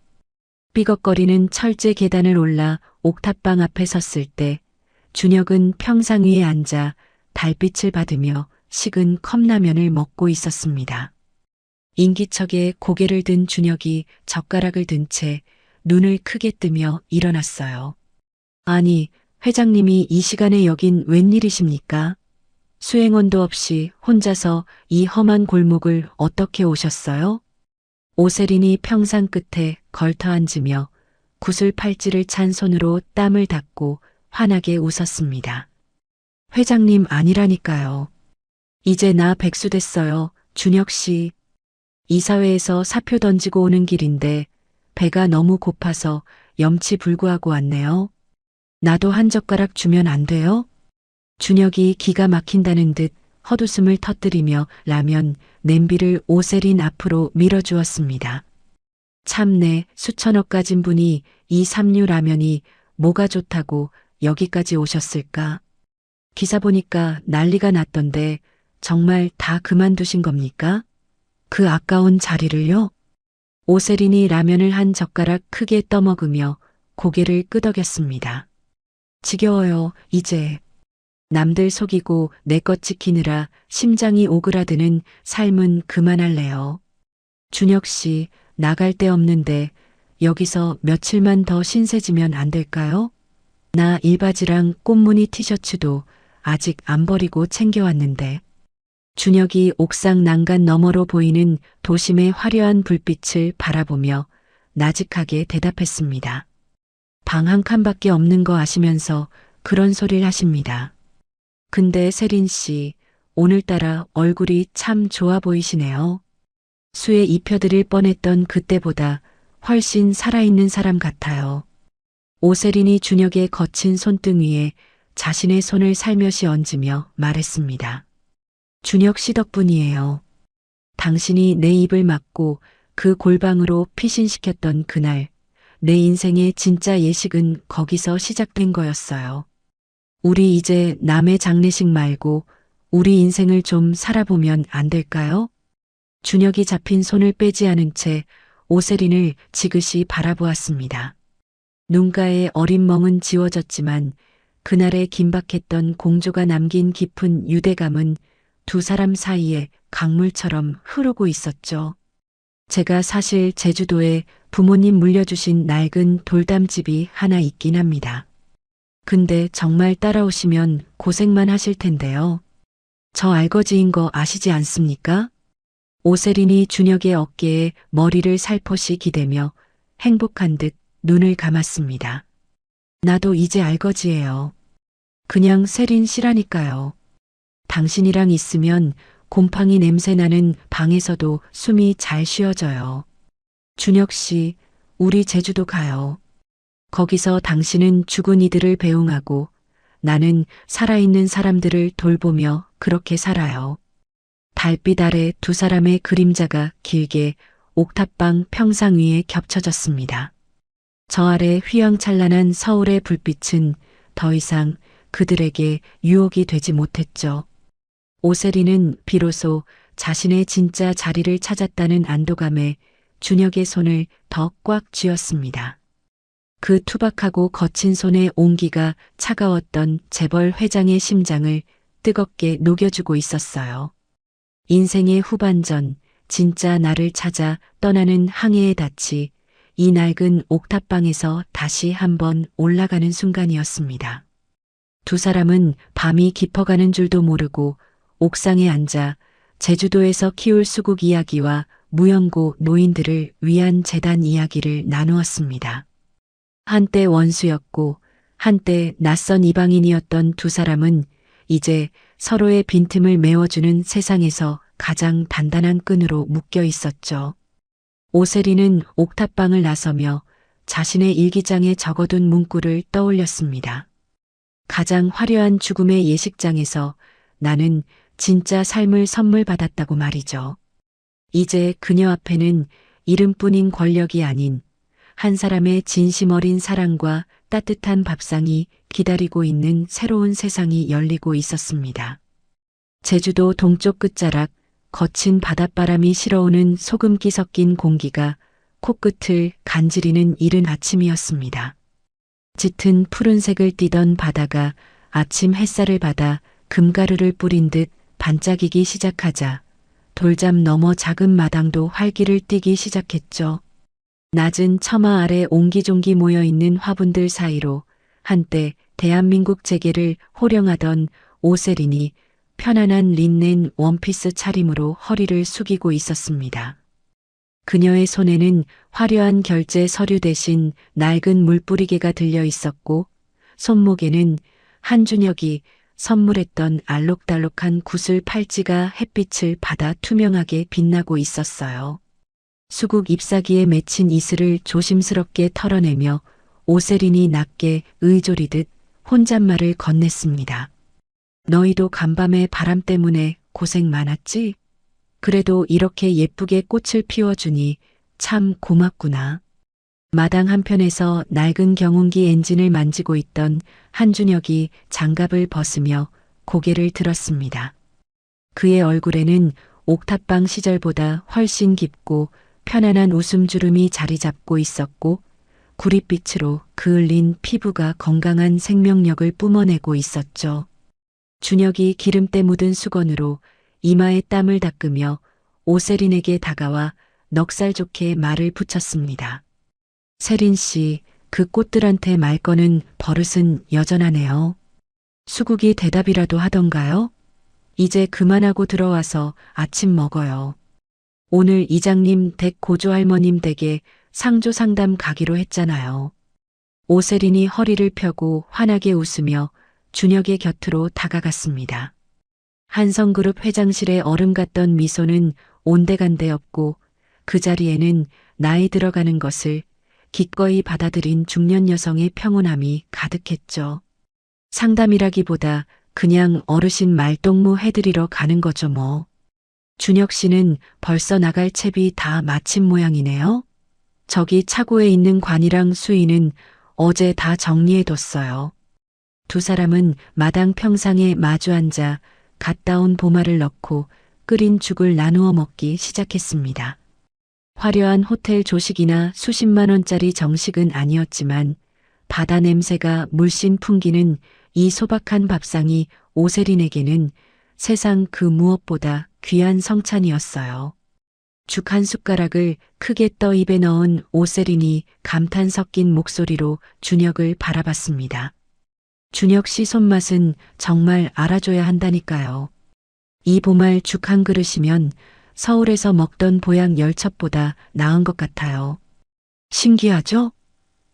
[SPEAKER 2] 삐걱거리는 철제 계단을 올라 옥탑방 앞에 섰을 때 준혁은 평상 위에 앉아 달빛을 받으며 식은 컵라면을 먹고 있었습니다. 인기척에 고개를 든 준혁이 젓가락을 든 채 눈을 크게 뜨며 일어났어요. 아니, 회장님이 이 시간에 여긴 웬일이십니까? 수행원도 없이 혼자서 이 험한 골목을 어떻게 오셨어요? 오세린이 평상 끝에 걸터 앉으며 구슬 팔찌를 찬 손으로 땀을 닦고 환하게 웃었습니다. 회장님 아니라니까요. 이제 나 백수 됐어요, 준혁 씨. 이사회에서 사표 던지고 오는 길인데 배가 너무 고파서 염치불구하고 왔네요. 나도 한 젓가락 주면 안 돼요? 준혁이 기가 막힌다는 듯 헛웃음을 터뜨리며 라면 냄비를 오세린 앞으로 밀어주었습니다. 참내 수천억 가진 분이 이 삼류 라면이 뭐가 좋다고 여기까지 오셨을까? 기사 보니까 난리가 났던데 정말 다 그만두신 겁니까? 그 아까운 자리를요? 오세린이 라면을 한 젓가락 크게 떠먹으며 고개를 끄덕였습니다. 지겨워요, 이제. 남들 속이고 내 것 지키느라 심장이 오그라드는 삶은 그만할래요. 준혁 씨, 나갈 데 없는데 여기서 며칠만 더 신세지면 안 될까요? 나 일바지랑 꽃무늬 티셔츠도 아직 안 버리고 챙겨왔는데. 준혁이 옥상 난간 너머로 보이는 도심의 화려한 불빛을 바라보며 나직하게 대답했습니다. 방 한 칸밖에 없는 거 아시면서 그런 소리를 하십니다. 근데 세린 씨, 오늘따라 얼굴이 참 좋아 보이시네요. 수에 입혀드릴 뻔했던 그때보다 훨씬 살아있는 사람 같아요. 오세린이 준혁의 거친 손등 위에 자신의 손을 살며시 얹으며 말했습니다. 준혁 씨 덕분이에요. 당신이 내 입을 막고 그 골방으로 피신시켰던 그날, 내 인생의 진짜 예식은 거기서 시작된 거였어요. 우리 이제 남의 장례식 말고 우리 인생을 좀 살아보면 안 될까요? 준혁이 잡힌 손을 빼지 않은 채 오세린을 지그시 바라보았습니다. 눈가의 어린 멍은 지워졌지만 그날의 긴박했던 공조가 남긴 깊은 유대감은 두 사람 사이에 강물처럼 흐르고 있었죠. 제가 사실 제주도에 부모님 물려주신 낡은 돌담집이 하나 있긴 합니다. 근데 정말 따라오시면 고생만 하실 텐데요. 저 알거지인 거 아시지 않습니까? 오세린이 준혁의 어깨에 머리를 살포시 기대며 행복한 듯 눈을 감았습니다. 나도 이제 알거지예요. 그냥 세린 씨라니까요. 당신이랑 있으면 곰팡이 냄새 나는 방에서도 숨이 잘 쉬어져요. 준혁 씨, 우리 제주도 가요. 거기서 당신은 죽은 이들을 배웅하고 나는 살아있는 사람들을 돌보며 그렇게 살아요. 달빛 아래 두 사람의 그림자가 길게 옥탑방 평상 위에 겹쳐졌습니다. 저 아래 휘황찬란한 서울의 불빛은 더 이상 그들에게 유혹이 되지 못했죠. 오세리는 비로소 자신의 진짜 자리를 찾았다는 안도감에 준혁의 손을 더 꽉 쥐었습니다. 그 투박하고 거친 손의 온기가 차가웠던 재벌 회장의 심장을 뜨겁게 녹여주고 있었어요. 인생의 후반전, 진짜 나를 찾아 떠나는 항해의 닻이 이 낡은 옥탑방에서 다시 한번 올라가는 순간이었습니다. 두 사람은 밤이 깊어가는 줄도 모르고 옥상에 앉아 제주도에서 키울 수국 이야기와 무연고 노인들을 위한 재단 이야기를 나누었습니다. 한때 원수였고 한때 낯선 이방인이었던 두 사람은 이제 서로의 빈틈을 메워주는 세상에서 가장 단단한 끈으로 묶여 있었죠. 오세리는 옥탑방을 나서며 자신의 일기장에 적어둔 문구를 떠올렸습니다. 가장 화려한 죽음의 예식장에서 나는 진짜 삶을 선물 받았다고 말이죠. 이제 그녀 앞에는 이름뿐인 권력이 아닌 한 사람의 진심 어린 사랑과 따뜻한 밥상이 기다리고 있는 새로운 세상이 열리고 있었습니다. 제주도 동쪽 끝자락 거친 바닷바람이 실어오는 소금기 섞인 공기가 코끝을 간지리는 이른 아침이었습니다. 짙은 푸른색을 띠던 바다가 아침 햇살을 받아 금가루를 뿌린 듯 반짝이기 시작하자 돌잠 너머 작은 마당도 활기를 띠기 시작했죠. 낮은 처마 아래 옹기종기 모여있는 화분들 사이로 한때 대한민국 재계를 호령하던 오세린이 편안한 린넨 원피스 차림으로 허리를 숙이고 있었습니다. 그녀의 손에는 화려한 결제 서류 대신 낡은 물뿌리개가 들려 있었고 손목에는 한준혁이 선물했던 알록달록한 구슬 팔찌가 햇빛을 받아 투명하게 빛나고 있었어요. 수국 잎사귀에 맺힌 이슬을 조심스럽게 털어내며 오세린이 낮게 의조리듯 혼잣말을 건넸습니다. 너희도 간밤에 바람 때문에 고생 많았지? 그래도 이렇게 예쁘게 꽃을 피워주니 참 고맙구나. 마당 한편에서 낡은 경운기 엔진을 만지고 있던 한준혁이 장갑을 벗으며 고개를 들었습니다. 그의 얼굴에는 옥탑방 시절보다 훨씬 깊고 편안한 웃음주름이 자리 잡고 있었고 구릿빛으로 그을린 피부가 건강한 생명력을 뿜어내고 있었죠. 준혁이 기름때 묻은 수건으로 이마에 땀을 닦으며 오세린에게 다가와 넉살 좋게 말을 붙였습니다. 세린 씨, 그 꽃들한테 말 거는 버릇은 여전하네요. 수국이 대답이라도 하던가요? 이제 그만하고 들어와서 아침 먹어요. 오늘 이장님 댁 고조할머님 댁에 상조 상담 가기로 했잖아요. 오세린이 허리를 펴고 환하게 웃으며 준혁의 곁으로 다가갔습니다. 한성그룹 회장실의 얼음 같던 미소는 온데간데 없고 그 자리에는 나이 들어가는 것을 기꺼이 받아들인 중년 여성의 평온함이 가득했죠. 상담이라기보다 그냥 어르신 말동무 해드리러 가는 거죠 뭐. 준혁 씨는 벌써 나갈 채비 다 마친 모양이네요. 저기 차고에 있는 관이랑 수의는 어제 다 정리해뒀어요. 두 사람은 마당 평상에 마주 앉아 갓 따온 보말을 넣고 끓인 죽을 나누어 먹기 시작했습니다. 화려한 호텔 조식이나 수십만 원짜리 정식은 아니었지만 바다 냄새가 물씬 풍기는 이 소박한 밥상이 오세린에게는 세상 그 무엇보다 귀한 성찬이었어요. 죽 한 숟가락을 크게 떠 입에 넣은 오세린이 감탄 섞인 목소리로 준혁을 바라봤습니다. 준혁 씨 손맛은 정말 알아줘야 한다니까요. 이 보말 죽 한 그릇이면 서울에서 먹던 보양 열첩보다 나은 것 같아요. 신기하죠?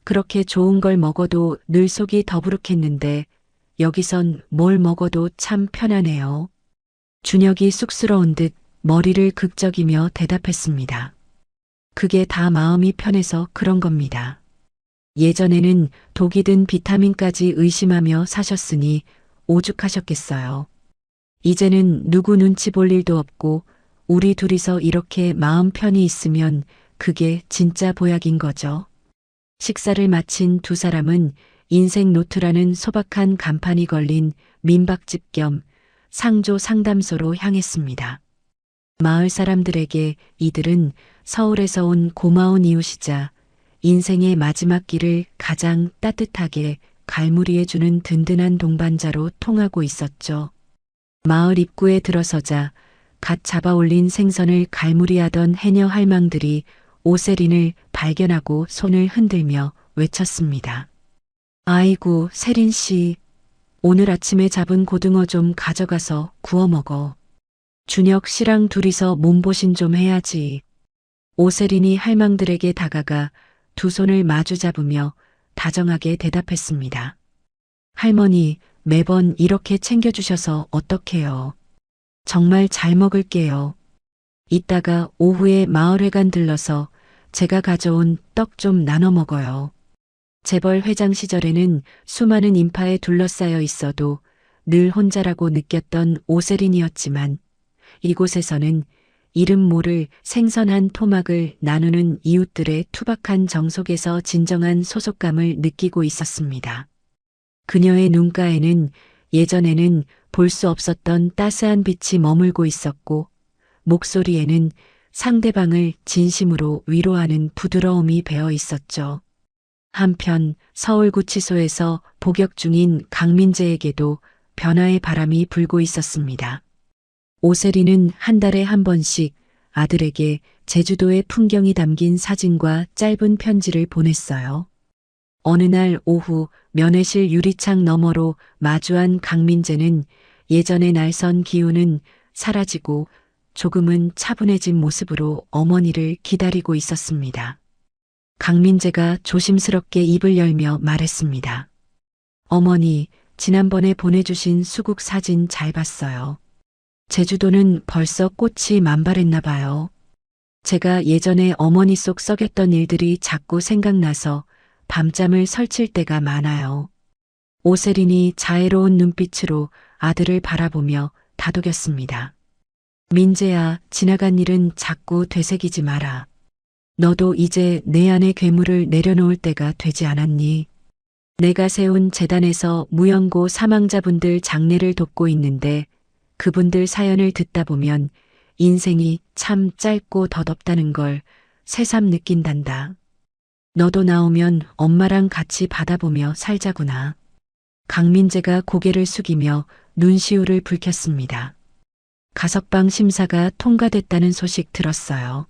[SPEAKER 2] 그렇게 좋은 걸 먹어도 늘 속이 더부룩했는데 여기선 뭘 먹어도 참 편하네요. 준혁이 쑥스러운 듯 머리를 극적이며 대답했습니다. 그게 다 마음이 편해서 그런 겁니다. 예전에는 독이 든 비타민까지 의심하며 사셨으니 오죽하셨겠어요. 이제는 누구 눈치 볼 일도 없고 우리 둘이서 이렇게 마음 편히 있으면 그게 진짜 보약인 거죠. 식사를 마친 두 사람은 인생 노트라는 소박한 간판이 걸린 민박집 겸 상조 상담소로 향했습니다. 마을 사람들에게 이들은 서울에서 온 고마운 이웃이자 인생의 마지막 길을 가장 따뜻하게 갈무리해주는 든든한 동반자로 통하고 있었죠. 마을 입구에 들어서자 갓 잡아올린 생선을 갈무리하던 해녀 할망들이 오세린을 발견하고 손을 흔들며 외쳤습니다. 아이고, 세린 씨. 오늘 아침에 잡은 고등어 좀 가져가서 구워 먹어. 준혁 씨랑 둘이서 몸보신 좀 해야지. 오세린이 할망들에게 다가가 두 손을 마주 잡으며 다정하게 대답했습니다. 할머니, 매번 이렇게 챙겨주셔서 어떡해요. 정말 잘 먹을게요. 이따가 오후에 마을회관 들러서 제가 가져온 떡 좀 나눠 먹어요. 재벌 회장 시절에는 수많은 인파에 둘러싸여 있어도 늘 혼자라고 느꼈던 오세린이었지만 이곳에서는 이름 모를 생선한 토막을 나누는 이웃들의 투박한 정속에서 진정한 소속감을 느끼고 있었습니다. 그녀의 눈가에는 예전에는 볼 수 없었던 따스한 빛이 머물고 있었고 목소리에는 상대방을 진심으로 위로하는 부드러움이 배어 있었죠. 한편 서울구치소에서 복역 중인 강민재에게도 변화의 바람이 불고 있었습니다. 오세린은 한 달에 한 번씩 아들에게 제주도의 풍경이 담긴 사진과 짧은 편지를 보냈어요. 어느 날 오후 면회실 유리창 너머로 마주한 강민재는 예전의 날선 기운은 사라지고 조금은 차분해진 모습으로 어머니를 기다리고 있었습니다. 강민재가 조심스럽게 입을 열며 말했습니다. 어머니, 지난번에 보내주신 수국 사진 잘 봤어요. 제주도는 벌써 꽃이 만발했나 봐요. 제가 예전에 어머니 속 썩였던 일들이 자꾸 생각나서 밤잠을 설칠 때가 많아요. 오세린이 자애로운 눈빛으로 아들을 바라보며 다독였습니다. 민재야, 지나간 일은 자꾸 되새기지 마라. 너도 이제 내 안의 괴물을 내려놓을 때가 되지 않았니? 내가 세운 재단에서 무연고 사망자분들 장례를 돕고 있는데 그분들 사연을 듣다 보면 인생이 참 짧고 덧없다는 걸 새삼 느낀단다. 너도 나오면 엄마랑 같이 받아보며 살자구나. 강민재가 고개를 숙이며 눈시울을 붉혔습니다. 가석방 심사가 통과됐다는 소식 들었어요.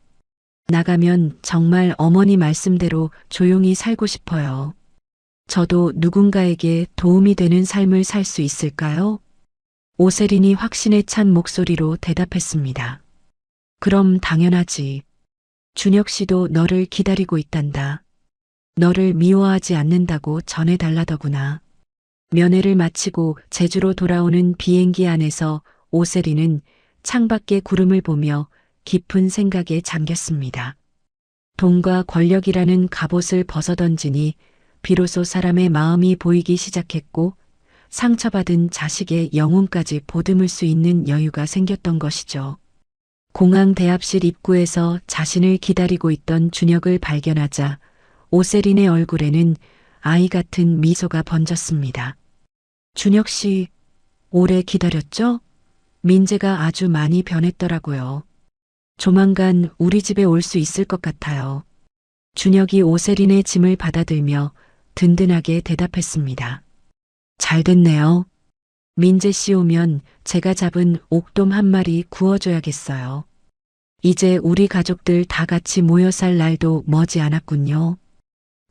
[SPEAKER 2] 나가면 정말 어머니 말씀대로 조용히 살고 싶어요. 저도 누군가에게 도움이 되는 삶을 살 수 있을까요? 오세린이 확신에 찬 목소리로 대답했습니다. 그럼 당연하지. 준혁 씨도 너를 기다리고 있단다. 너를 미워하지 않는다고 전해달라더구나. 면회를 마치고 제주로 돌아오는 비행기 안에서 오세린은 창밖의 구름을 보며 깊은 생각에 잠겼습니다. 돈과 권력이라는 갑옷을 벗어던지니 비로소 사람의 마음이 보이기 시작했고 상처받은 자식의 영혼까지 보듬을 수 있는 여유가 생겼던 것이죠. 공항 대합실 입구에서 자신을 기다리고 있던 준혁을 발견하자 오세린의 얼굴에는 아이 같은 미소가 번졌습니다. 준혁 씨, 오래 기다렸죠? 민재가 아주 많이 변했더라고요. 조만간 우리 집에 올 수 있을 것 같아요. 준혁이 오세린의 짐을 받아들며 든든하게 대답했습니다. 잘 됐네요. 민재 씨 오면 제가 잡은 옥돔 한 마리 구워줘야겠어요. 이제 우리 가족들 다 같이 모여 살 날도 머지 않았군요.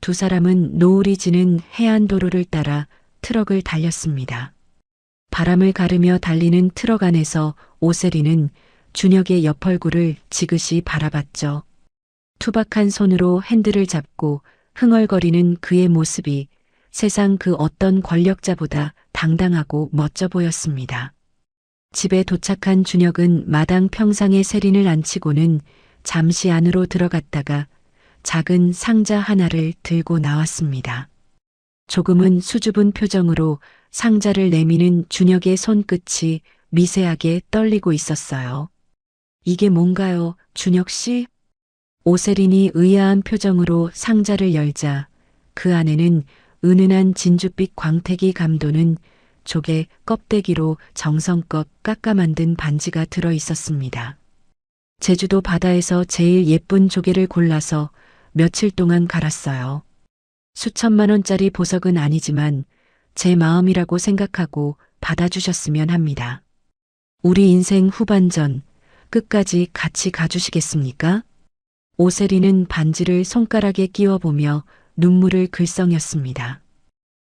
[SPEAKER 2] 두 사람은 노을이 지는 해안도로를 따라 트럭을 달렸습니다. 바람을 가르며 달리는 트럭 안에서 오세린은 준혁의 옆얼굴을 지그시 바라봤죠. 투박한 손으로 핸들을 잡고 흥얼거리는 그의 모습이 세상 그 어떤 권력자보다 당당하고 멋져 보였습니다. 집에 도착한 준혁은 마당 평상에 세린을 앉히고는 잠시 안으로 들어갔다가 작은 상자 하나를 들고 나왔습니다. 조금은 수줍은 표정으로 상자를 내미는 준혁의 손끝이 미세하게 떨리고 있었어요. 이게 뭔가요, 준혁 씨? 오세린이 의아한 표정으로 상자를 열자 그 안에는 은은한 진주빛 광택이 감도는 조개 껍데기로 정성껏 깎아 만든 반지가 들어 있었습니다. 제주도 바다에서 제일 예쁜 조개를 골라서 며칠 동안 갈았어요. 수천만 원짜리 보석은 아니지만 제 마음이라고 생각하고 받아주셨으면 합니다. 우리 인생 후반전 끝까지 같이 가주시겠습니까? 오세리는 반지를 손가락에 끼워보며 눈물을 글썽였습니다.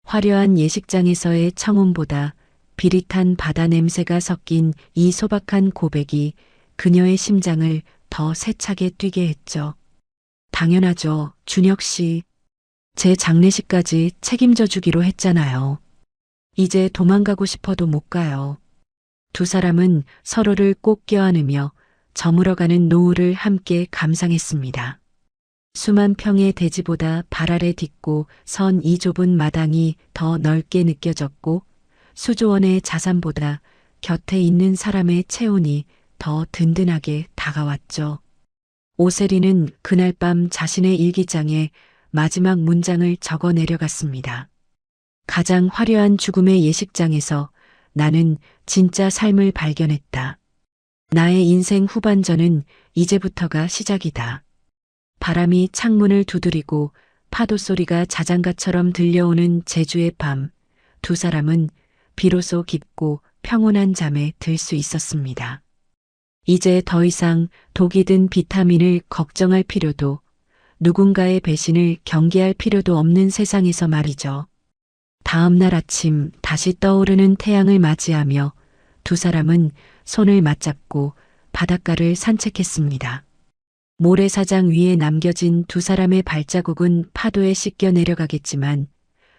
[SPEAKER 2] 화려한 예식장에서의 청혼보다 비릿한 바다 냄새가 섞인 이 소박한 고백이 그녀의 심장을 더 세차게 뛰게 했죠. 당연하죠, 준혁 씨. 제 장례식까지 책임져 주기로 했잖아요. 이제 도망가고 싶어도 못 가요. 두 사람은 서로를 꼭 껴안으며 저물어가는 노을을 함께 감상했습니다. 수만 평의 대지보다 발 아래 딛고 선 이 좁은 마당이 더 넓게 느껴졌고 수조원의 자산보다 곁에 있는 사람의 체온이 더 든든하게 다가왔죠. 오세리는 그날 밤 자신의 일기장에 마지막 문장을 적어 내려갔습니다. 가장 화려한 죽음의 예식장에서 나는 진짜 삶을 발견했다. 나의 인생 후반전은 이제부터가 시작이다. 바람이 창문을 두드리고 파도 소리가 자장가처럼 들려오는 제주의 밤, 두 사람은 비로소 깊고 평온한 잠에 들 수 있었습니다. 이제 더 이상 독이 든 비타민을 걱정할 필요도 누군가의 배신을 경계할 필요도 없는 세상에서 말이죠. 다음 날 아침 다시 떠오르는 태양을 맞이하며 두 사람은 손을 맞잡고 바닷가를 산책했습니다. 모래사장 위에 남겨진 두 사람의 발자국은 파도에 씻겨 내려가겠지만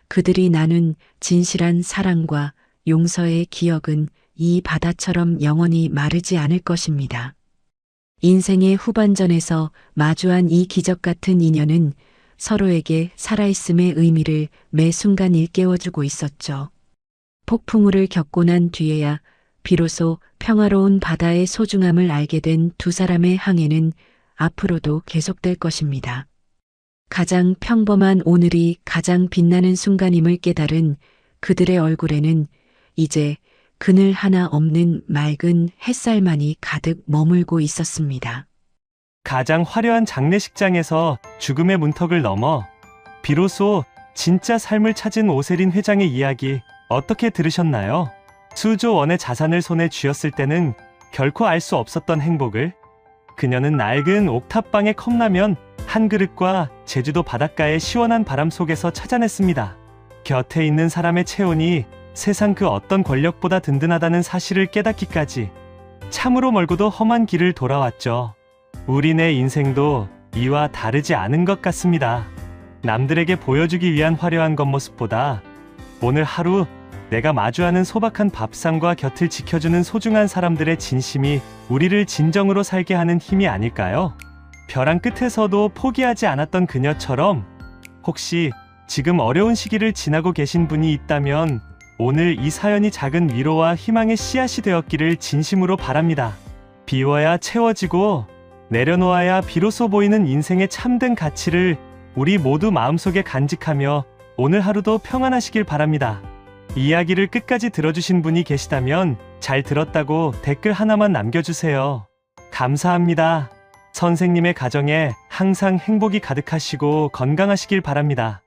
[SPEAKER 2] 그들이 나눈 진실한 사랑과 용서의 기억은 이 바다처럼 영원히 마르지 않을 것입니다. 인생의 후반전에서 마주한 이 기적 같은 인연은 서로에게 살아있음의 의미를 매 순간 일깨워주고 있었죠. 폭풍우를 겪고 난 뒤에야 비로소 평화로운 바다의 소중함을 알게 된 두 사람의 항해는 앞으로도 계속될 것입니다. 가장 평범한 오늘이 가장 빛나는 순간임을 깨달은 그들의 얼굴에는 이제 그늘 하나 없는 맑은 햇살만이 가득 머물고 있었습니다.
[SPEAKER 3] 가장 화려한 장례식장에서 죽음의 문턱을 넘어 비로소 진짜 삶을 찾은 오세린 회장의 이야기 어떻게 들으셨나요? 수조 원의 자산을 손에 쥐었을 때는 결코 알 수 없었던 행복을 그녀는 낡은 옥탑방의 컵라면 한 그릇과 제주도 바닷가의 시원한 바람 속에서 찾아냈습니다. 곁에 있는 사람의 체온이 세상 그 어떤 권력보다 든든하다는 사실을 깨닫기까지 참으로 멀고도 험한 길을 돌아왔죠. 우리네 인생도 이와 다르지 않은 것 같습니다. 남들에게 보여주기 위한 화려한 겉모습보다 오늘 하루 내가 마주하는 소박한 밥상과 곁을 지켜주는 소중한 사람들의 진심이 우리를 진정으로 살게 하는 힘이 아닐까요? 벼랑 끝에서도 포기하지 않았던 그녀처럼 혹시 지금 어려운 시기를 지나고 계신 분이 있다면 오늘 이 사연이 작은 위로와 희망의 씨앗이 되었기를 진심으로 바랍니다. 비워야 채워지고 내려놓아야 비로소 보이는 인생의 참된 가치를 우리 모두 마음속에 간직하며 오늘 하루도 평안하시길 바랍니다. 이야기를 끝까지 들어주신 분이 계시다면 잘 들었다고 댓글 하나만 남겨주세요. 감사합니다. 선생님의 가정에 항상 행복이 가득하시고 건강하시길 바랍니다.